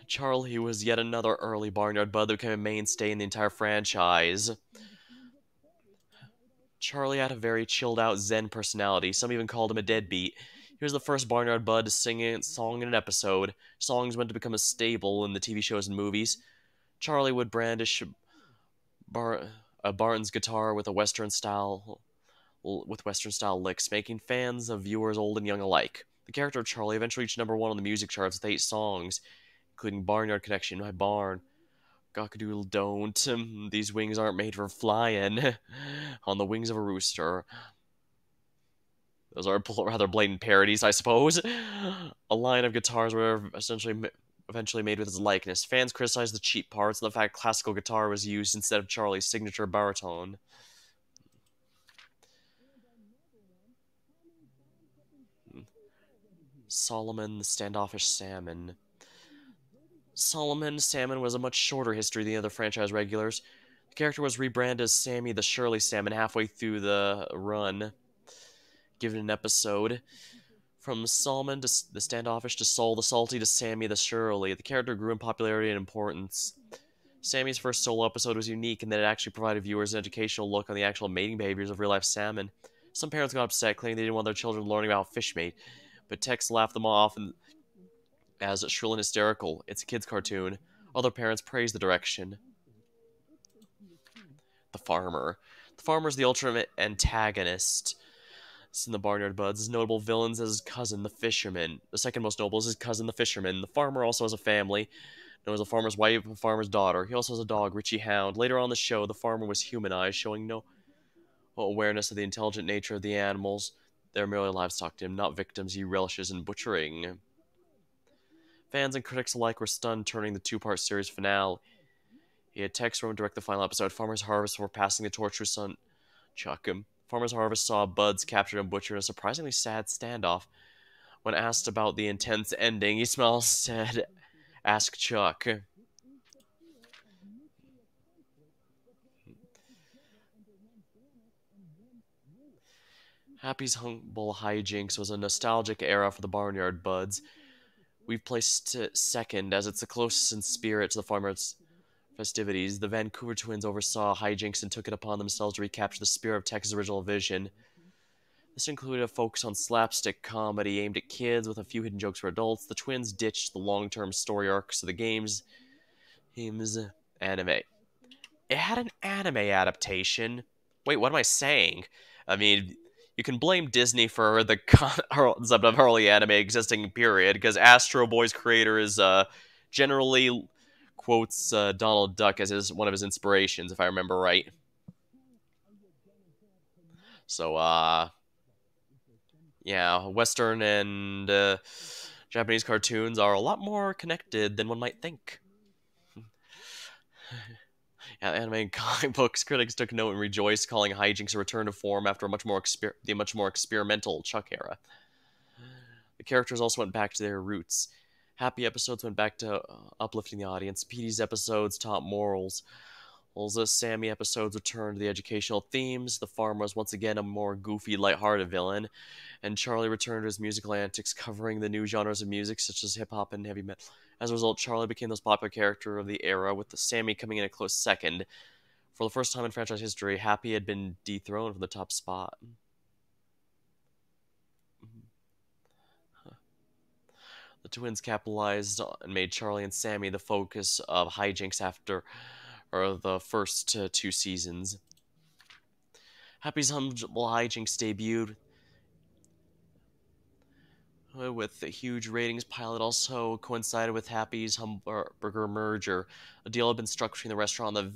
Charlie was yet another early barnyard bud that became a mainstay in the entire franchise. Charlie had a very chilled out Zen personality. Some even called him a deadbeat. He was the first barnyard bud to sing a song in an episode. Songs went to become a staple in the TV shows and movies. Charlie would brandish Bar- Barton's guitar with Western style licks, making fans of viewers old and young alike. The character of Charlie eventually reached #1 on the music charts with 8 songs, including Barnyard Connection, My Barn, Cockadoodle Don't, These Wings Aren't Made for Flying, On the Wings of a Rooster. Those are rather blatant parodies, I suppose. A line of guitars were eventually made with his likeness. Fans criticized the cheap parts and the fact classical guitar was used instead of Charlie's signature baritone. Solomon the Standoffish Salmon. Solomon Salmon was a much shorter history than the other franchise regulars. The character was rebranded as Sammy the Shirley Salmon halfway through the run, given an episode. From Solomon to the Standoffish to Sol the Salty to Sammy the Shirley, the character grew in popularity and importance. Sammy's first solo episode was unique in that it actually provided viewers an educational look on the actual mating behaviors of real-life salmon. Some parents got upset, claiming they didn't want their children learning about fish mate, but Tex laughed them off as shrill and hysterical. It's a kid's cartoon. Other parents praised the direction. The Farmer. The Farmer is the ultimate antagonist in the Barnyard Buds. His notable villains is his cousin, the Fisherman. The second most notable is his cousin, the Fisherman. The Farmer also has a family, known as the farmer's wife and farmer's daughter. He also has a dog, Richie Hound. Later on in the show, the farmer was humanized, showing no awareness of the intelligent nature of the animals. They're merely livestock to him, not victims he relishes in butchering. Fans and critics alike were stunned turning the two-part series finale. He had Tex Rowan direct the final episode, Farmer's Harvest, before passing the torch to his son, Chuck. Farmer's Harvest saw Buds captured and butchered in a surprisingly sad standoff. When asked about the intense ending, he said, "Ask Chuck." Happy's Humble Hijinks was a nostalgic era for the Barnyard Buds. We've placed it second, as it's the closest in spirit to the Farmer's festivities. The Vancouver twins oversaw hijinks and took it upon themselves to recapture the spirit of Tex's original vision. This included a focus on slapstick comedy aimed at kids with a few hidden jokes for adults. The twins ditched the long-term story arcs of the games, anime. It had an anime adaptation. Wait, what am I saying? I mean, you can blame Disney for the concept of early anime existing, period, because Astro Boy's creator is generally quotes Donald Duck as one of his inspirations, if I remember right. So, yeah, Western and Japanese cartoons are a lot more connected than one might think. Yeah, anime and comic books critics took note and rejoiced, calling hijinks a return to form after the much more experimental Chuck era. The characters also went back to their roots. Happy episodes went back to uplifting the audience. Petey's episodes taught morals. While the Sammy episodes returned to the educational themes, the Farmer was once again a more goofy, lighthearted villain, and Charlie returned to his musical antics, covering the new genres of music such as hip-hop and heavy metal. As a result, Charlie became the most popular character of the era, with the Sammy coming in a close second. For the first time in franchise history, Happy had been dethroned from the top spot. The twins capitalized and made Charlie and Sammy the focus of hijinks after the first 2 seasons. Happy's Humble Hijinks debuted with huge ratings. Pilot also coincided with Happy's Hamburger merger. A deal had been struck between the restaurant and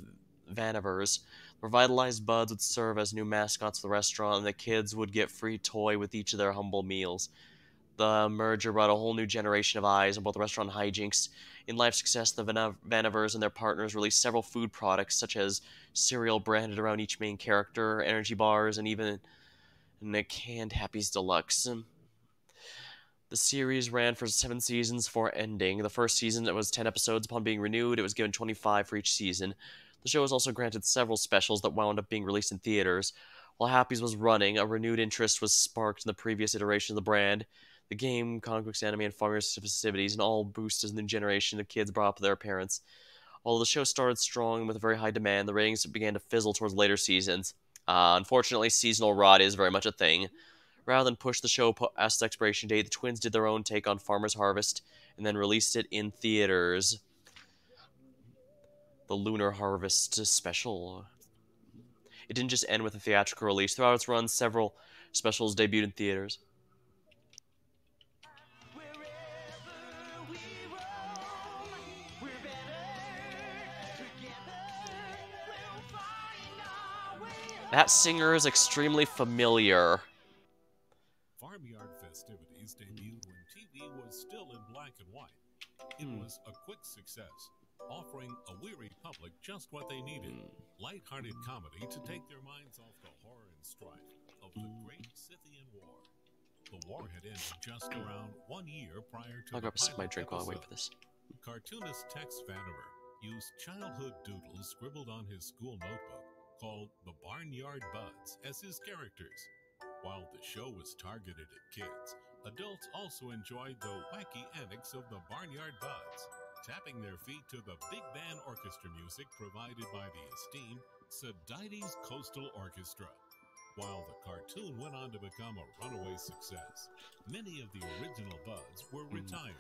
the Vanivers. Revitalized Buds would serve as new mascots for the restaurant, and the kids would get free toy with each of their humble meals. The merger brought a whole new generation of eyes on both restaurant hijinks. In life success, the Vanivers and their partners released several food products, such as cereal branded around each main character, energy bars, and even a canned Happy's Deluxe. The series ran for 7 seasons before ending. The first season, it was 10 episodes. Upon being renewed, it was given 25 for each season. The show was also granted several specials that wound up being released in theaters. While Happy's was running, a renewed interest was sparked in the previous iteration of the brand. The game, comic books, anime, and farmers' festivities, and all boosted the new generation of kids brought up their parents. Although the show started strong with a very high demand, the ratings began to fizzle towards later seasons. Unfortunately, seasonal rot is very much a thing. Rather than push the show past its expiration date, the twins did their own take on Farmer's Harvest and then released it in theaters. The Lunar Harvest special. It didn't just end with a theatrical release. Throughout its run, several specials debuted in theaters. That singer is extremely familiar. Farmyard Festivities debuted when TV was still in black and white. It was a quick success, offering a weary public just what they needed. Light-hearted comedy to take their minds off the horror and strife of the Great Scythian War. The war had ended just around 1 year prior to I'll grab my pilot drink while I wait episode. for this. Cartoonist Tex Vanover used childhood doodles scribbled on his school notebook called the Barnyard Buds as his characters. While the show was targeted at kids, adults also enjoyed the wacky antics of the Barnyard Buds, tapping their feet to the big band orchestra music provided by the esteemed Sedites Coastal Orchestra. While the cartoon went on to become a runaway success, many of the original Buds were retired.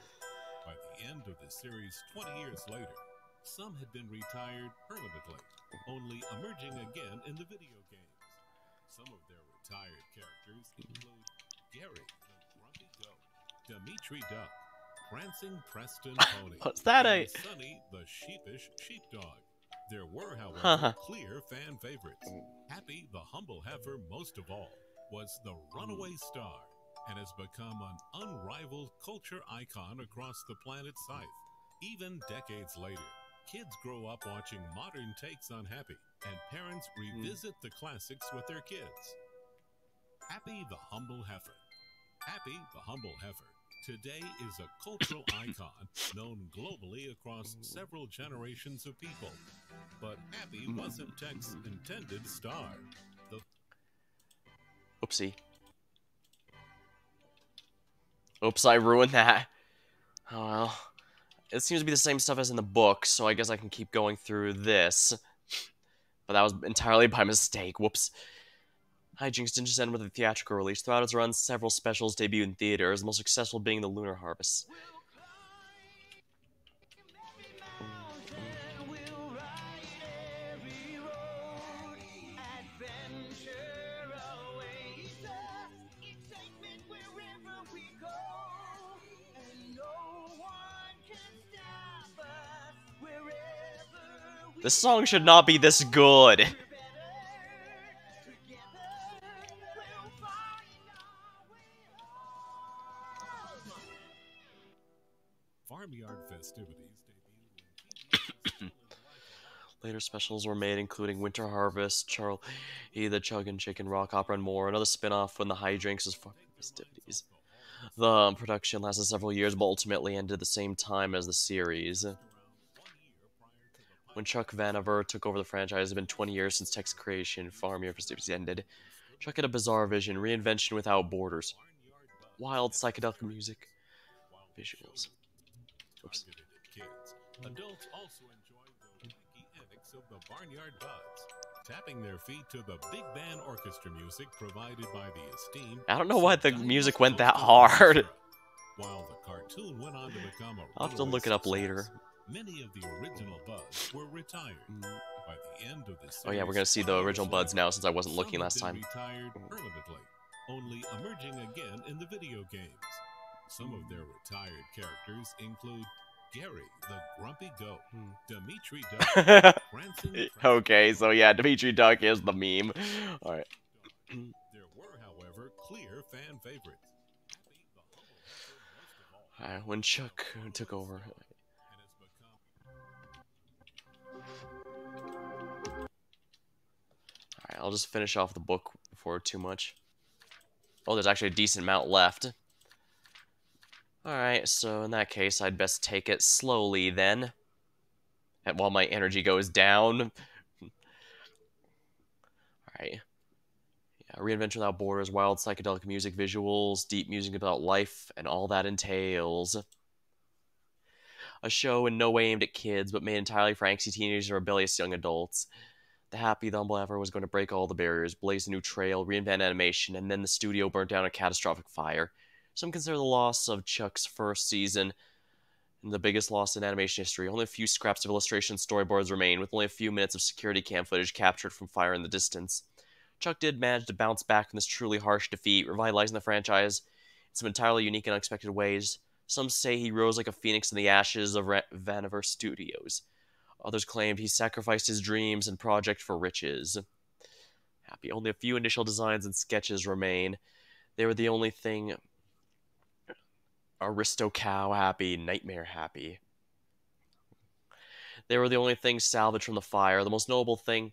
By the end of the series 20 years later, some had been retired permanently, only emerging again in the video games. Some of their retired characters include Gary, the Grumpy Goat, Dimitri Duck, Prancing Preston Pony, What's that? and Sonny, the Sheepish Sheepdog. There were, however, clear fan favorites. Happy, the Humble Heifer, most of all, was the runaway star and has become an unrivaled culture icon across the planet Scythe. Even decades later, kids grow up watching modern takes on Happy, and parents revisit the classics with their kids. Happy the Humble Heifer. Happy the Humble Heifer today is a cultural icon known globally across several generations of people. But Happy wasn't Tech's intended star. Oopsie. Oops, I ruined that. Oh well. It seems to be the same stuff as in the book, so I guess I can keep going through this. But that was entirely by mistake. Whoops. Hijinks didn't just end with a theatrical release. Throughout its run, several specials debuted in theaters, the most successful being the Lunar Harvest. This song should not be this good. Farmyard Festivities Later specials were made, including Winter Harvest, Charlie the Chug and Chicken Rock Opera, and more. Another spin-off when the hijinks is festivities. The production lasted several years, but ultimately ended at the same time as the series. When Chuck Vanover took over the franchise, it had been 20 years since Tech's creation. Farmyard Festivities ended. Chuck had a bizarre vision, reinvention without borders. Wild psychedelic music. Visuals. Oops. Adults also enjoyed the wacky antics of the Barnyard Buds, tapping their feet to the big band orchestra music provided by the esteemed. I don't know why the music went that hard. While the cartoon went on to become a I'll have to look it up later. Many of the original Buds were retired. By the end of the series, Oh yeah, we're gonna see the original Buds now since I wasn't looking last time. Retired permanently, only emerging again in the video games. Some of their retired characters include Gary, the Grumpy Goat, Dimitri Duck, Prancing. Okay, so yeah, Dimitri Duck is the meme. Alright. There were, however, clear fan favorites. When Chuck took over. Alright, I'll just finish off the book before too much. Oh, there's actually a decent amount left. Alright, so in that case, I'd best take it slowly then. And while my energy goes down. Alright. Yeah, Reinvention Without Borders, wild psychedelic music visuals, deep music about life, and all that entails. A show in no way aimed at kids, but made entirely for angsty teenagers and rebellious young adults. The happy, the humble effort was going to break all the barriers, blaze a new trail, reinvent animation, and then the studio burnt down a catastrophic fire. Some consider the loss of Chuck's first season the biggest loss in animation history. Only a few scraps of illustration storyboards remain, with only a few minutes of security cam footage captured from fire in the distance. Chuck did manage to bounce back from this truly harsh defeat, revitalizing the franchise in some entirely unique and unexpected ways. Some say he rose like a phoenix in the ashes of Vaniverse Studios. Others claimed he sacrificed his dreams and project for riches. Happy. Only a few initial designs and sketches remain. They were the only thing Aristo Cow happy, Nightmare happy. They were the only things salvaged from the fire. The most notable thing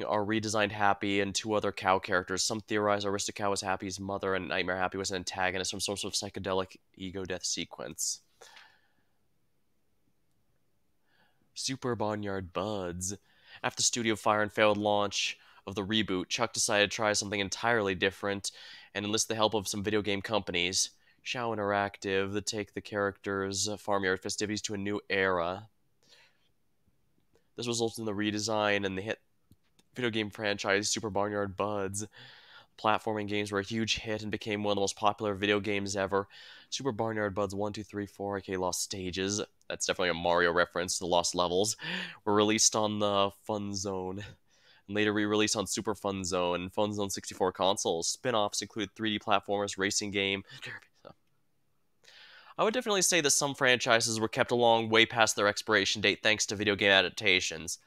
are redesigned Happy and two other cow characters. Some theorize Aristocow was Happy's mother and Nightmare Happy was an antagonist from some sort of psychedelic ego death sequence. Super Barnyard Buds. After the studio fire and failed launch of the reboot, Chuck decided to try something entirely different and enlist the help of some video game companies. Shao Interactive to take the characters' farmyard festivities to a new era. This resulted in the redesign and the hit video game franchise Super Barnyard Buds. Platforming games were a huge hit and became one of the most popular video games ever. Super Barnyard Buds 1, 2, 3, 4, aka Lost Stages, that's definitely a Mario reference, the Lost Levels, were released on the Fun Zone. And later re-released on Super Fun Zone and Fun Zone 64 consoles. Spin-offs include 3D platformers, racing game. I would definitely say that some franchises were kept along way past their expiration date thanks to video game adaptations.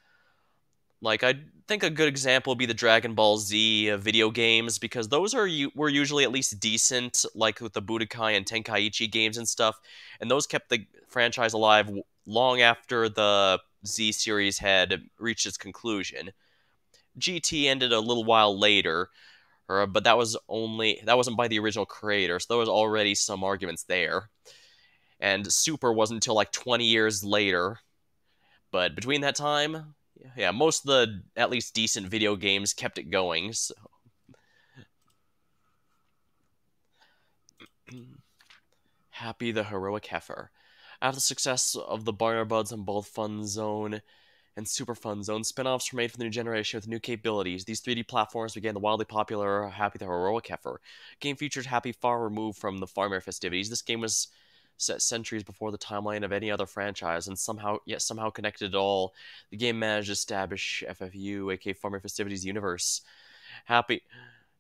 Like, I think a good example would be the Dragon Ball Z video games, because those were usually at least decent, like with the Budokai and Tenkaichi games and stuff, and those kept the franchise alive long after the Z series had reached its conclusion. GT ended a little while later, but that wasn't by the original creator, so there was already some arguments there. And Super wasn't until like 20 years later. But between that time, yeah, most of the at least decent video games kept it going. So. Happy the Heroic Heifer. After the success of the Barnyard Buds on both Fun Zone and Super Fun Zone, spin-offs were made for the new generation with new capabilities. These 3D platforms began the wildly popular Happy the Heroic Heifer. The game featured Happy far removed from the farmer festivities. This game was set centuries before the timeline of any other franchise, and somehow connected it all. The game managed to establish FFU, aka Farmer Festivities Universe. Happy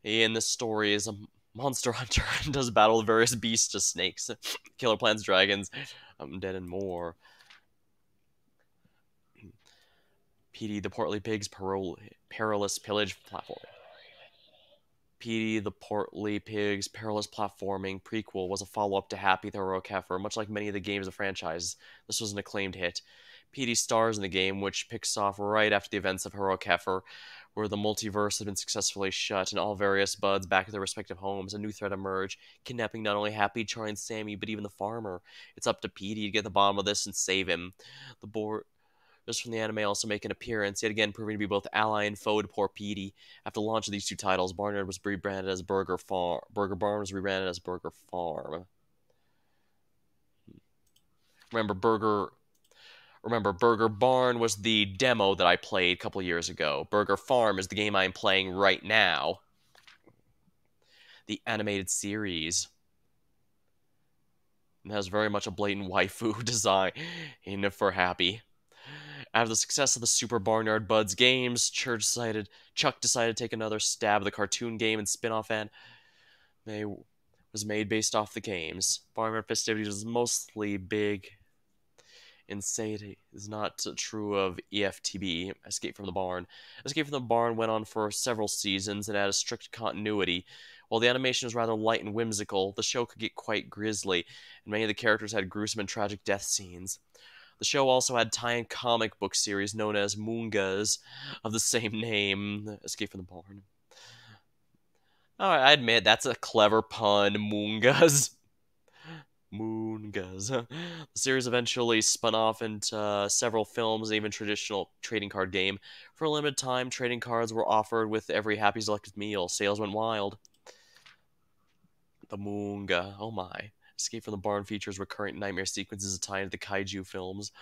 in this story is a monster hunter and does battle with various beasts, snakes, killer plants, dragons, undead, and more. PD the Portly Pig's Perilous Pillage Platform. PD the Portly Pig's Perilous Platforming prequel was a follow-up to Happy the Heroic Heifer. Much like many of the games of the franchise, this was an acclaimed hit. PD stars in the game, which picks off right after the events of Heroic Heifer, where the multiverse had been successfully shut and all various buds back at their respective homes. A new threat emerged, kidnapping not only Happy, Charlie, and Sammy, but even the farmer. It's up to PD to get the bottom of this and save him. The board from the anime also make an appearance, yet again proving to be both ally and foe to poor Petey. After the launch of these two titles, Barnyard was rebranded as Burger Farm. Burger Barn was rebranded as Burger Farm. Remember, Burger Barn was the demo that I played a couple years ago. Burger Farm is the game I'm playing right now. The animated series. It has very much a blatant waifu design for Happy. After the success of the Super Barnyard Buds games, Chuck decided to take another stab at the cartoon game and spin-off anime was made based off the games. Barnyard Festivities was mostly big Insanity is not true of EFTB, Escape from the Barn. Escape from the Barn went on for several seasons and had a strict continuity. While the animation was rather light and whimsical, the show could get quite grisly, and many of the characters had gruesome and tragic death scenes. The show also had tie-in comic book series known as Moongas of the same name, Escape from the Barn. Alright, I admit, that's a clever pun, Moongas. Moongas. The series eventually spun off into several films and even traditional trading card game. For a limited time, trading cards were offered with every Happy Selected meal. Sales went wild. The Moonga. Oh my. Escape from the Barn features recurrent nightmare sequences tied to the kaiju films.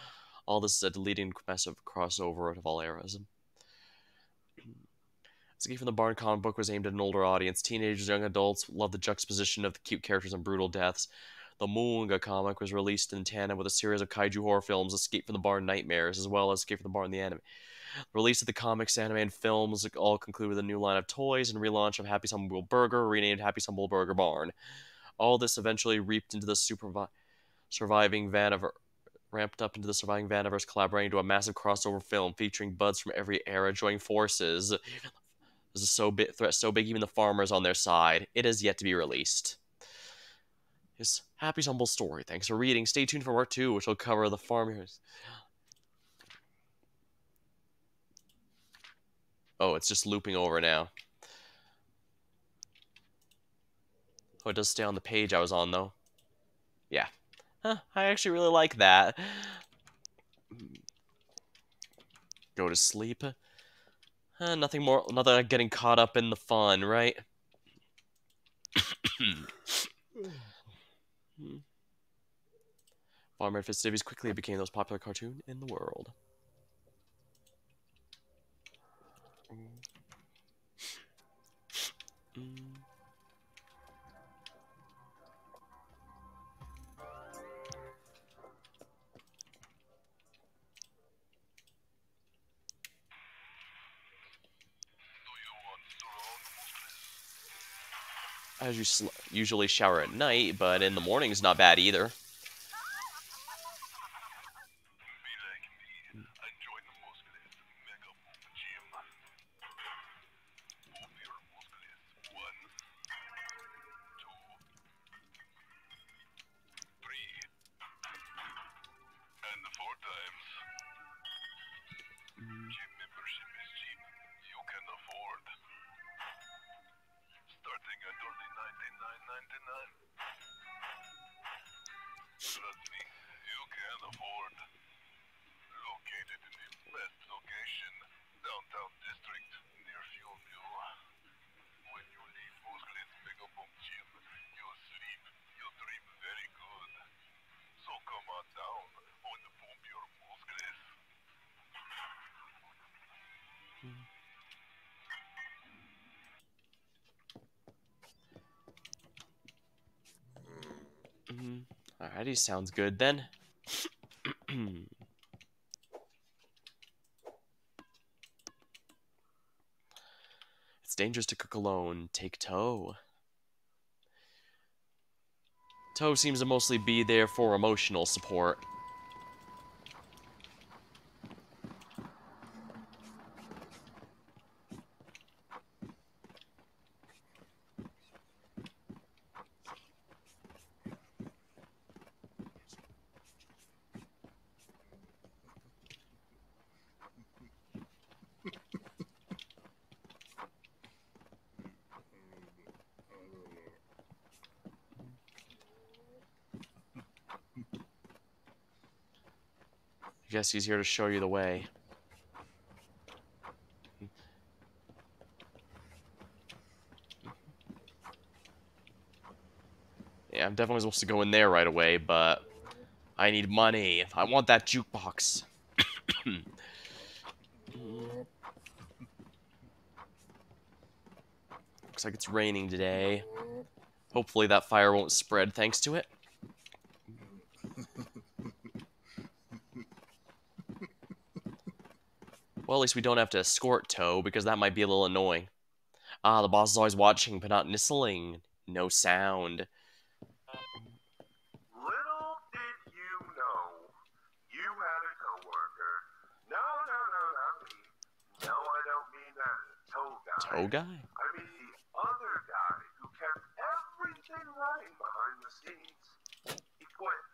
All this is a leading massive crossover of all eras. Escape from the Barn comic book was aimed at an older audience. Teenagers, young adults loved the juxtaposition of the cute characters and brutal deaths. The Moonga comic was released in tandem with a series of kaiju horror films, Escape from the Barn Nightmares, as well as Escape from the Barn the anime. The release of the comics, anime, and films all conclude with a new line of toys and relaunch of Happy Humble Burger, renamed Happy Humble Burger Barn. All this eventually reaped into the surviving Vaniverse, ramped up into the surviving Vaniverse, collaborating into a massive crossover film featuring buds from every era joining forces. This is threat so big even the farmers on their side. It is yet to be released. His Happy's Humble Story. Thanks for reading. Stay tuned for part 2, which will cover the farmers. Oh, it's just looping over now. Oh, it does stay on the page I was on, though. Yeah. Huh, I actually really like that. Go to sleep. Nothing more, nothing like getting caught up in the fun, right? Farmer festivities quickly became the most popular cartoon in the world. I usually shower at night, but in the morning is not bad either. Alrighty, sounds good then. It's dangerous to cook alone. Take Toe. Toe seems to mostly be there for emotional support. I guess he's here to show you the way. Yeah, I'm definitely supposed to go in there right away, but I need money. I want that jukebox. Looks like it's raining today. Hopefully that fire won't spread thanks to it. Well, at least we don't have to escort Toe, because that might be a little annoying. Ah, the boss is always watching, but not whistling. No sound. Little did you know, you Oh, guy. I mean the other guy who kept everything running behind the scenes. He quit.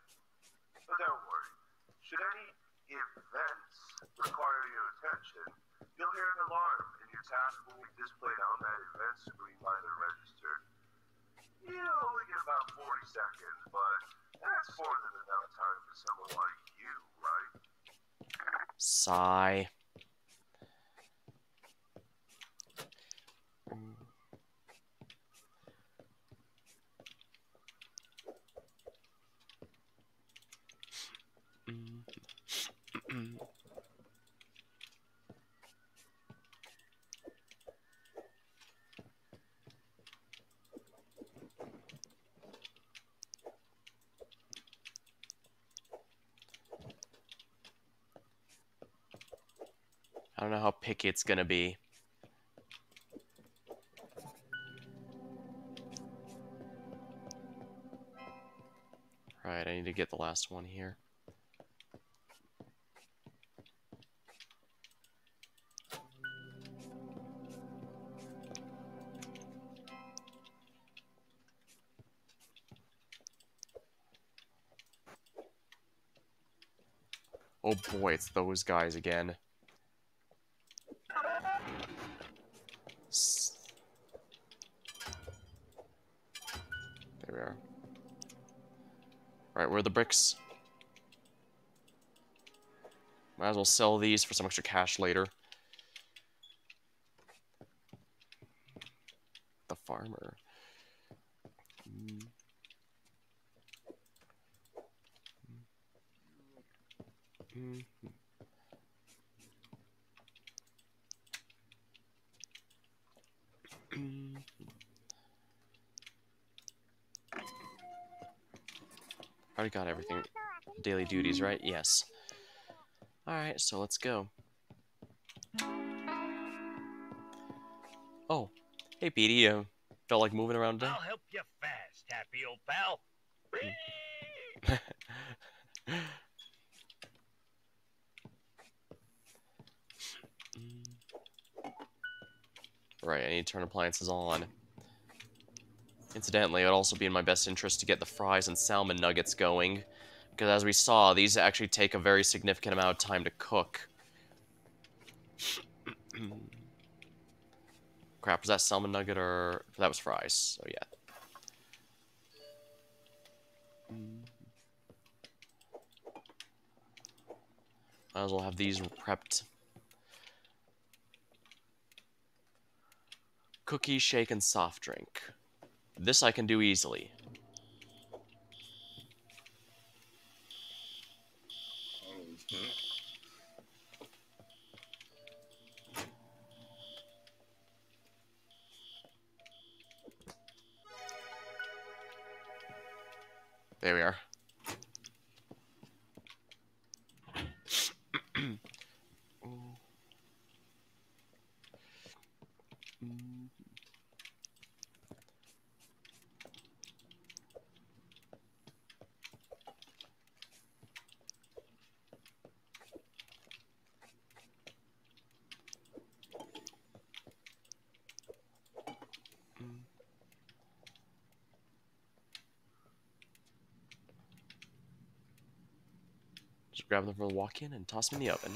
But don't worry. Should any events require your attention, you'll hear an alarm, and your task will be displayed on that event screen by the register. You only get about 40 seconds, but that's more than enough time for someone like you, right? Sigh. I don't know how picky it's gonna be. Right, I need to get the last one here. Oh boy, it's those guys again. There we are. Alright, where are the bricks? Might as well sell these for some extra cash later. The farmer. Already got everything. Daily duties, right? Yes. Alright, so let's go. Oh, hey Petey, felt like moving around today? I'll help you fast, happy old pal. Right, I need to turn appliances on. Incidentally, it would also be in my best interest to get the fries and salmon nuggets going, because as we saw, these actually take a very significant amount of time to cook. Crap, was that salmon nugget or... that was fries, so yeah. Might as well have these prepped. Cookie, shake, and soft drink. This I can do easily. There we are. Just grab them from the walk-in and toss them in the oven.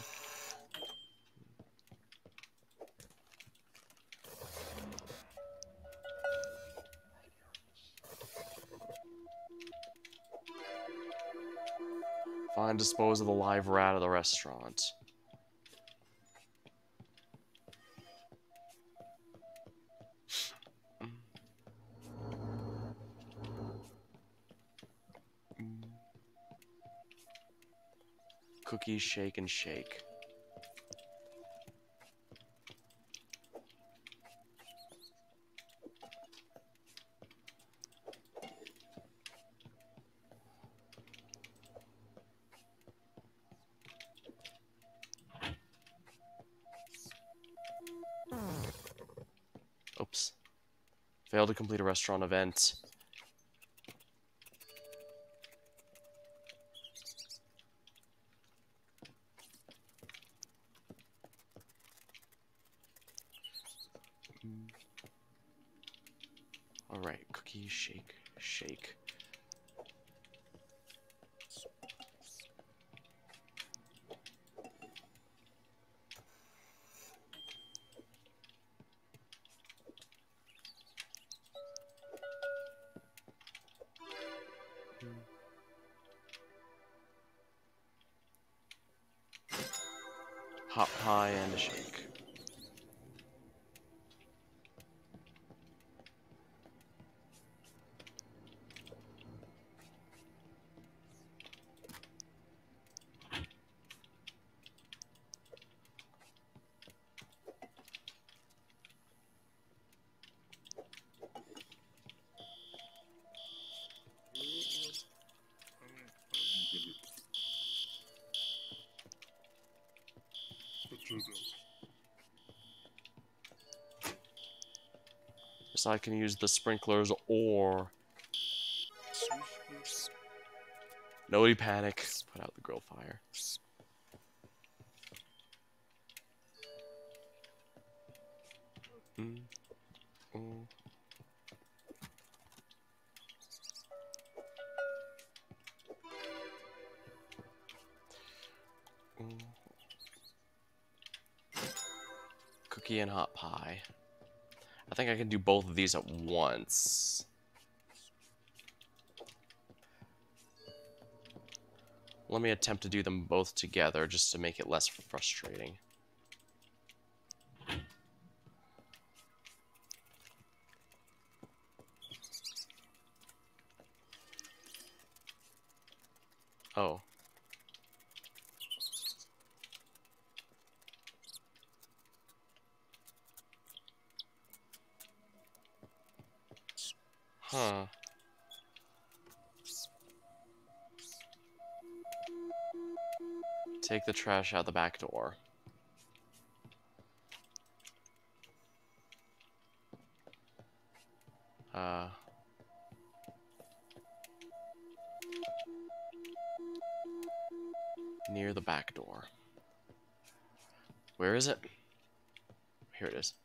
Find, dispose of the live rat of the restaurant. Cookies, shake, and shake. Oops. Failed to complete a restaurant event. Alright, cookie, shake, shake. Hot pie and a shake. So I can use the sprinklers or... Nobody panic. Put out the grill fire. Mm. Mm. Mm. Cookie and hot pie. I think I can do both of these at once. Let me attempt to do them both together just to make it less frustrating. Oh. Huh. Take the trash out the back door. Near the back door. Where is it? Here it is.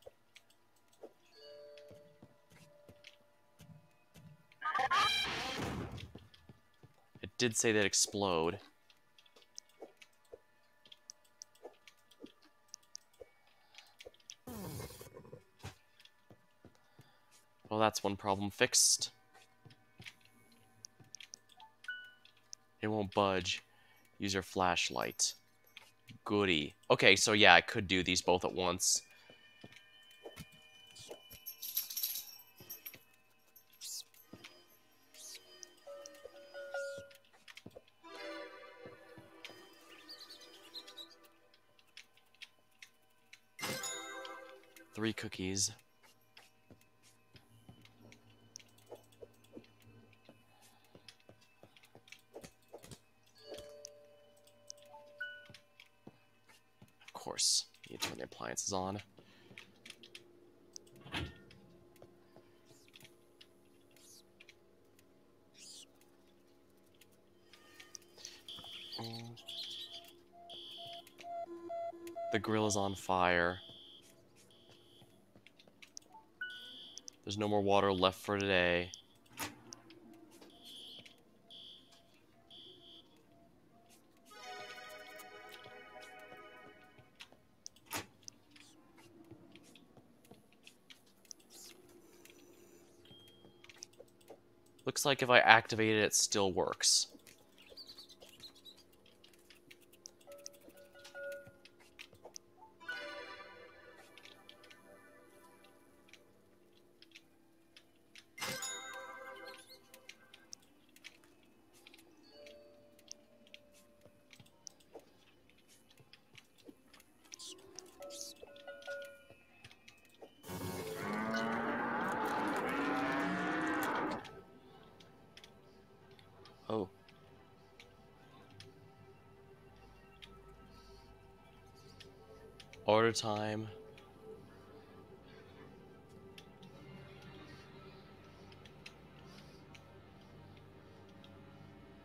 It did say they'd explode. Well, that's one problem fixed. It won't budge. Use your flashlight. Goody. Okay, so yeah, I could do these both at once. Three cookies. Of course, you need to turn the appliances on. The grill is on fire. There's no more water left for today. Looks like if I activate it, it still works. Oh. Order time.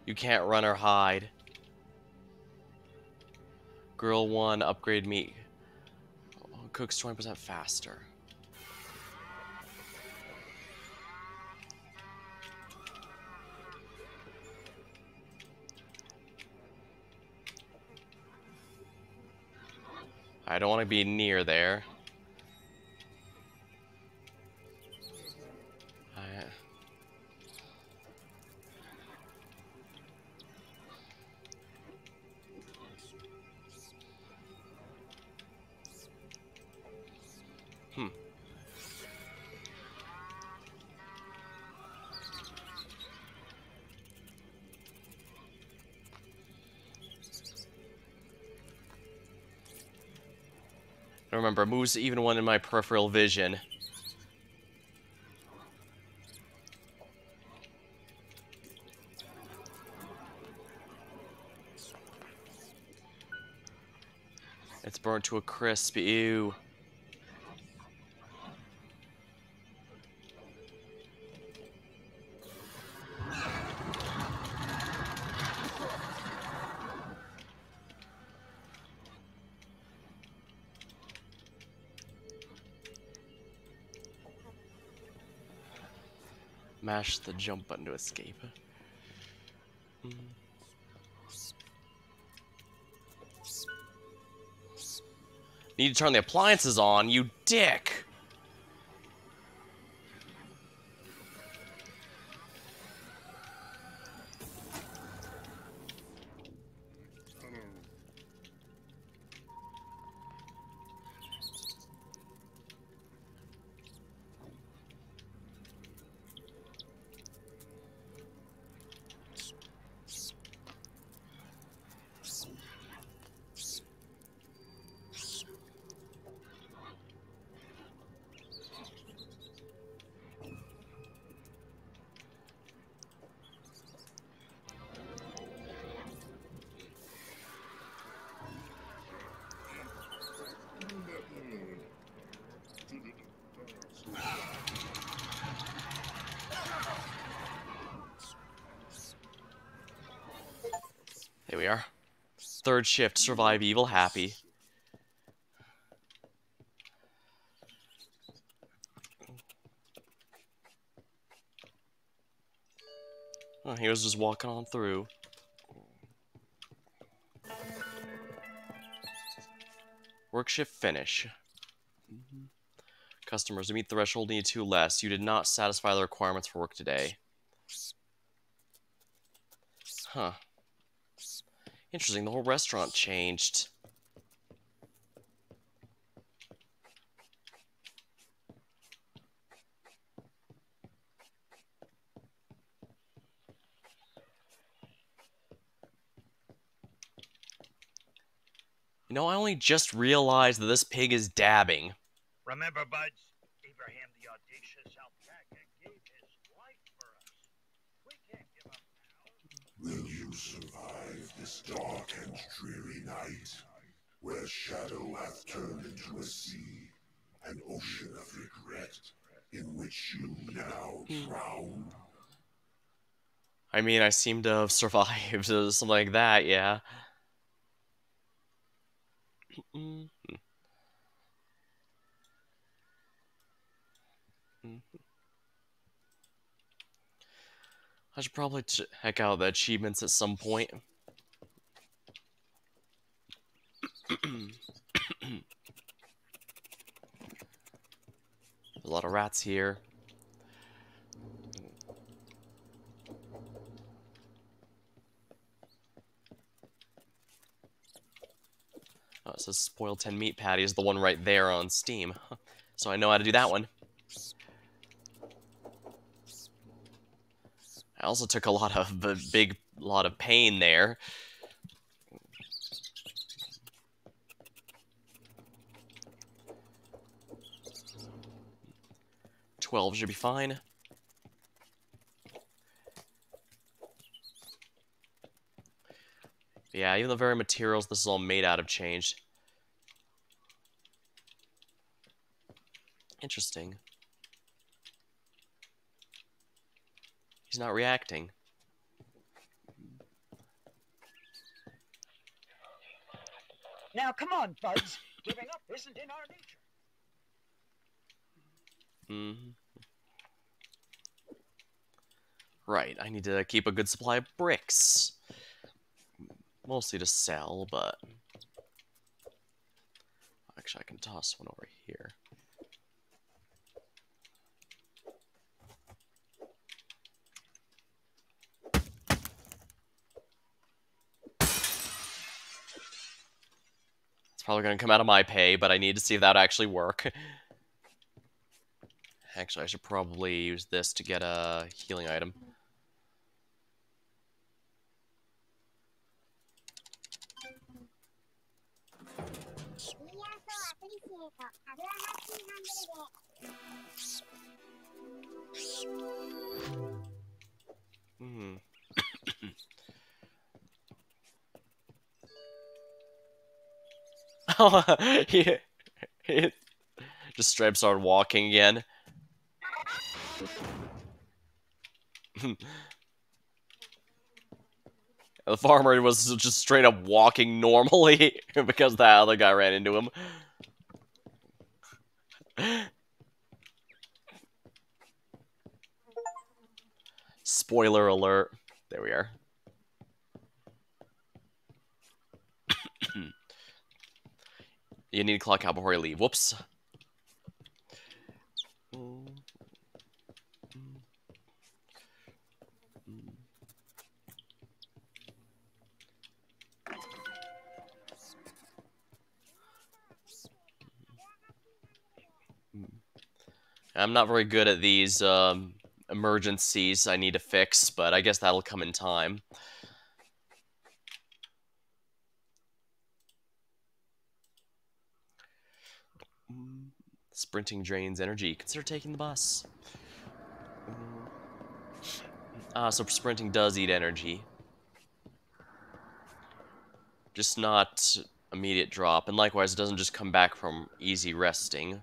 You can't run or hide. Grill 1, upgrade meat. Cooks 20% faster. I don't want to be near there. Hmm. Remember, moves even when in my peripheral vision. It's burnt to a crisp. Ew. Mash the jump button to escape. Need to turn the appliances on, you dick! There we are. Third shift, survive evil, happy. Oh, he was just walking on through. Work shift finish. Customers, to meet the threshold, need 2 less. You did not satisfy the requirements for work today. Huh. Interesting, the whole restaurant changed. You know, I only just realized that this pig is dabbing. Remember, buds? Abraham the audacious alpaca gave his life for us. We can't give up now. Will you survive this dark and dreary night, where shadow hath turned into a sea, an ocean of regret, in which you now drown? I mean, I seem to have survived, something like that, yeah. I should probably check out the achievements at some point. There's a lot of rats here. Oh, it says spoiled 10 meat patties, the one right there on Steam. So I know how to do that one. I also took a lot of lot of pain there. $12 should be fine. Yeah, even the very materials this is all made out of changed. Interesting. He's not reacting. Now, come on, buds. Giving up isn't in our nature. Right, I need to keep a good supply of bricks. Mostly to sell, but Actually, I can toss one over here. It's probably going to come out of my pay, but I need to see if that actually work. Actually, I should probably use this to get a healing item. Hmm. Oh, he just straight up started walking again. The farmer was just straight up walking normally because that other guy ran into him. Spoiler alert. There we are. You need to clock out before you leave. Whoops. I'm not very good at these emergencies I need to fix, but I guess that'll come in time. Sprinting drains energy. Consider taking the bus. So sprinting does eat energy. Just not immediate drop, and likewise it doesn't just come back from easy resting.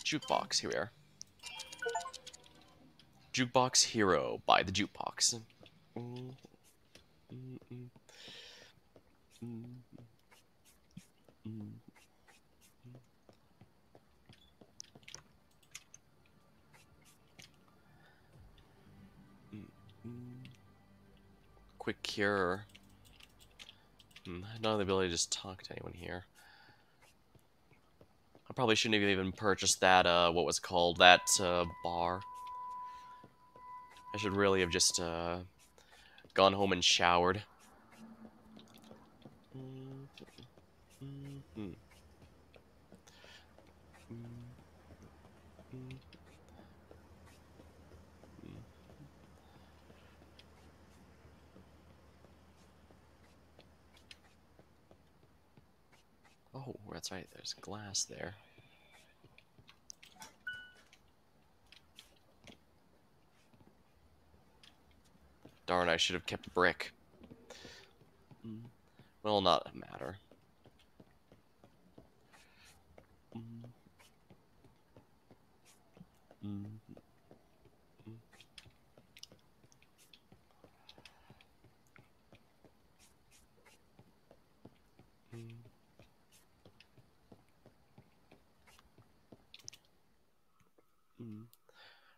Jukebox, here we are. Jukebox Hero by the Jukebox. Quick cure. I don't have the ability to just talk to anyone here. I probably shouldn't have even purchased that, what was it called? That, bar. I should really have just, gone home and showered. Oh, that's right, there's glass there. Darn, I should have kept a brick. Will not matter.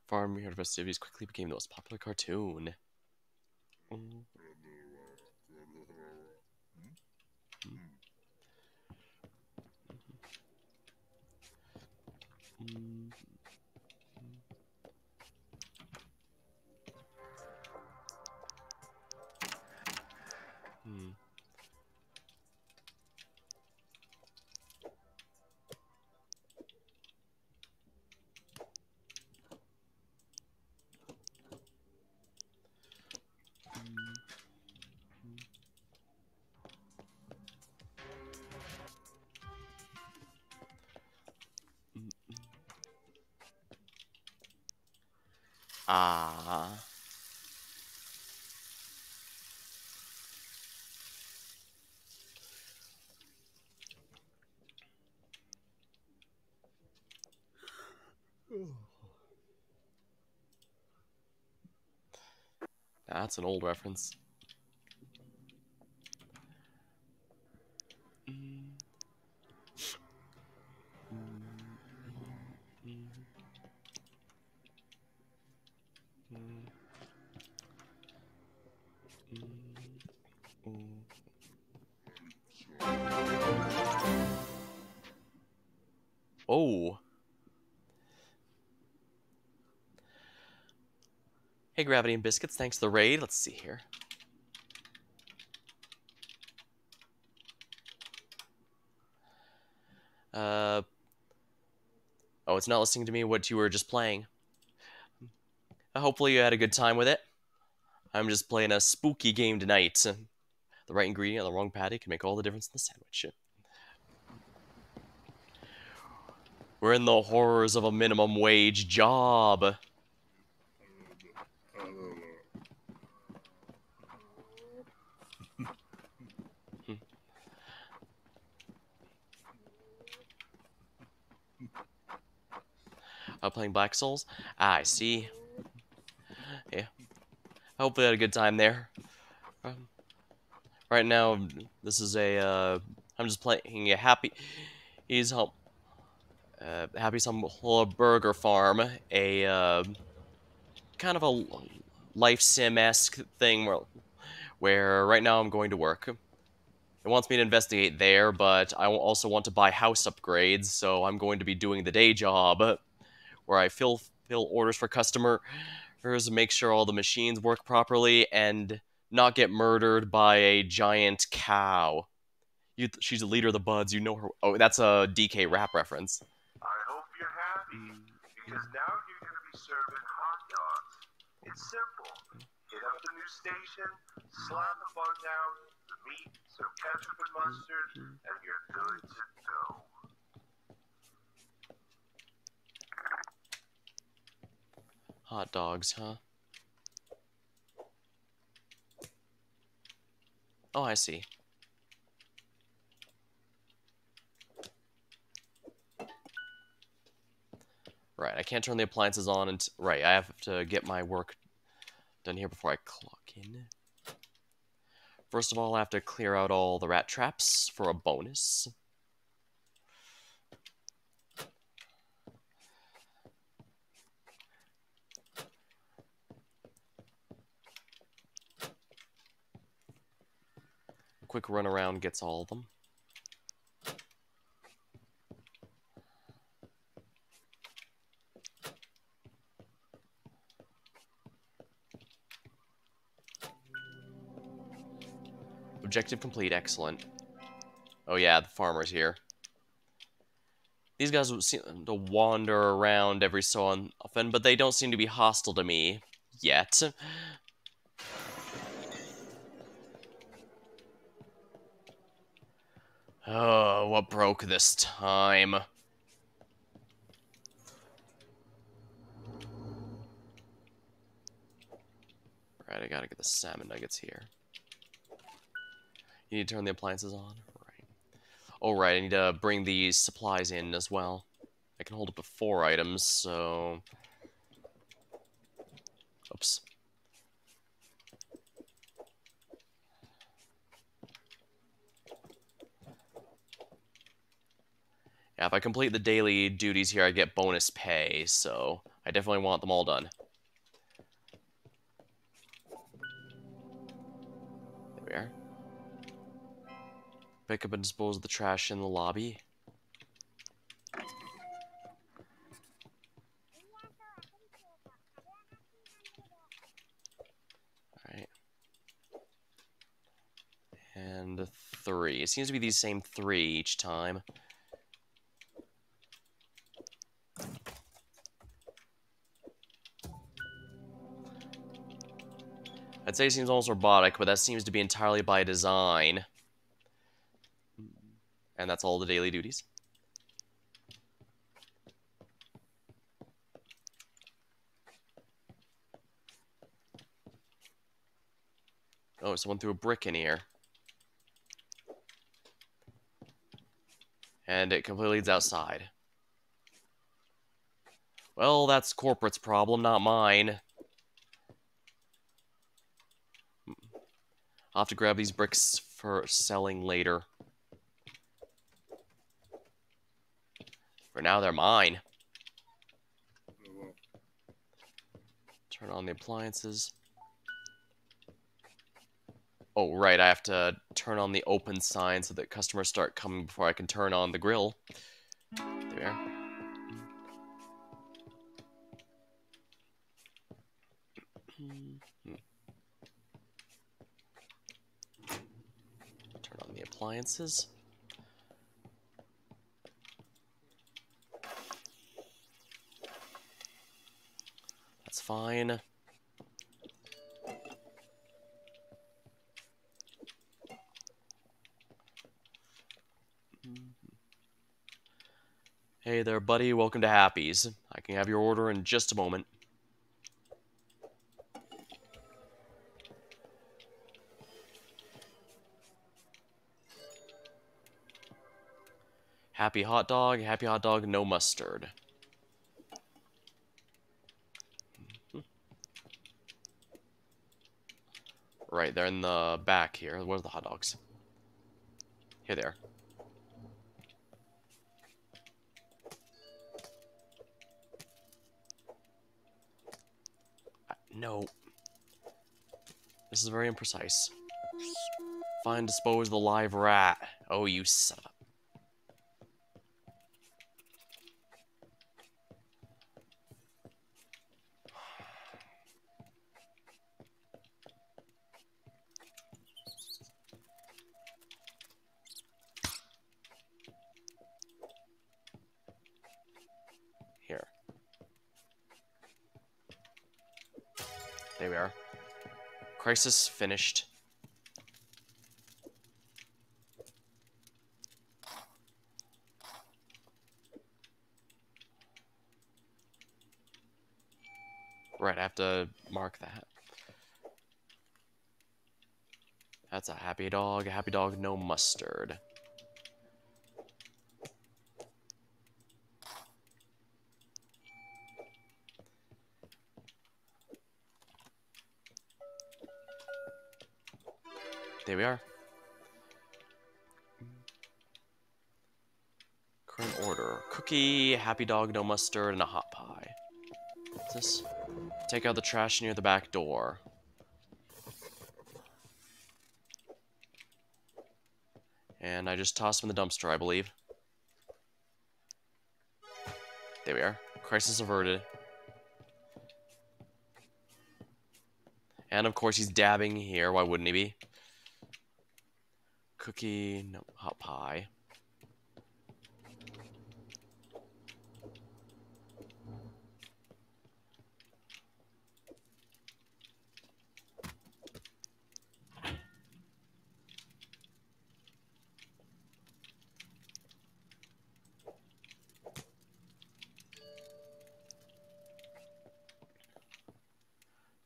Farm Yard Festivities quickly became the most popular cartoon. Ah. That's an old reference. Oh. Hey, Gravity and Biscuits, thanks for the raid. Let's see here. Oh, it's not listening to me what you were just playing. Hopefully you had a good time with it. I'm just playing a spooky game tonight. The right ingredient on the wrong patty can make all the difference in the sandwich. We're in the horrors of a minimum wage job. Playing Black Souls? Ah, I see. Yeah. Hopefully I had a good time there. Right now, this is a, I'm just playing a Happy... He's home... Happy Some Burger Farm. A, kind of a life sim-esque thing where right now I'm going to work. It wants me to investigate there, but I also want to buy house upgrades, so I'm going to be doing the day job, where I fill orders for customers, make sure all the machines work properly, and not get murdered by a giant cow. She's the leader of the Buds, you know her. Oh, that's a DK rap reference. I hope you're happy, because now you're going to be serving hot dogs. It's simple. Hit up the new station, slap the bun down, the meat, some ketchup and mustard, and you're good to go. Hot dogs, huh? Oh, I see. Right, I can't turn the appliances on and... Right, I have to get my work done here before I clock in. First of all, I have to clear out all the rat traps for a bonus. Quick run around gets all of them. Objective complete, excellent. Oh yeah, the farmer's here. These guys seem to wander around every so often, but they don't seem to be hostile to me yet. Oh, what broke this time? Right, I gotta get the salmon nuggets here. You need to turn the appliances on? Right. Oh, right, I need to bring these supplies in as well. I can hold up to 4 items, so... Oops. Yeah, if I complete the daily duties here, I get bonus pay, so I definitely want them all done. There we are. Pick up and dispose of the trash in the lobby. Alright. And 3. It seems to be these same 3 each time. I'd say it seems almost robotic, but that seems to be entirely by design. And that's all the daily duties. Oh, someone threw a brick in here. And it completely leads outside. Well, that's corporate's problem, not mine. I'll have to grab these bricks for selling later. For now, they're mine. Turn on the appliances. Oh, right, I have to turn on the open sign so that customers start coming before I can turn on the grill. There we are. Turn on the appliances. That's fine. Hey there, buddy. Welcome to Happy's. I can have your order in just a moment. Happy hot dog, no mustard. Right, they're in the back here. Where's the hot dogs? Here they are. No. This is very imprecise. Find, dispose the live rat. Oh, you son of a... Here. There we are. Crisis finished. Right, I have to mark that. That's a happy dog, no mustard. There we are. Current order. Cookie, happy dog, no mustard, and a hot pie. What's this? Take out the trash near the back door. And I just tossed him in the dumpster, I believe. There we are. Crisis averted. And of course he's dabbing here, why wouldn't he be? Cookie, no, hot pie.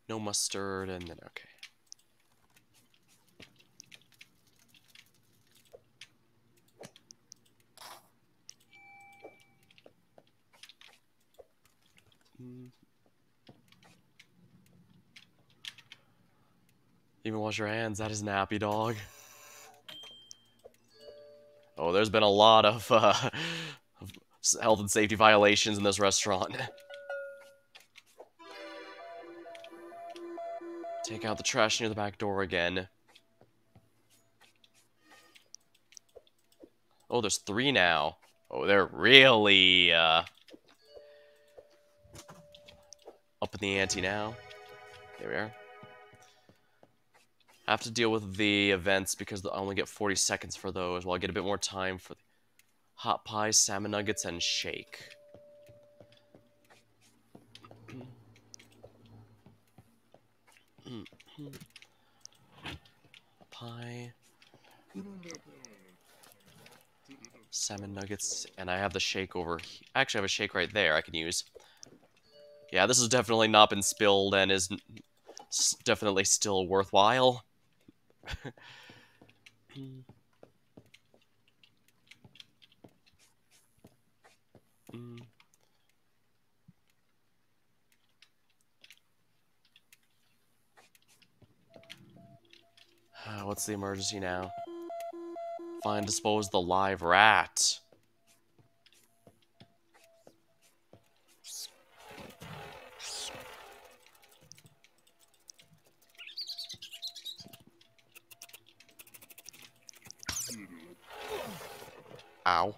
No mustard, and then okay. Even wash your hands, that is an happy dog. Oh, there's been a lot of health and safety violations in this restaurant. Take out the trash near the back door again. Oh, there's 3 now. Oh, they're really up in the ante now. There we are. I have to deal with the events because I only get 40 seconds for those, while I get a bit more time for the hot pie, salmon nuggets, and shake. Pie. Salmon nuggets, and I have the shake over here. Actually, I have a shake right there I can use. Yeah, this has definitely not been spilled and is definitely still worthwhile. What's the emergency now? Find, dispose the live rat. Ow.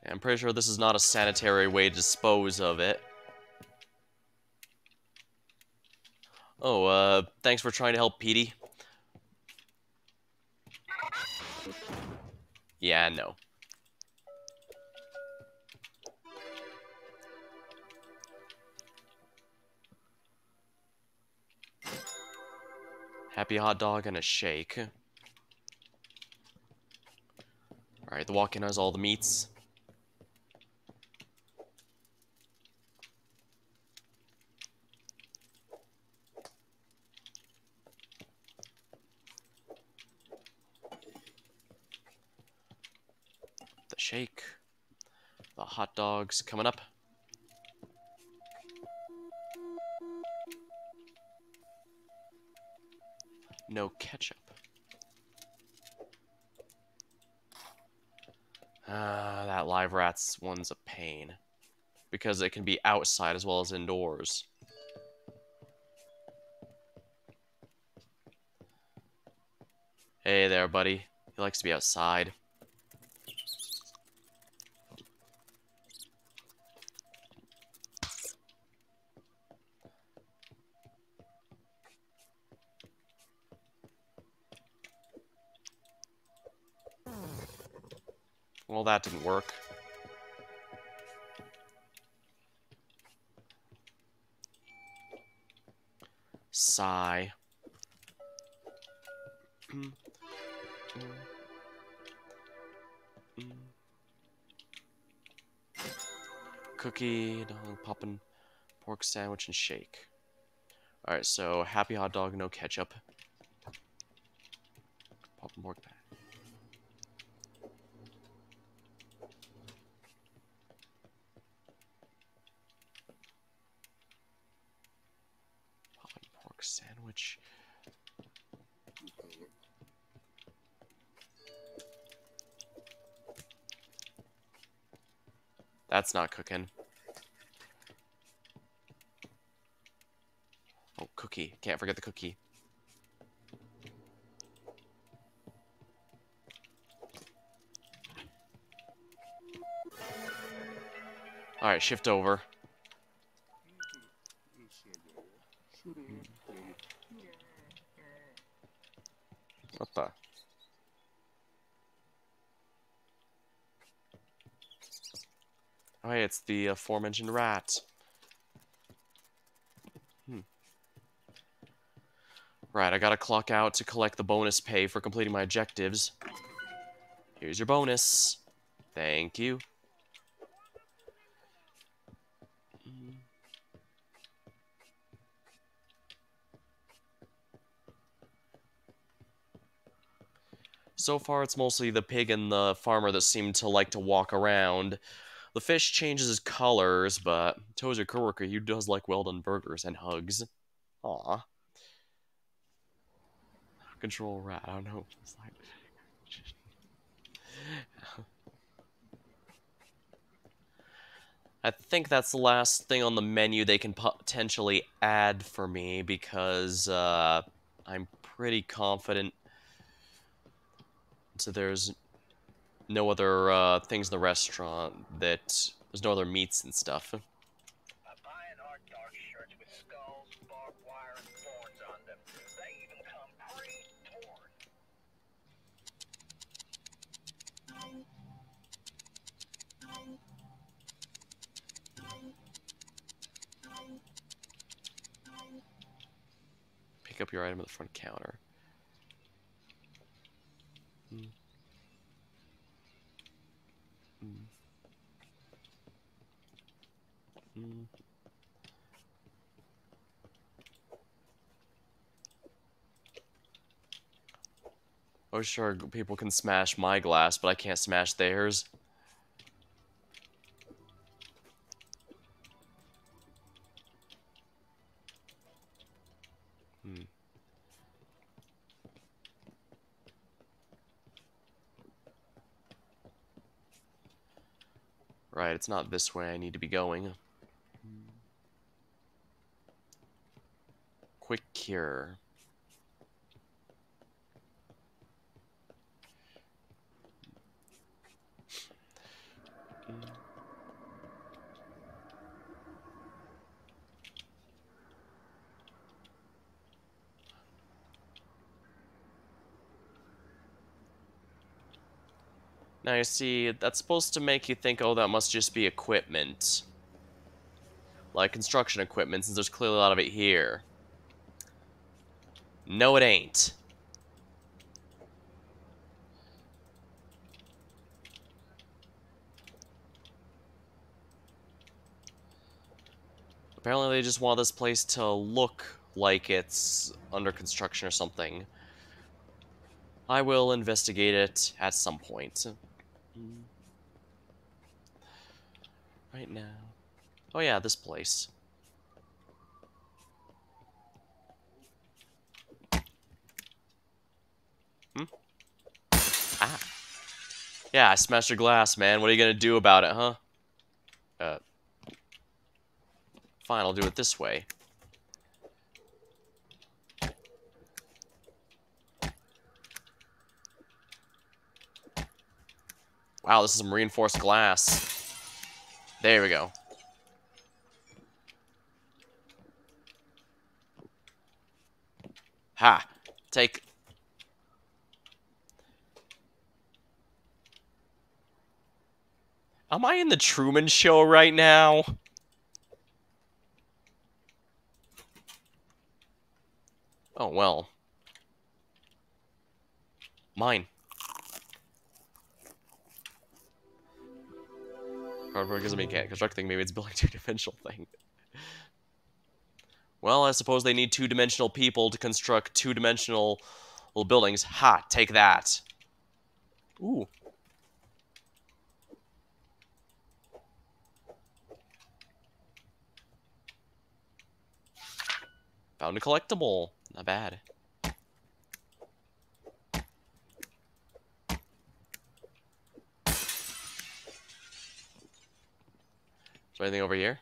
I'm pretty sure this is not a sanitary way to dispose of it. Oh, thanks for trying to help, Petey. Yeah, no. Happy hot dog and a shake. Alright, the walk-in has all the meats. The shake. The hot dogs coming up. No ketchup. That live rats one's a pain. Because it can be outside as well as indoors. Hey there, buddy. He likes to be outside. Well, that didn't work. Sigh. Cookie, dog, poppin', pork sandwich, and shake. Alright, so happy hot dog, no ketchup. Poppin' pork patty. Poppin' pork sandwich. That's not cooking. Oh, cookie. Can't forget the cookie. Alright, shift over. What the? Oh, hey, it's the aforementioned rat. Right, I gotta clock out to collect the bonus pay for completing my objectives. Here's your bonus. Thank you. So far, it's mostly the pig and the farmer that seem to like to walk around. The fish changes his colors, but Toe's your coworker. He does like well-done burgers and hugs. Aw. Control rat. I don't know. It's like... I think that's the last thing on the menu they can potentially add for me because I'm pretty confident so there's no other things in the restaurant that there's no other meats and stuff. Buying art dark shirts with skulls, barbed wire, and thorns on them. They even come pre-torn. Pick up your item at the front counter. Oh, sure, people can smash my glass, but I can't smash theirs. Right, it's not this way I need to be going. Quick cure. Now you see, that's supposed to make you think, oh, that must just be equipment. Like construction equipment, since there's clearly a lot of it here. No, it ain't. Apparently they just want this place to look like it's under construction or something. I will investigate it at some point. Right now. Oh yeah, this place. Hmm? Ah. Yeah, I smashed your glass, man. What are you gonna do about it, huh? Fine, I'll do it this way. Wow, this is some reinforced glass. There we go. Ha! Take... Am I in the Truman Show right now? Oh, well. Mine. Cardboard doesn't mean can't construct thing, maybe it's building two-dimensional thing. Well, I suppose they need two-dimensional people to construct two-dimensional buildings. Ha! Take that. Ooh. Found a collectible. Not bad. Is there anything over here?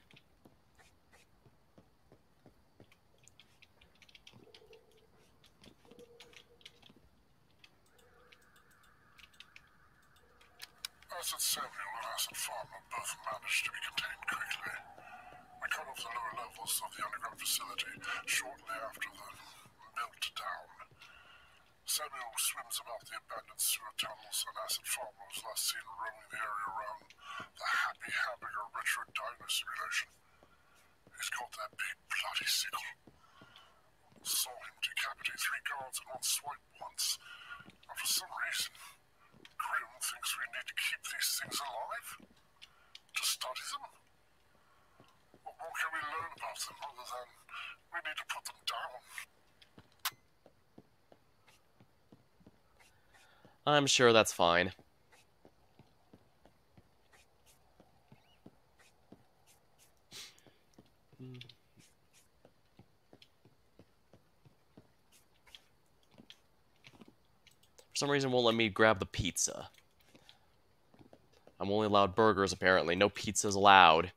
Acid Samuel and Acid Farmer both managed to be contained quickly. We cut off the lower levels of the underground facility shortly after the melt down. Samuel swims about the abandoned sewer tunnels, and Acid Farmer was last seen roaming the area around the Happy Hamburger Retro Dino simulation. He's got that big bloody sickle. Saw him decapitate 3 guards in one swipe once, and for some reason, Grim thinks we need to keep these things alive? To study them? What more can we learn about them other than we need to put them down? I'm sure that's fine. For some reason, it won't let me grab the pizza. I'm only allowed burgers, apparently. No pizzas allowed.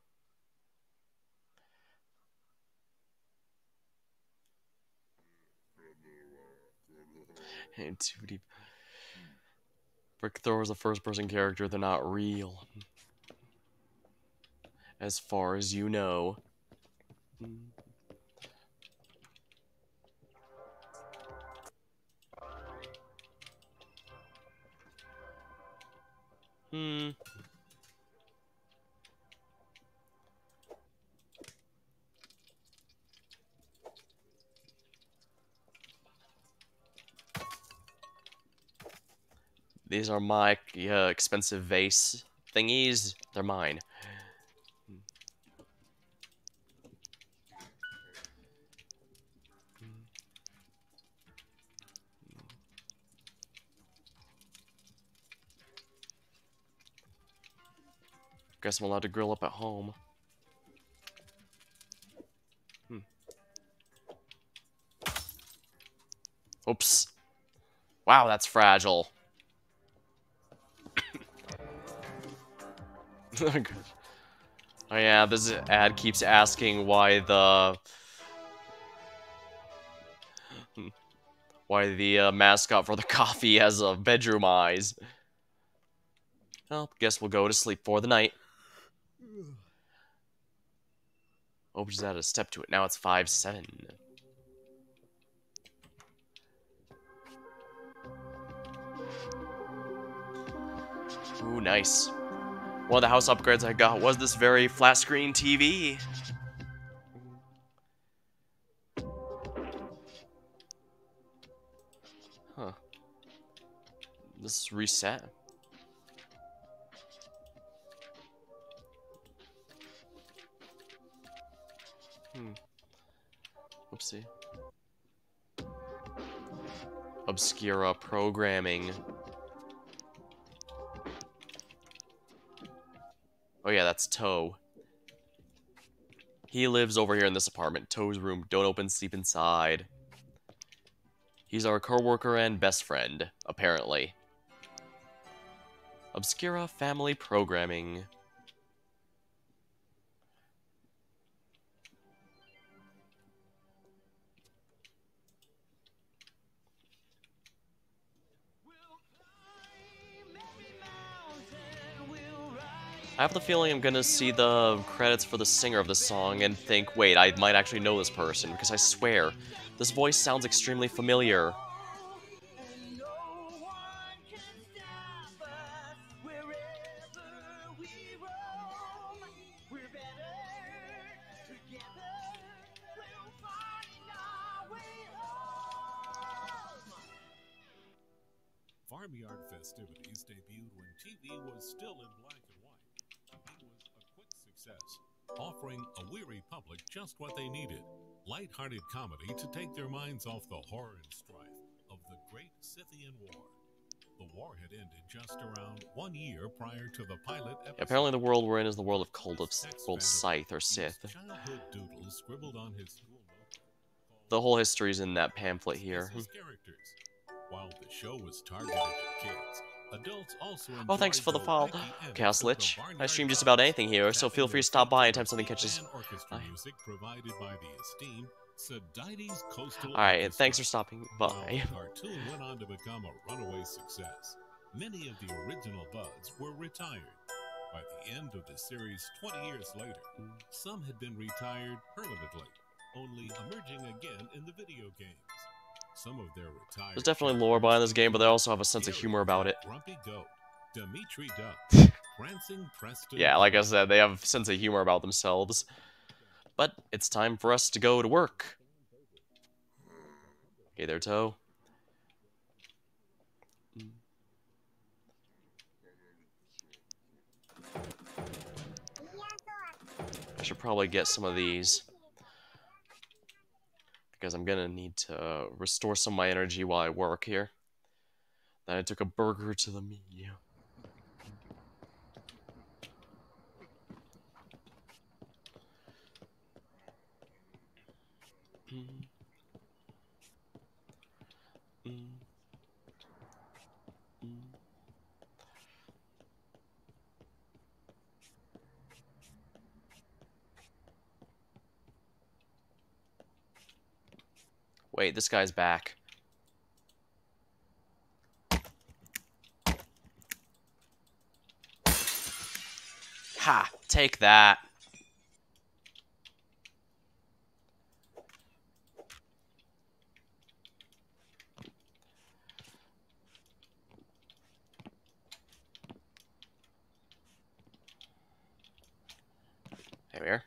Too deep. Brick Thrower's a first-person character. They're not real. As far as you know. These are my expensive vase thingies. They're mine. Guess I'm allowed to grill up at home. Oops. Wow, that's fragile. Oh yeah, this ad keeps asking why the mascot for the coffee has bedroom eyes. Well, guess we'll go to sleep for the night. Oh, just added a step to it. Now it's 5-7. Ooh, nice. One of the house upgrades I got was this very flat screen TV. Huh. This is reset. Oopsie. Obscura programming. Oh yeah, that's Toe. He lives over here in this apartment. Toe's room. Don't open, sleep inside. He's our coworker and best friend, apparently. Obscura family programming. I have the feeling I'm gonna see the credits for the singer of the song and think, wait, I might actually know this person, because I swear, this voice sounds extremely familiar. Farmyard Festivities debuted when TV was still in black and white. It was a quick success, offering a weary public just what they needed. Light-hearted comedy to take their minds off the horror and strife of the Great Scythian War. The war had ended just around 1 year prior to the pilot episode. Yeah, apparently the world we're in is the world of Cold Scythe, or Sith. Childhood doodles scribbled on his school notebook. The whole history's in that pamphlet here. Characters. While the show was targeted at kids, adults also Oh, thanks for the follow. Chaos Lich. I stream just about anything here, so feel free to stop by anytime something catches. Music provided by the esteemed Sadites Coastal Alright, thanks for stopping by. The cartoon went on to become a runaway success. Many of the original buds were retired. By the end of the series 20 years later, some had been retired permanently, only emerging again in the video games. Some of their retired There's definitely lore behind this game, but they also have a sense of humor about it. Grumpy Goat, Dimitri Duck, Prancing Preston. Yeah, like I said, they have a sense of humor about themselves. But it's time for us to go to work. Okay, there, Toe. I should probably get some of these, because I'm gonna need to restore some of my energy while I work here. Then I took a burger to the meat. Wait, this guy's back. Ha! Take that. There we are.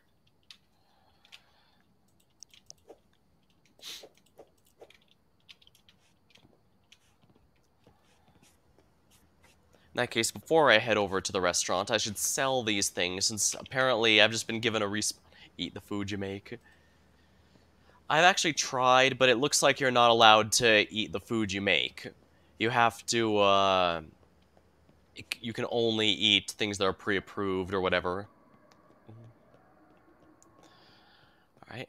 In that case, before I head over to the restaurant, I should sell these things, since apparently I've just been given a eat the food you make. I've actually tried, but it looks like you're not allowed to eat the food you make. You have to, you can only eat things that are pre-approved or whatever. Alright.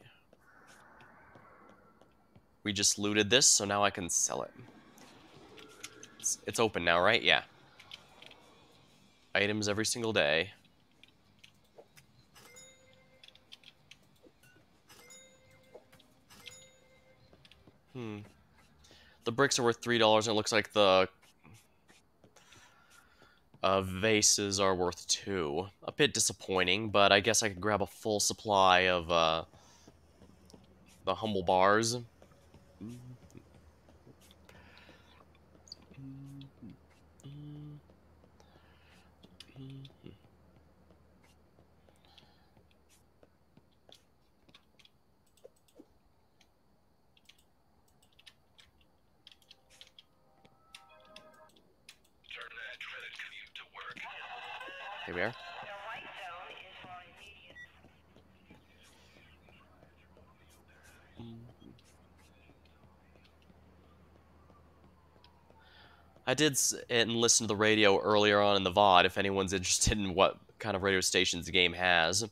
We just looted this, so now I can sell it. It's open now, right? Yeah. Items every single day. The bricks are worth $3, and it looks like the vases are worth $2. A bit disappointing, but I guess I could grab a full supply of the humble bars. Here we are. I did and listen to the radio earlier on in the VOD if anyone's interested in what kind of radio stations the game has.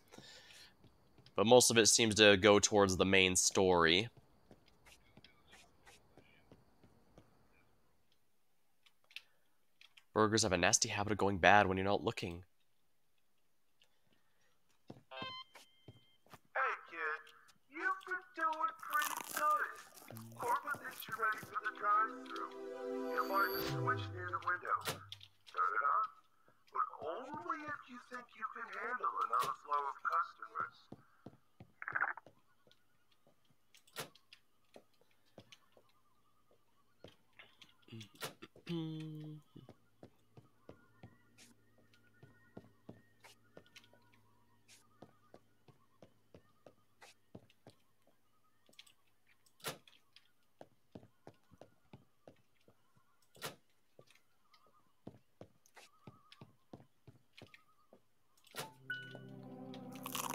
But most of it seems to go towards the main story. Burgers have a nasty habit of going bad when you're not looking. Hey kid, you've been doing pretty good. Corbin thinks you're ready for the drive-thru. You'll find a switch near the window. Turn it on. But only if you think you can handle another flow of customers.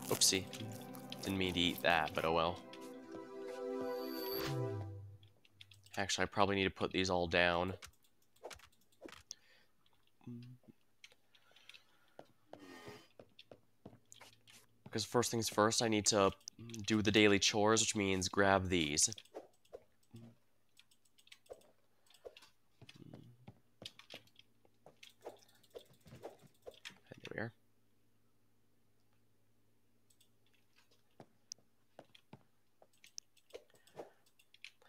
Oopsie. Didn't mean to eat that, but oh well. Actually, I probably need to put these all down. Because first things first, I need to do the daily chores, which means grab these. And there we are.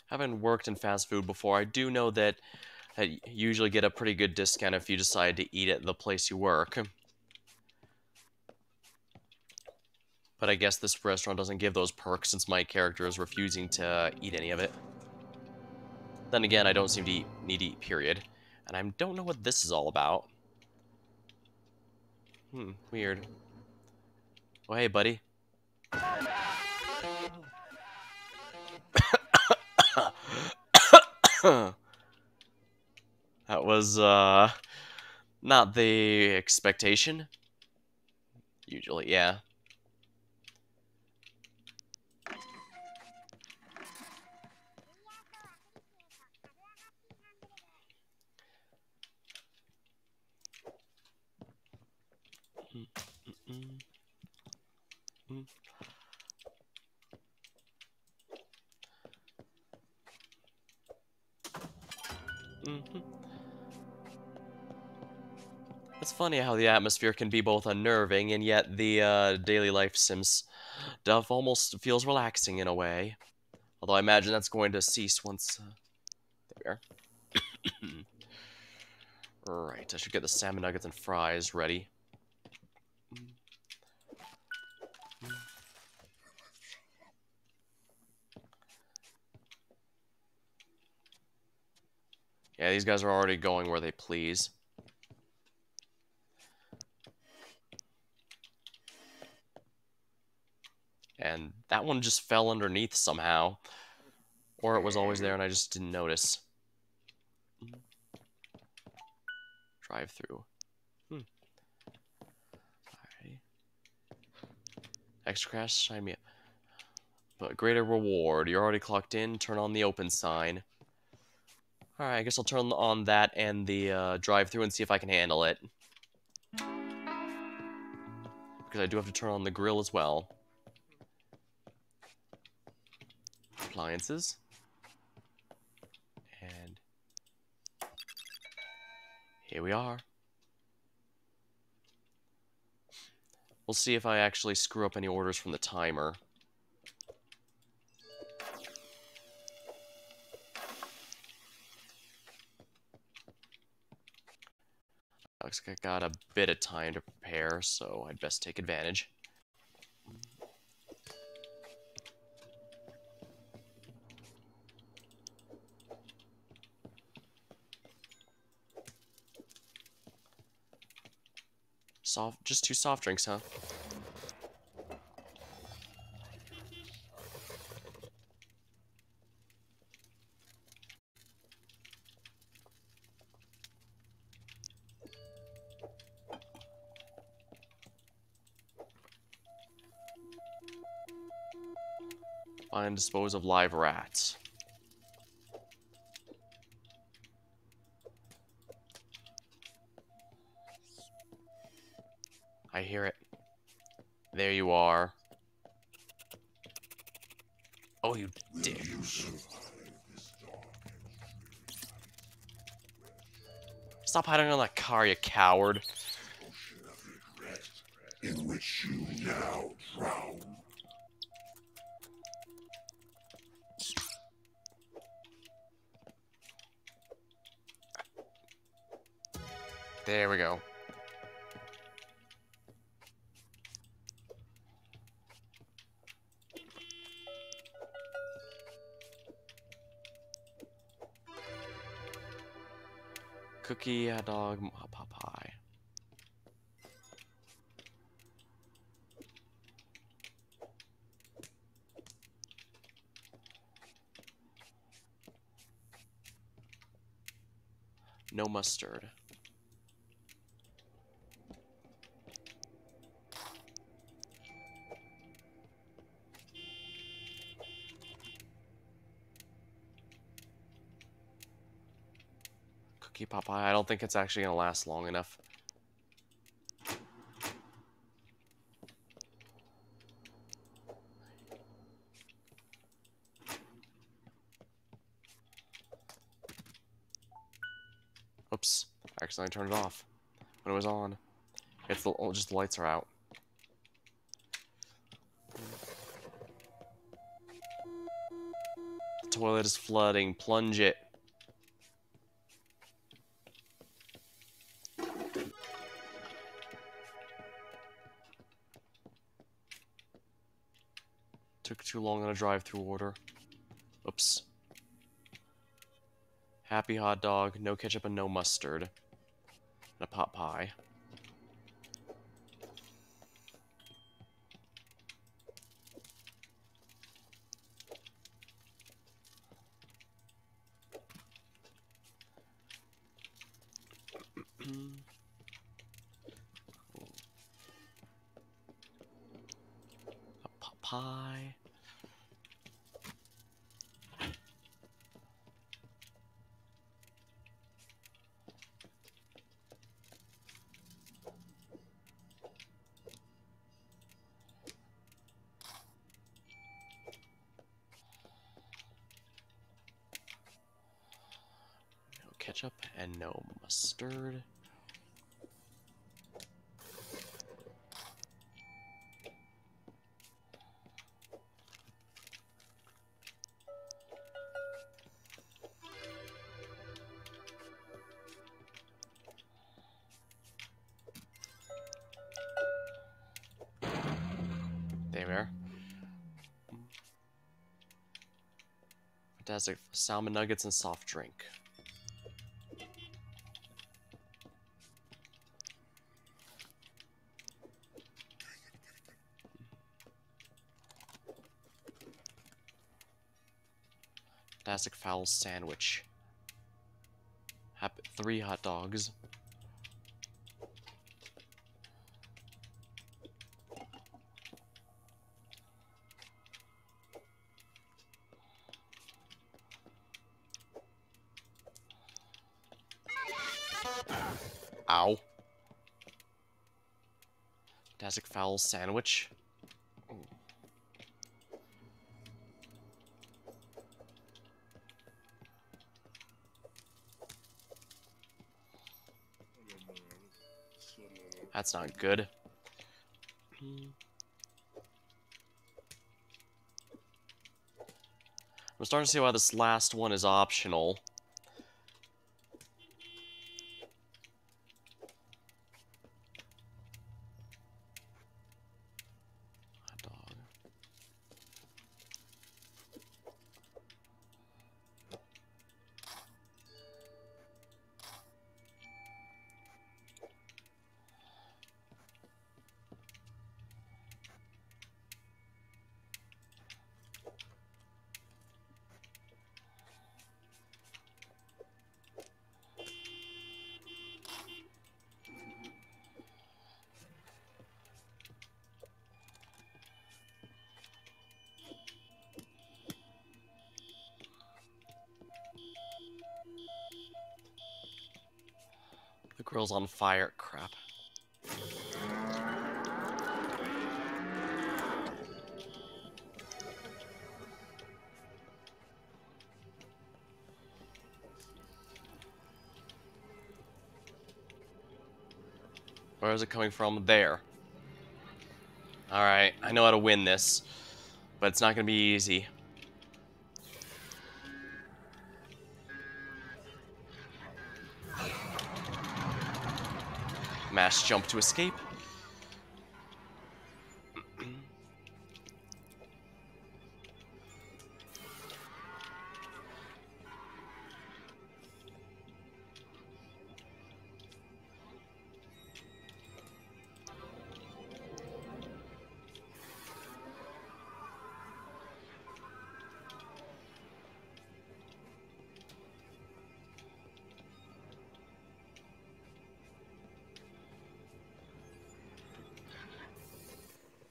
Having worked in fast food before, I do know that you usually get a pretty good discount if you decide to eat at the place you work. But I guess this restaurant doesn't give those perks since my character is refusing to eat any of it. Then again, I don't seem to need to eat, period. And I don't know what this is all about. Weird. Oh, hey, buddy. That was, not the expectation. Usually, yeah. It's funny how the atmosphere can be both unnerving, and yet the daily life sims stuff almost feels relaxing in a way. Although I imagine that's going to cease once... there we are. Right, I should get the salmon nuggets and fries ready. Yeah, these guys are already going where they please. And that one just fell underneath somehow. Or it was always there and I just didn't notice. Drive through. Alrighty. Extra cash, sign me up. But greater reward. You're already clocked in. Turn on the open sign. Alright, I guess I'll turn on that and the drive-through and see if I can handle it. Because I do have to turn on the grill as well. Appliances. And here we are. We'll see if I actually screw up any orders from the timer. Looks like I got a bit of time to prepare, so I'd best take advantage. Just 2 soft drinks, huh? Find and dispose of live rats. I hear it. There you are. Oh, you dick. Stop hiding on that car, you coward. In which you now drown. There we go. Cookie, hot dog, pot pie. No mustard. Cookie pot pie. I don't think it's actually gonna last long enough. Oops. I accidentally turned it off when it was on. It's the, oh, just the lights are out. The toilet is flooding. Plunge it. Took too long on a drive-through order. Oops. Happy hot dog, no ketchup and no mustard. And a pot pie. A pot pie. No ketchup and no mustard. There we are. Fantastic. Salmon nuggets and soft drink. Fantastic fowl sandwich. 3 hot dogs. Ow. Fantastic fowl sandwich. Ooh. That's not good. I'm starting to see why this last one is optional. Hot dog. Grill's on fire. Crap. Where is it coming from? There. Alright, I know how to win this, but it's not going to be easy. Mash jump to escape.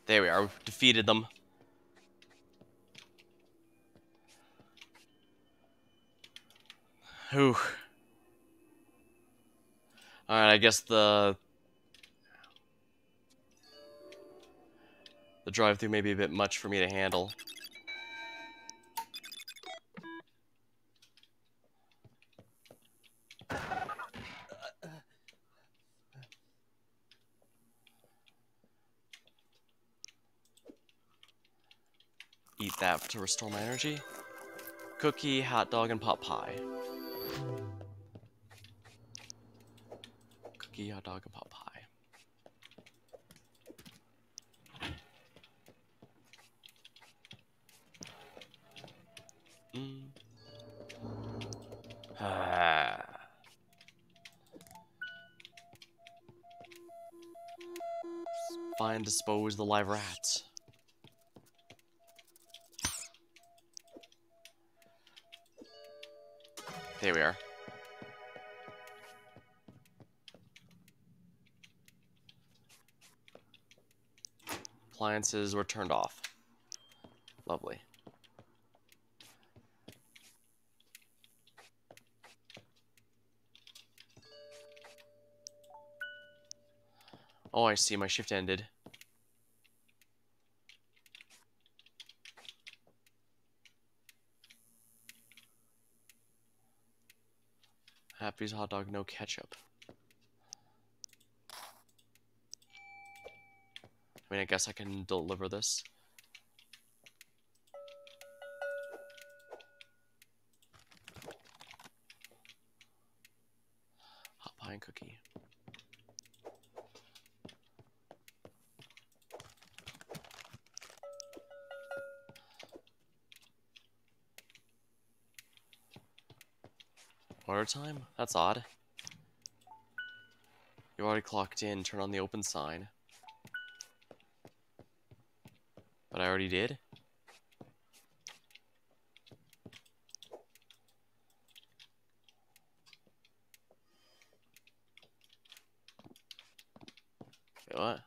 There we are. We've defeated them. Whew. Alright, I guess the drive-thru may be a bit much for me to handle. Eat that to restore my energy. Cookie, hot dog, and pot pie. Cookie, hot dog, and pot pie. Find, dispose the live rats. There we are. Appliances were turned off. Lovely. Oh, I see. My shift ended. Happy's hot dog, no ketchup. I mean, I guess I can deliver this. Hot pie and cookie. Order time? That's odd. You already clocked in, turn on the open sign. But I already did? Wait, what?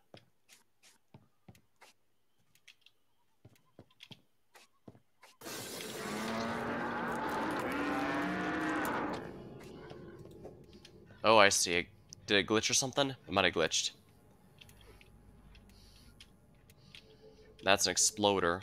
Oh, I see. Did it glitch or something? It might have glitched. That's an exploder.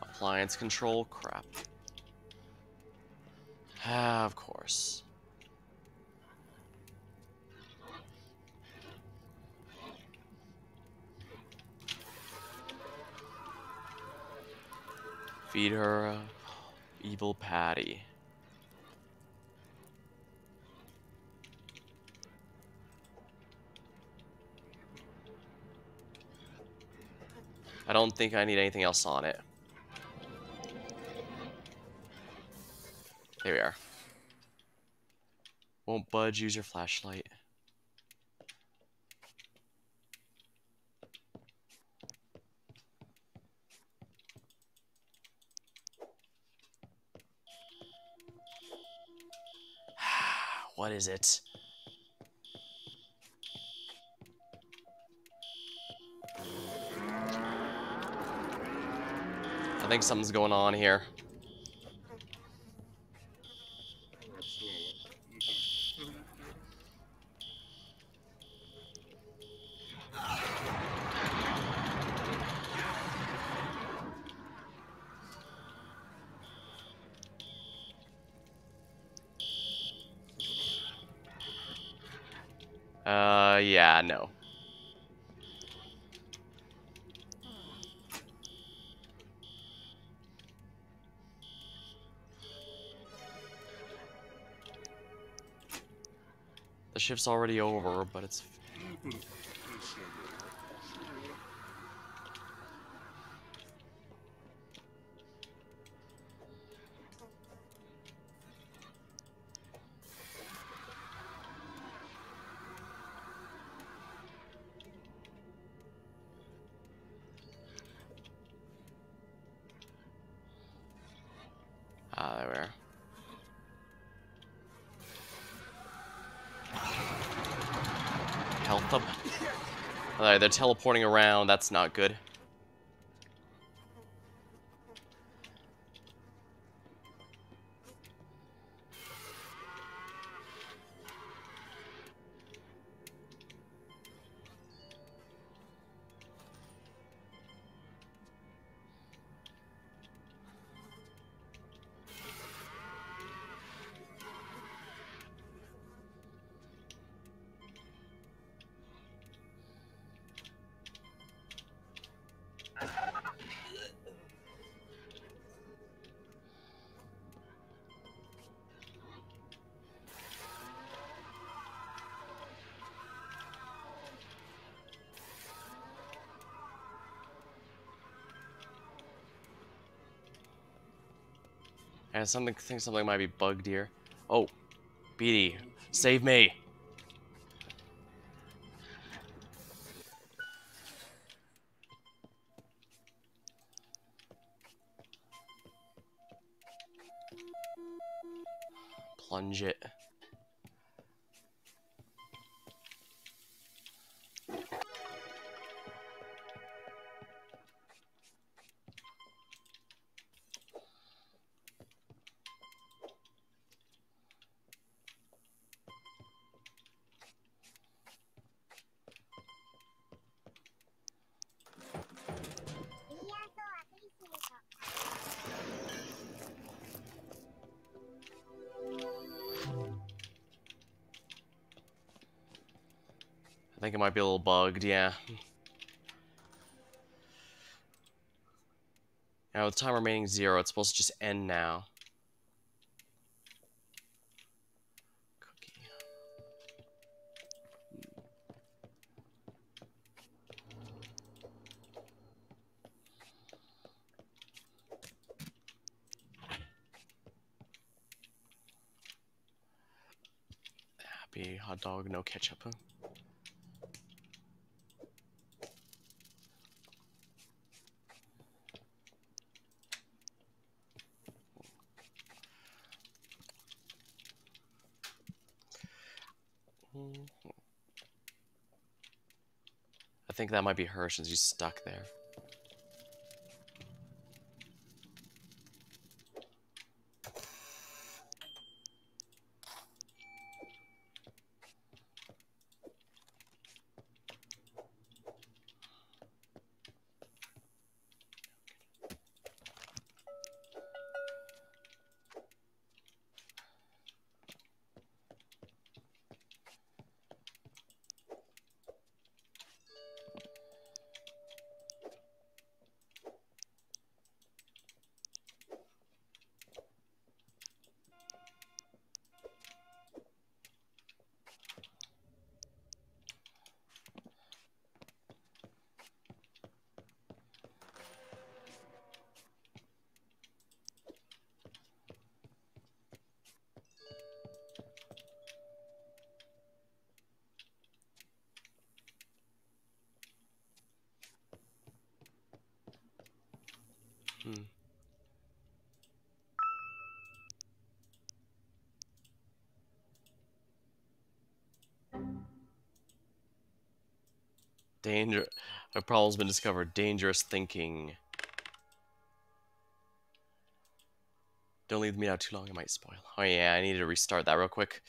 Appliance control? Crap. Ah, of course. Feed her evil patty. I don't think I need anything else on it. There we are. Won't budge, use your flashlight. What is it? I think something's going on here. Yeah, no. The shift's already over, but it's... Ah, there we are. Health up. Alright, they're teleporting around. That's not good. I think something might be bugged here. Oh, BD, save me! Plunge it. I think it might be a little bugged, yeah. Now with time remaining 0, it's supposed to just end now. Cookie. Happy hot dog, no ketchup, huh? I think that might be her since she's stuck there. Hmm. Danger. A problem's been discovered. Dangerous thinking. Don't leave me out too long, it might spoil. Oh yeah, I need to restart that real quick.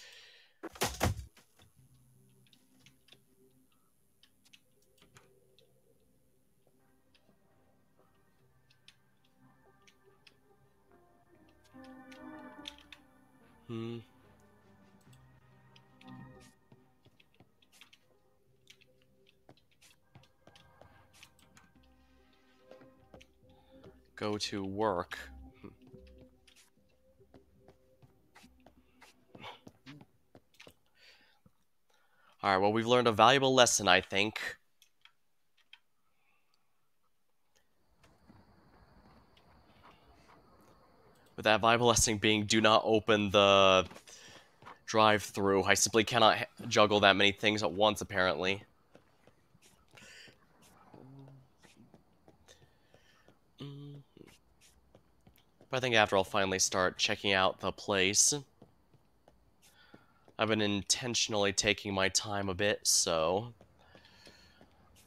Go to work. Alright, well, we've learned a valuable lesson, I think. With that valuable lesson being, do not open the drive-through. I simply cannot juggle that many things at once, apparently. But I think after I'll finally start checking out the place. I've been intentionally taking my time a bit, so...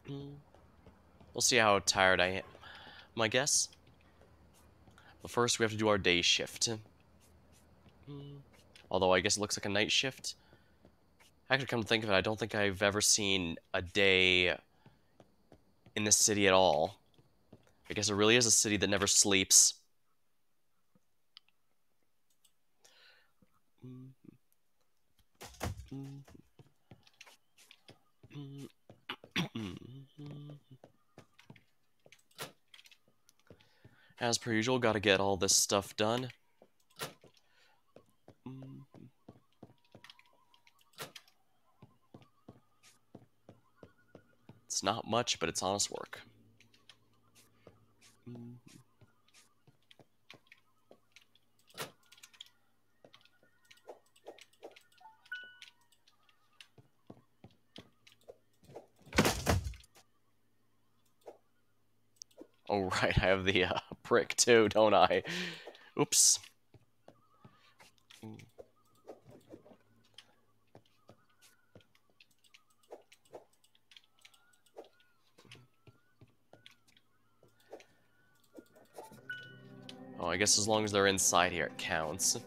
we'll see how tired I am, I guess. But first, we have to do our day shift. Although, I guess it looks like a night shift. Actually, come to think of it, I don't think I've ever seen a day in this city at all. I guess it really is a city that never sleeps. As per usual, gotta get all this stuff done. It's not much, but it's honest work. Oh, right, I have the brick too, don't I? Oops. Oh, I guess as long as they're inside here, it counts.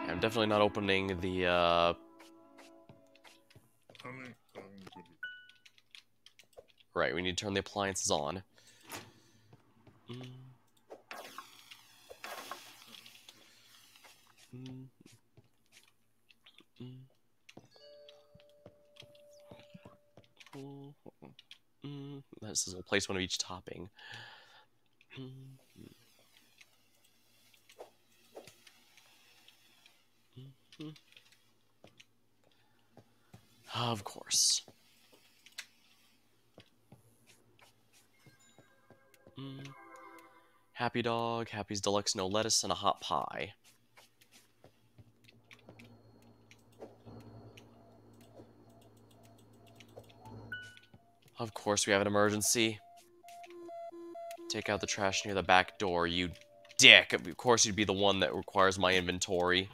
I'm definitely not opening the, Right, we need to turn the appliances on. This is a place one of each topping. Of course. Happy Dog, Happy's Deluxe, no lettuce, and a hot pie. Of course we have an emergency. Take out the trash near the back door, you dick! Of course you'd be the one that requires my inventory.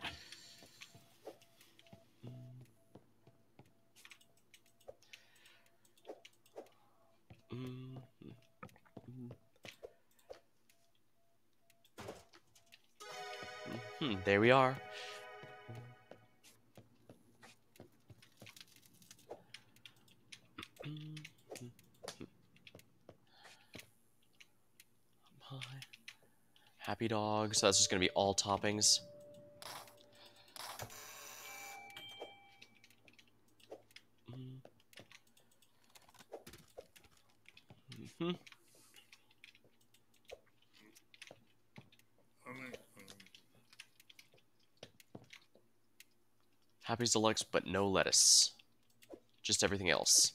There we are. Happy Dog, so that's just gonna be all toppings. Happy's Deluxe, but no lettuce. Just everything else.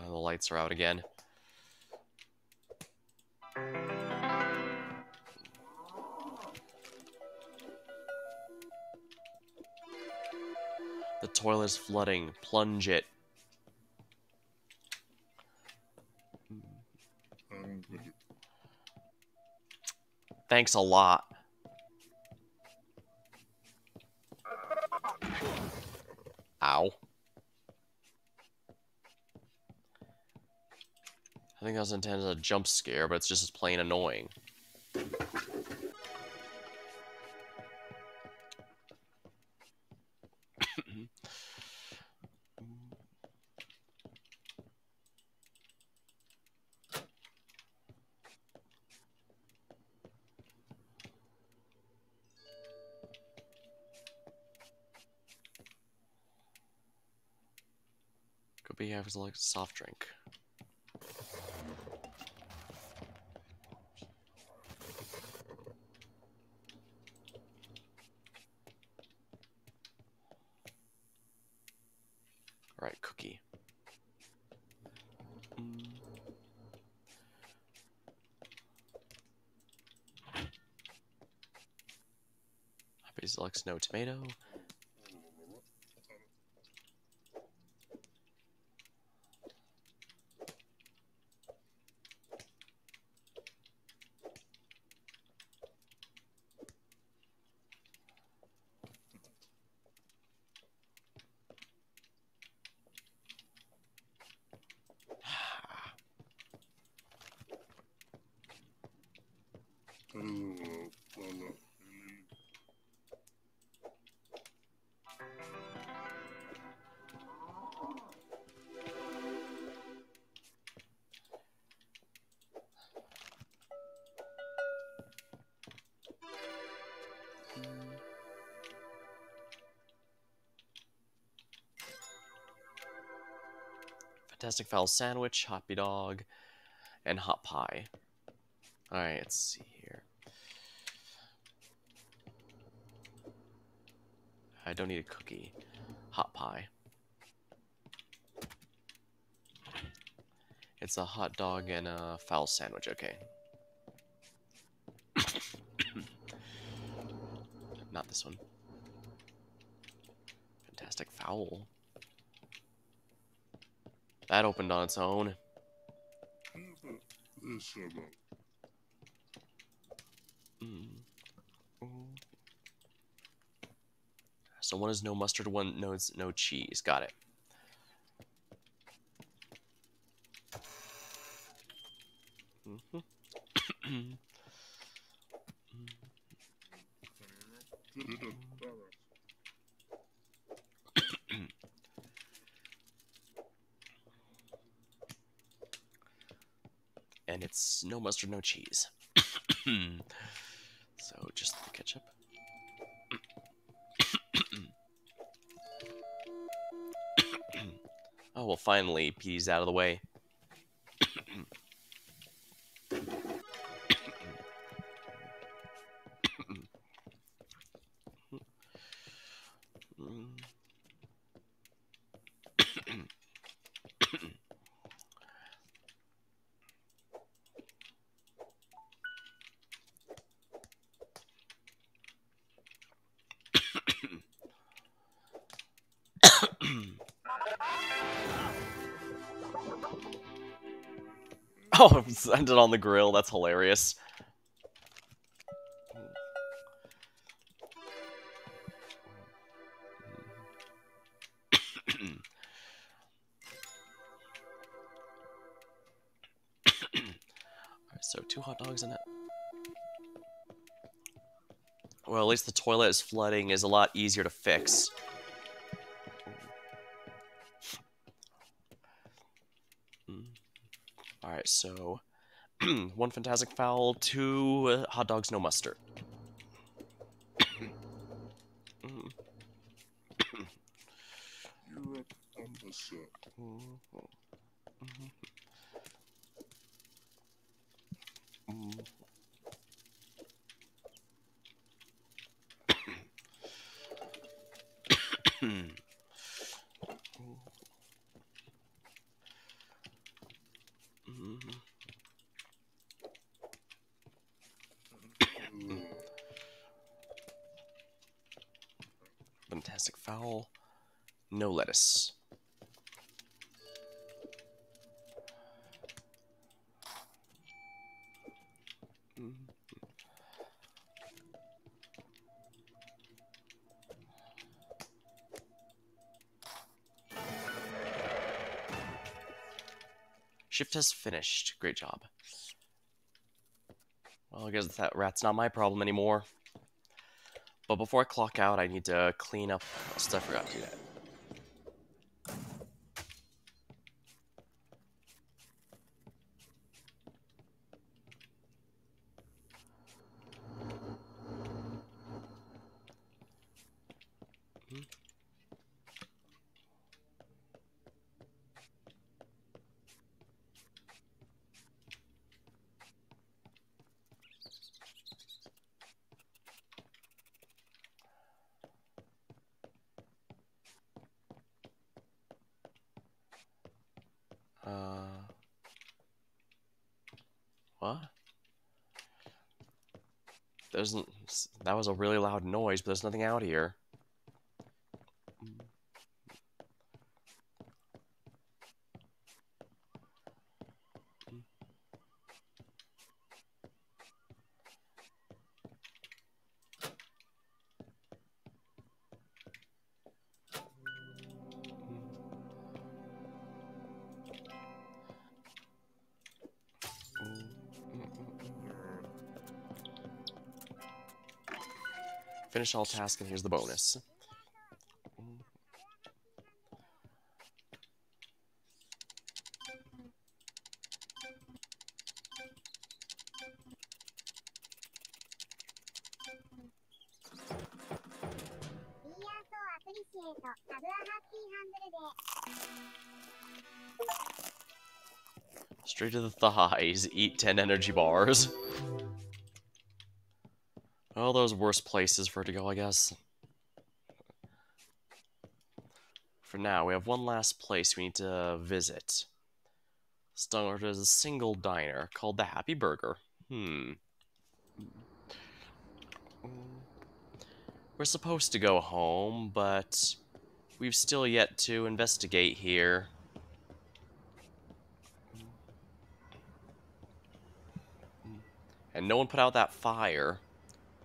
The lights are out again. The toilet is flooding. Plunge it. Thanks a lot. Ow. I think that was intended as a jump scare, but it's just as plain annoying. Could be having like a soft drink. Alright, cookie. Happy selects no tomato. Fantastic Fowl sandwich, hoppy dog, and hot pie. Alright, let's see here. I don't need a cookie. Hot pie. It's a hot dog and a fowl sandwich, okay. Not this one. Fantastic Fowl. That opened on its own. So one is no mustard, one no cheese. Got it. And it's no mustard, no cheese. So just the ketchup. Oh, well, finally, Petey's out of the way. Oh, it ended on the grill. That's hilarious. Alright, so 2 hot dogs in it. Well, at least the toilet is flooding is a lot easier to fix. Alright, so 1 Fantastic Fowl, 2 hot dogs, no mustard. Hmm. Fantastic fowl. No lettuce. Shift has finished. Great job. Well, I guess that rat's not my problem anymore. But before I clock out, I need to clean up stuff. I forgot to do that. What? That was a really loud noise, but there's nothing out here. Finish all tasks, and here's the bonus. Straight to the thighs. Eat 10 energy bars. Oh, those worse places for it to go, I guess. For now, we have one last place we need to visit. Started as a single diner called the Happy Burger. We're supposed to go home, but we've still yet to investigate here. And no one put out that fire.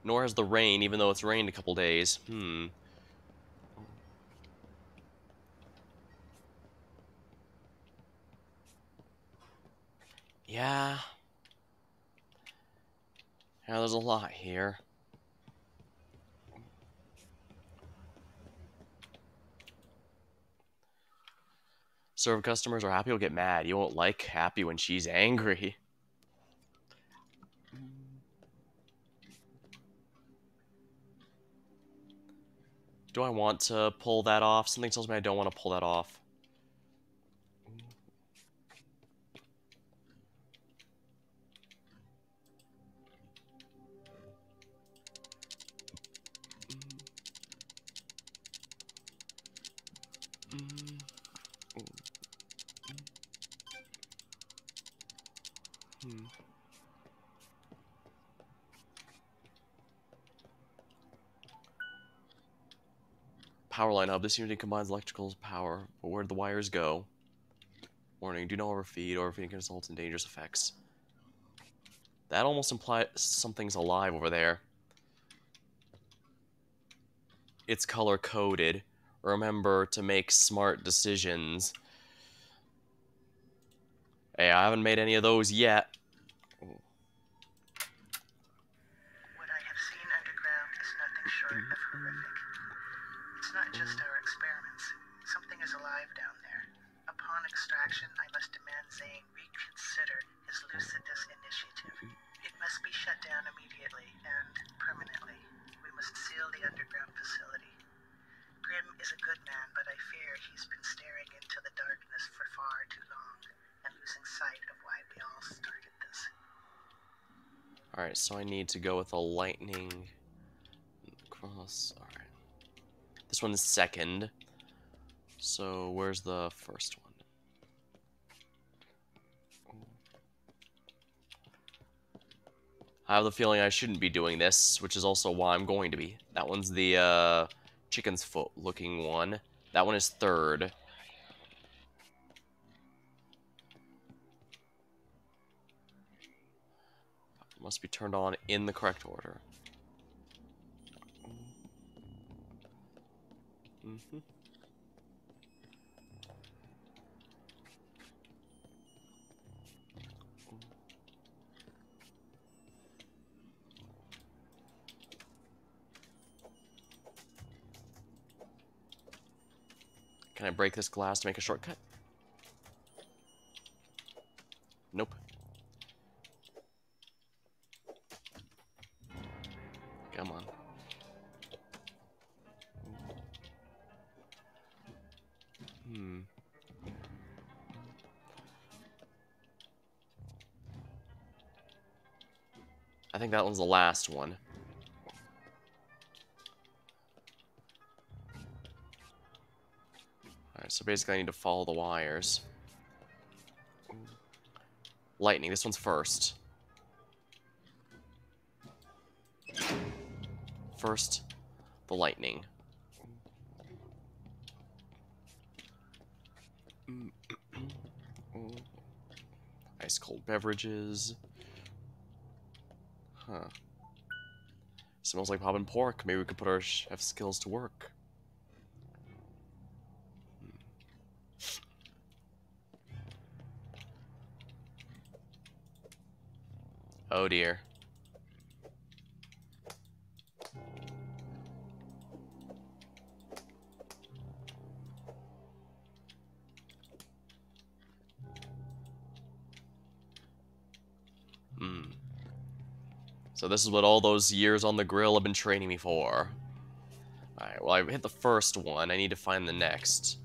Nor has the rain, even though it's rained a couple days. Yeah. Yeah, there's a lot here. Serve customers are happy will get mad. You won't like Happy when she's angry. Do I want to pull that off? Something tells me I don't want to pull that off. Power line hub. This unit combines electrical power, but where'd the wires go? Warning, do not overfeed. Overfeeding can result in dangerous effects. That almost implies something's alive over there. It's color-coded. Remember to make smart decisions. Hey, I haven't made any of those yet. What I have seen underground is nothing short of horrific. It's not just our experiments. Something is alive down there. Upon extraction, I must demand Zane reconsider his Lucidus initiative. It must be shut down immediately and permanently. We must seal the underground facility. Grim is a good man, but I fear he's been staring into the darkness for far too long and losing sight of why we all started this. Alright, so I need to go with a lightning cross. Alright. This one's second. So where's the first one? I have the feeling I shouldn't be doing this, which is also why I'm going to be. That one's the chicken's foot looking one. That one is third. Must be turned on in the correct order. Mm-hmm. Can I break this glass to make a shortcut? Nope. Come on. Hmm. I think that one's the last one. Alright, so basically I need to follow the wires. Lightning, this one's first. First, the lightning. Ice cold beverages. Huh. Smells like poppin' pork. Maybe we could put our chef skills to work. Oh dear. Hmm. So this is what all those years on the grill have been training me for. Alright, well I hit the first one. I need to find the next.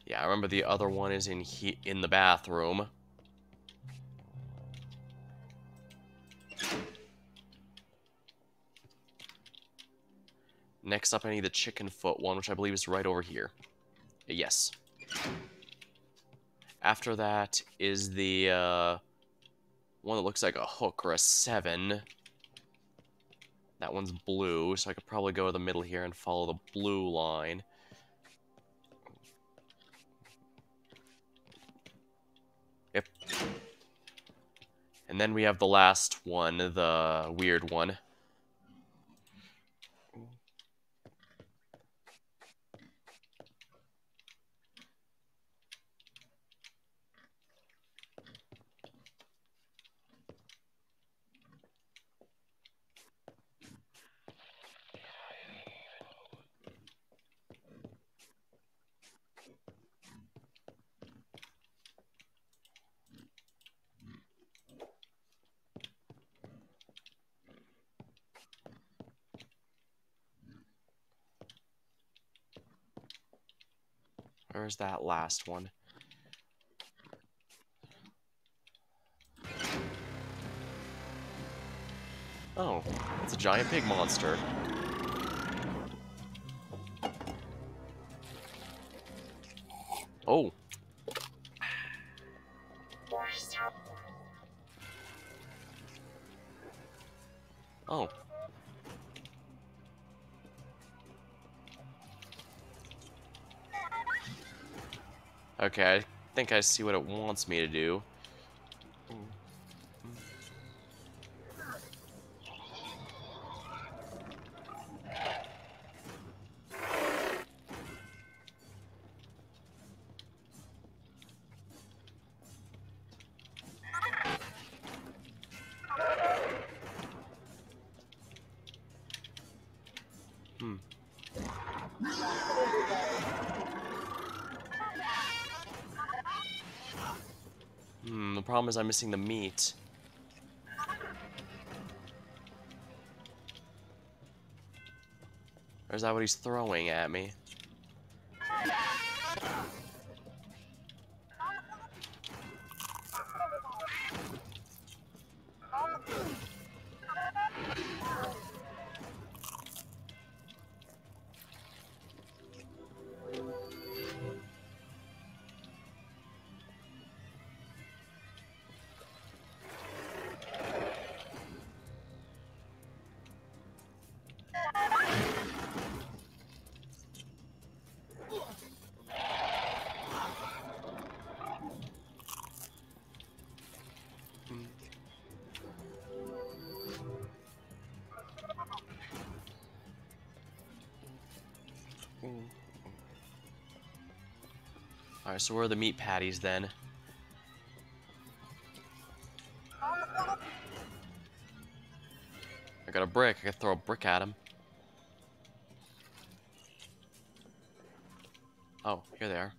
Yeah, I remember the other one is in the bathroom. Next up, I need the chicken foot one, which I believe is right over here. Yes. After that is the one that looks like a hook or a 7. That one's blue, so I could probably go to the middle here and follow the blue line. Yep. And then we have the last one, the weird one. Where's that last one? Oh, it's a giant pig monster. Oh. Oh. Okay, I think I see what it wants me to do. Hmm. The problem is I'm missing the meat. Or is that what he's throwing at me? Alright, so where are the meat patties then? I got a brick. I could throw a brick at him. Oh, here they are.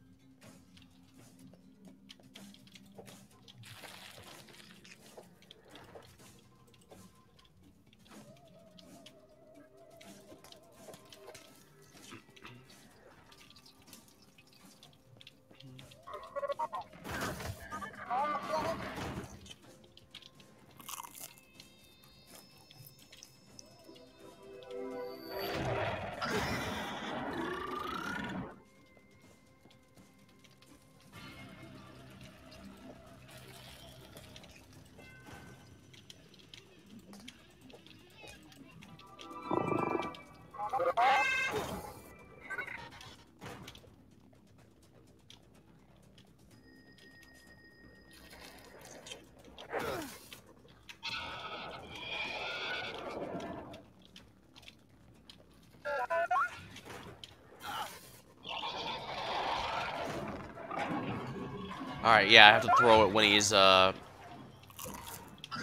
Alright, yeah, I have to throw it when he's,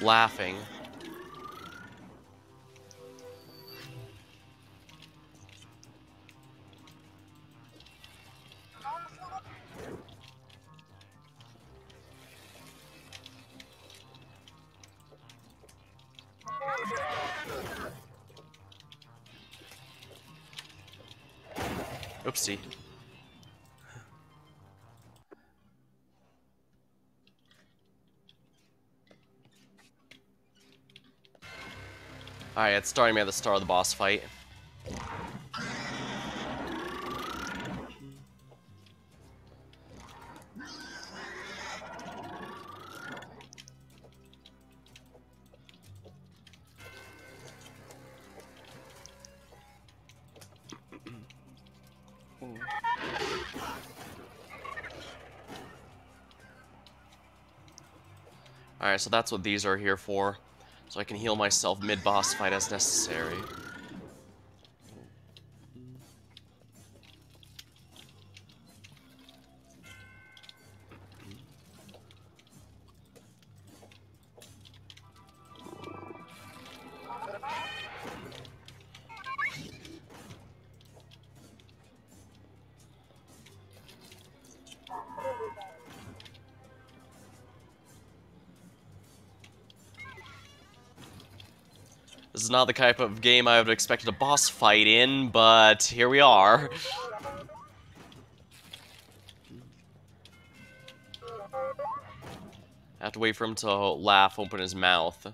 laughing. Oopsie. Alright, it's starting me at the start of the boss fight. Alright, so that's what these are here for. So I can heal myself mid-boss fight as necessary. This is not the type of game I would have expected a boss fight in, but here we are. I have to wait for him to laugh, open his mouth.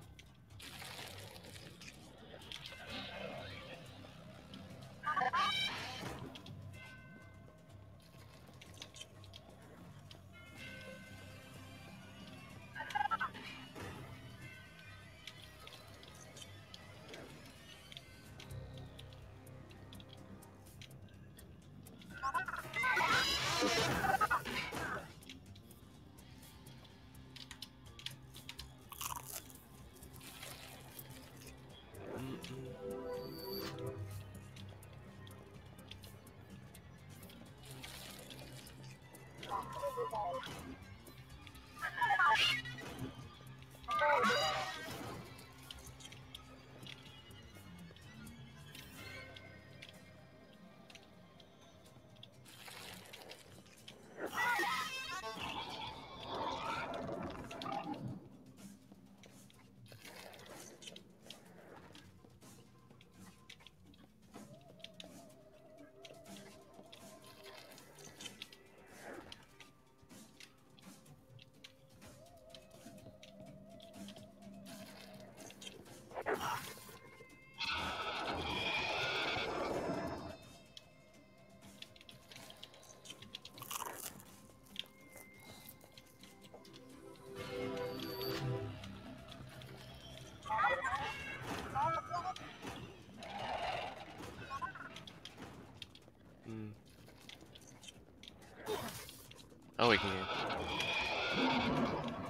Oh, we can get...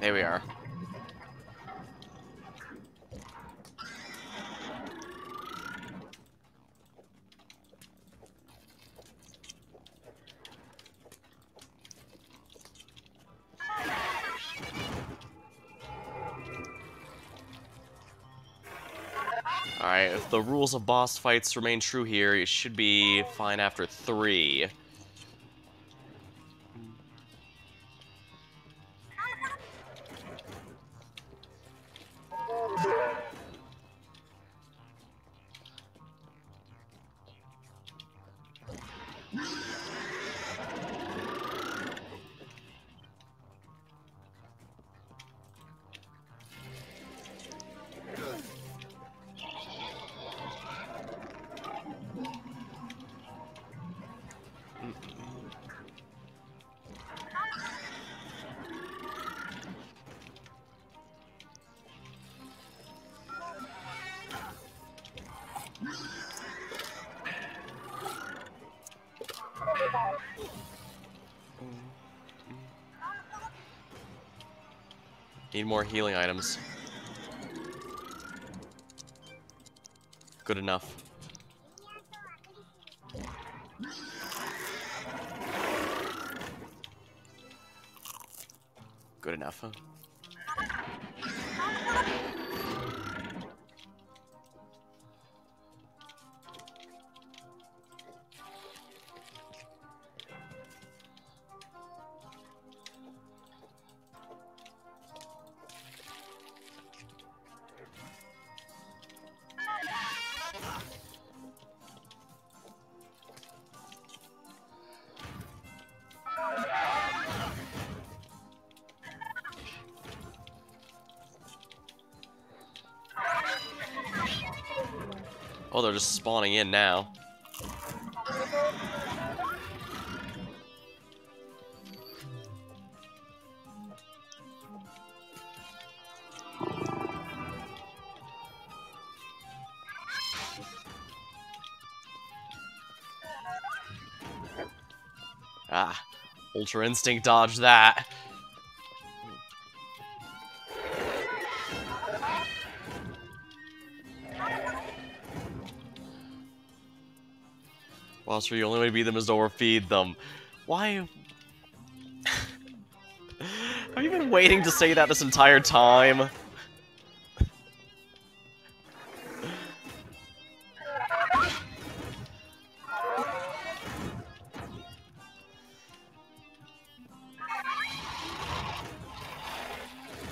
There we are. Alright, if the rules of boss fights remain true here, it should be fine after 3. Need more healing items. Good enough. Good enough, huh? Oh, they're just spawning in now. Ah, Ultra Instinct dodged that. Whilst the only way to beat them is to overfeed them. Why? Have you been waiting to say that this entire time?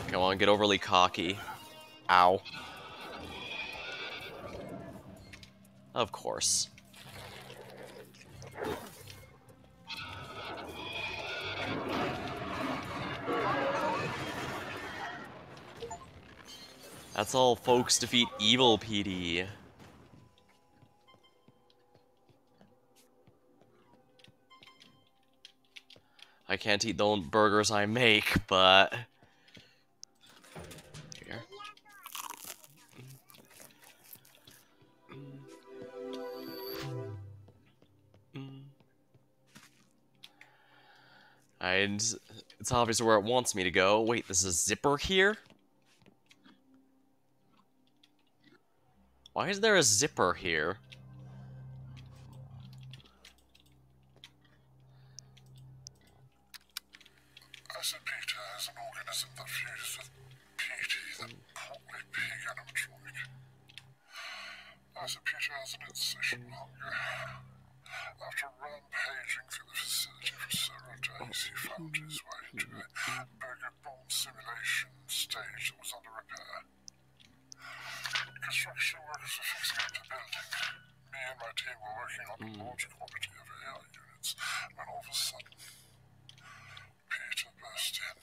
Come on, get overly cocky. Ow. Of course. That's all, folks. Defeat evil, PD. I can't eat the burgers I make, but... Here. And it's obviously where it wants me to go. Wait, there's a zipper here? Why is there a zipper here? As a Peter is an organism that fuses with PT, the portly pig animatronic. As a Peter has an insatiable hunger. After rampaging through the facility for several days, he found his way to a burger bomb simulation stage that was under repair. Construction workers were fixing up the building. Me and my team were working on a large quantity of AI units when all of a sudden, Peter burst in.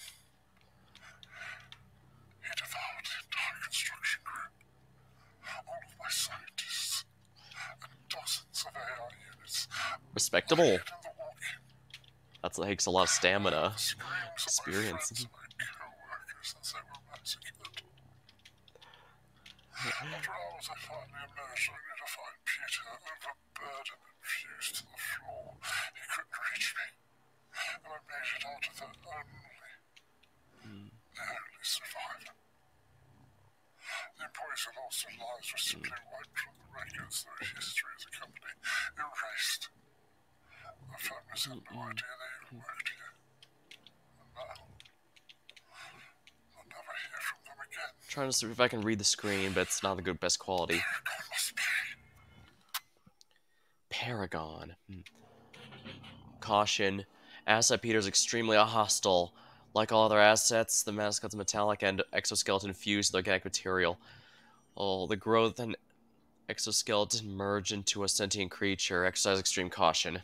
He devoured the entire construction crew, all of my scientists, and dozens of AI units. Respectable. That takes a lot of stamina. Experience. After hours, I finally emerged only to find Peter overburdened and fused to the floor. He couldn't reach me, and I made it out of the only survivor. The employees who lost their lives were simply wiped from the records. Their history as a company erased. The families had no idea they even worked here. And now, I'll never hear from them again. I'm trying to see if I can read the screen, but it's not the best quality. God Paragon. Caution. Asset Peter is extremely hostile. Like all other assets, the mascot's metallic and exoskeleton fused with organic material. Oh, the growth and exoskeleton merge into a sentient creature. Exercise extreme caution.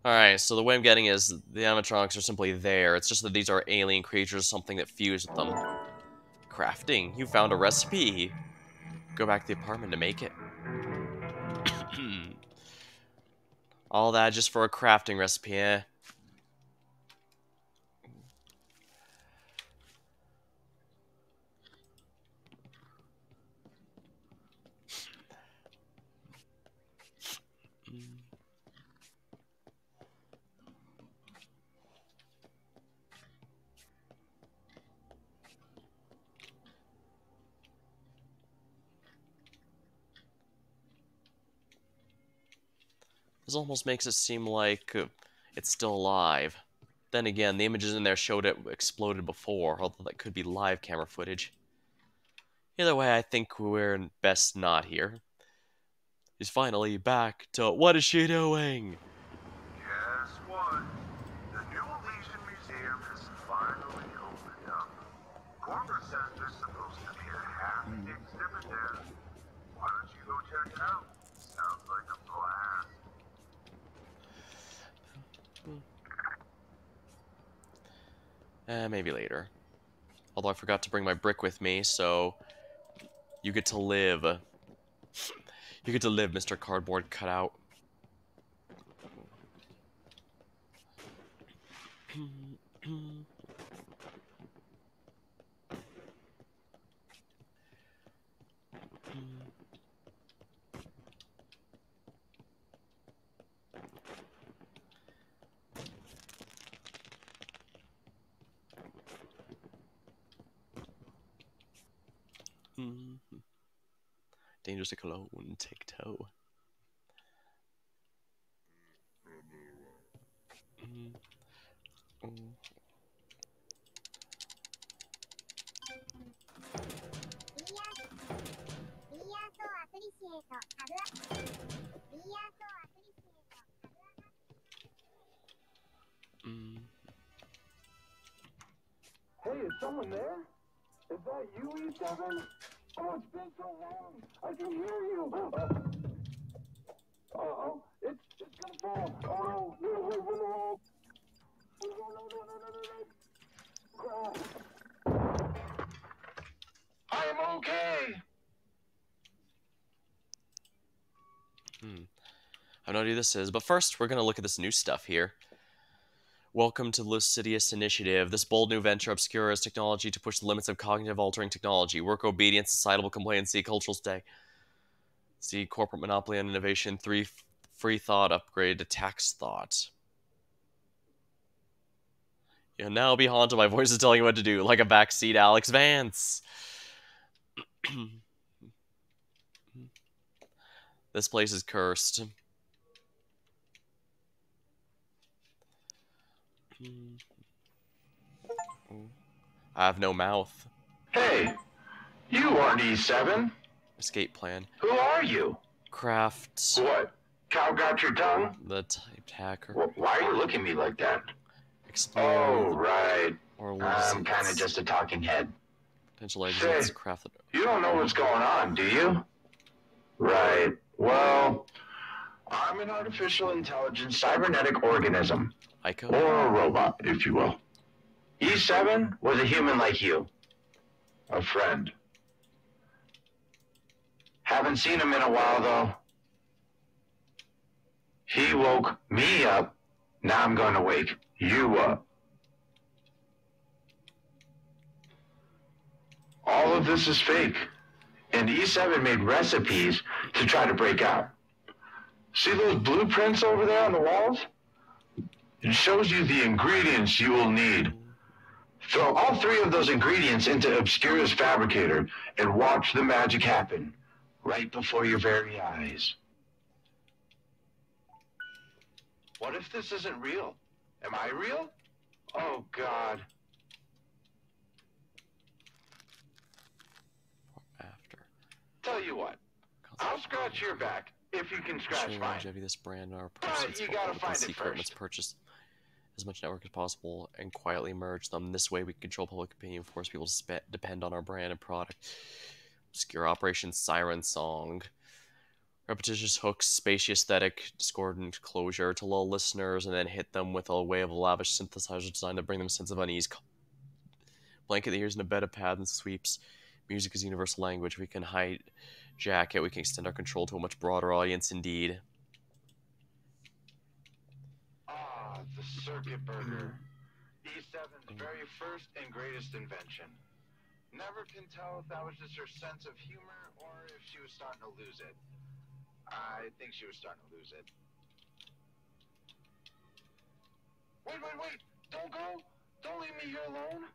Alright, so the way I'm getting is the animatronics are simply there. It's just that these are alien creatures, something that fused with them. Crafting. You found a recipe. Go back to the apartment to make it. All that just for a crafting recipe, eh? This almost makes it seem like it's still alive. Then again, the images in there showed it exploded before, although that could be live camera footage. Either way, I think we're best not here. He's finally back to what is she doing? Guess what? The new Elysian Museum has finally opened up. Corporate says there's supposed to be a half exhibit there. Why don't you go check it out? Sounds like a blast. Maybe later. Although I forgot to bring my brick with me, so you get to live. You get to live, Mr. Cardboard Cutout. Dangerous to cologne, take toe. Hey, is someone there? Is that you, E7? Oh, it's been so long. I can hear you. Uh-oh, it's gonna fall. Oh, no, no, no, no. No, no, no, no, no, no, no. I am okay. I don't know who this is, but first we're gonna look at this new stuff here. Welcome to the Lucidius Initiative. This bold new venture obscures technology to push the limits of cognitive-altering technology. Work obedience, societal complacency, cultural stay. See corporate monopoly on innovation. 3 free thought upgrade to tax thought. You'll now be haunted by voices telling you what to do, like a backseat Alex Vance. This place is cursed. I have no mouth. Hey, you aren't E7. Escape plan. Who are you? Craft. What? Cow got your tongue? The typed hacker. Why are you looking at me like that? Explore. Oh, right. Or I'm kind of just a talking head. Potential exits. Say, Craft. You don't know what's going on, do you? Right. Well, I'm an artificial intelligence cybernetic organism. Ico? Or a robot, if you will. E7 was a human like you. A friend. Haven't seen him in a while, though. He woke me up. Now I'm going to wake you up. All of this is fake. And E7 made recipes to try to break out. See those blueprints over there on the walls? It shows you the ingredients you will need. Throw all 3 of those ingredients into Obscura's fabricator and watch the magic happen right before your very eyes. What if this isn't real? Am I real? Oh, God. After. Tell you what. I'll scratch your back if you can scratch Ensuring mine. longevity of this brand and our But pursuits you for gotta open find it secret. Let's first. purchase as much network as possible and quietly merge them. This way we can control public opinion, force people to depend on our brand and product. Obscure Operation Siren Song. Repetitious hooks, spacey aesthetic, discordant closure to lull listeners, and then hit them with a wave of lavish synthesizer designed to bring them a sense of unease. Blanket the ears in a bed of pads and sweeps. Music is universal language. We can hijack it. We can extend our control to a much broader audience indeed. Ah, the circuit burger. E7's very first and greatest invention. Never can tell if that was just her sense of humor or if she was starting to lose it. I think she was starting to lose it. Wait! Don't go! Don't leave me here alone!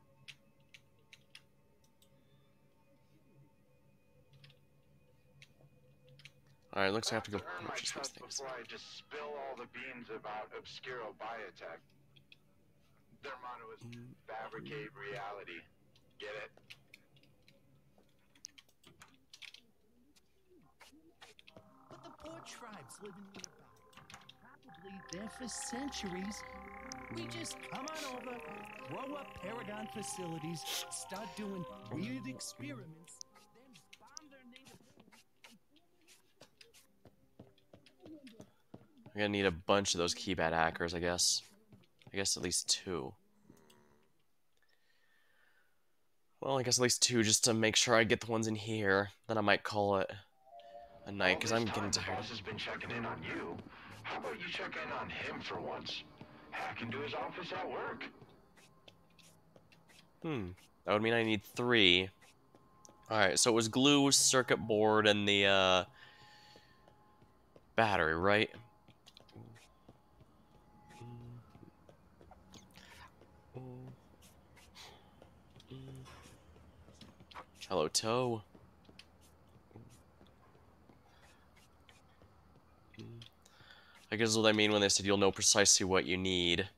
Alright, looks like I have to go earn my purchase these trust things. before I just spill all the beans about Obscuro Biotech. Their motto is fabricate reality. Get it? But the poor tribes living nearby, probably there for centuries. We just come on over, throw up Paragon facilities, start doing weird experiments, then bomb their native I'm gonna need a bunch of those keypad hackers, I guess. I guess at least 2. Well, I guess at least 2 just to make sure I get the ones in here. Then I might call it a night, because I'm getting tired. The boss has been checking in on you. How about you check in on him for once? Hack into his office at work. That would mean I need 3. Alright, so it was glue, circuit board, and the battery, right? Hello, Toe. I guess what I mean when they said you'll know precisely what you need.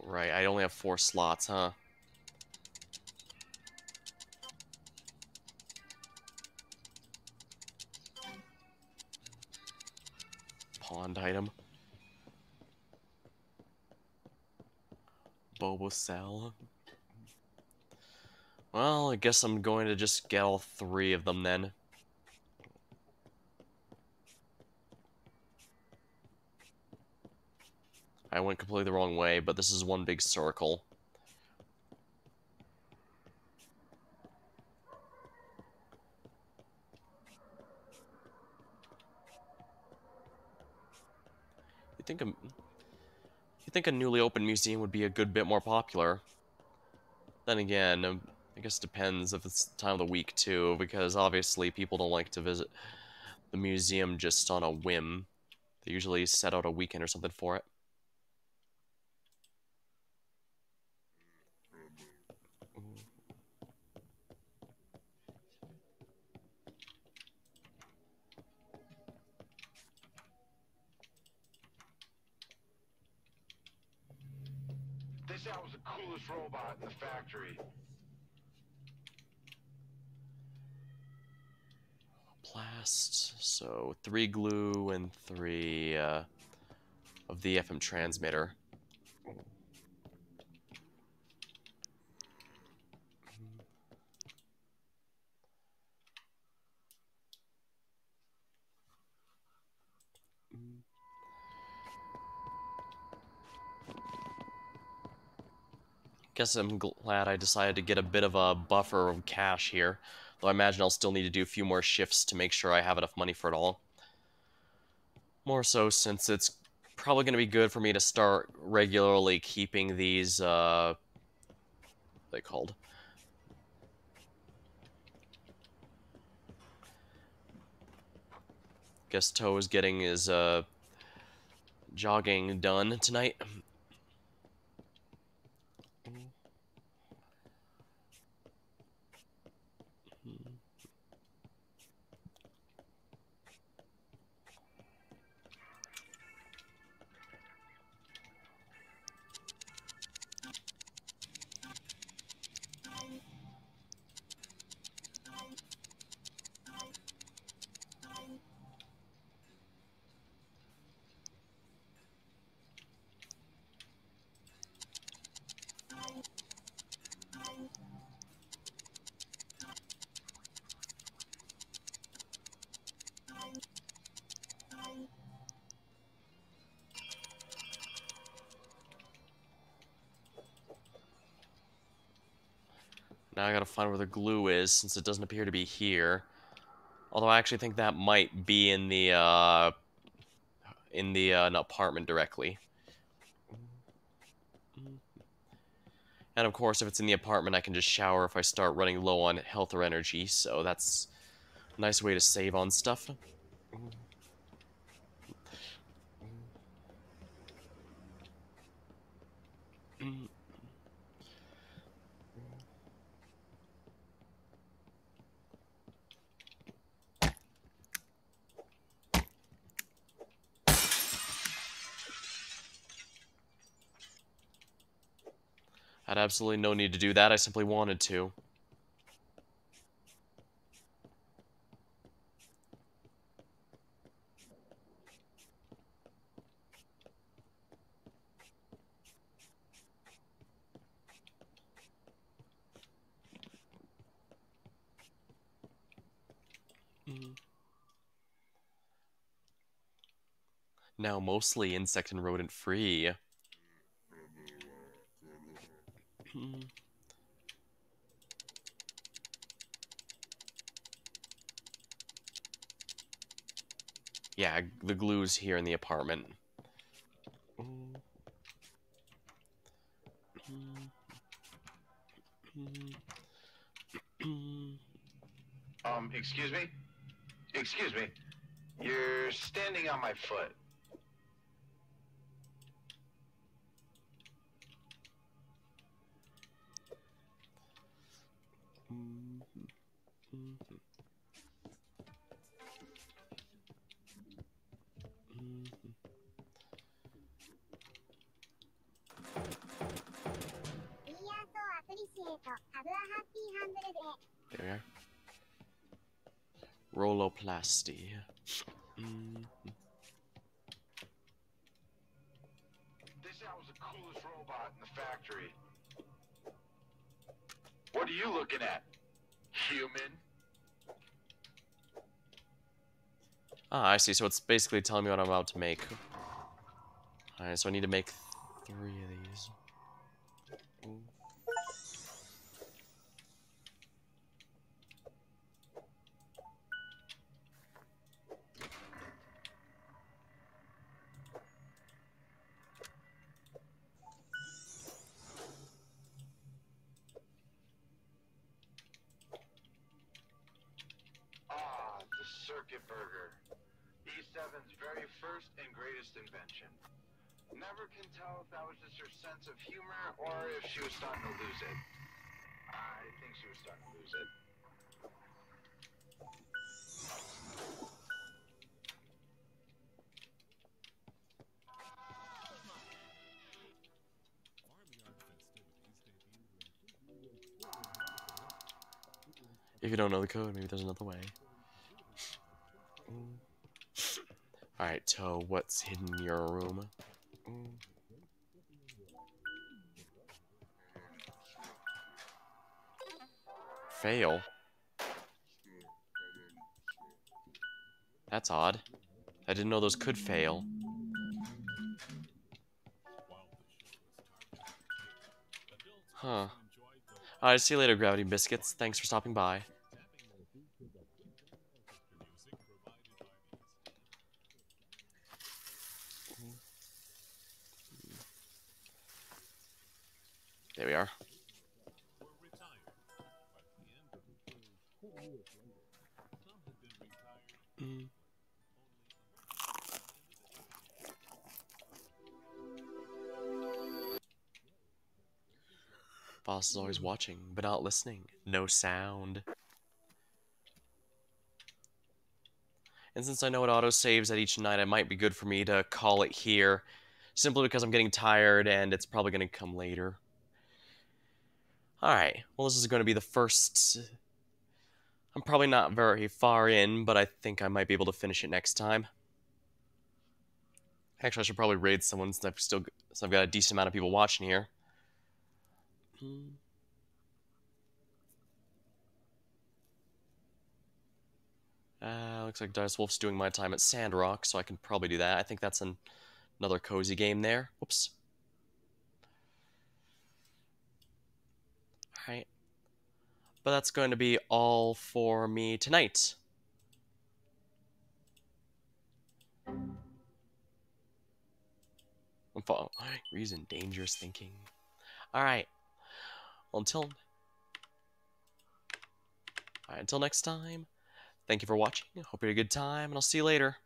Right, I only have 4 slots, huh? Pawned item. Bobo Cell. Well, I guess I'm going to just get all 3 of them then. I went completely the wrong way, but this is one big circle. You think a newly opened museum would be a good bit more popular? Then again, I guess it depends if it's the time of the week too, because obviously people don't like to visit the museum just on a whim. They usually set out a weekend or something for it. They said I was the coolest robot in the factory. Blast. So 3 glue and 3 of the FM transmitter. Guess I'm glad I decided to get a bit of a buffer of cash here. Though I imagine I'll still need to do a few more shifts to make sure I have enough money for it all. More so since it's probably going to be good for me to start regularly keeping these, what are they called? Guess Toe is getting his, jogging done tonight. Now I gotta find where the glue is, since it doesn't appear to be here. Although I actually think that might be in the apartment directly. And of course, if it's in the apartment, I can just shower if I start running low on health or energy, so that's a nice way to save on stuff. I had absolutely no need to do that, I simply wanted to. Now mostly insect and rodent free. Yeah, the glue's here in the apartment. Excuse me? Excuse me. You're standing on my foot. There we are. Roloplasty. This guy was the coolest robot in the factory. What are you looking at? Human? Ah, I see. So it's basically telling me what I'm about to make. Alright, so I need to make 3 of these. Ah, the circuit burger. E7's very first and greatest invention. Never can tell if that was just her sense of humor or if she was starting to lose it. I think she was starting to lose it. If you don't know the code, maybe there's another way. Alright, so what's hidden in your room? Fail? That's odd. I didn't know those could fail. Huh. Alright, see you later, Gravity Biscuits. Thanks for stopping by. There we are. Boss is always watching, but not listening. No sound. And since I know it auto-saves at each night, it might be good for me to call it here. Simply because I'm getting tired and it's probably going to come later. Alright, well this is going to be the first... I'm probably not very far in, but I think I might be able to finish it next time. Actually, I should probably raid someone since I've got a decent amount of people watching here. Looks like Dice Wolf's doing my time at Sandrock, so I can probably do that. I think that's another cozy game there. Whoops. Alright. But that's going to be all for me tonight. Reason dangerous thinking. Alright. Well, until next time, thank you for watching. Hope you had a good time, and I'll see you later.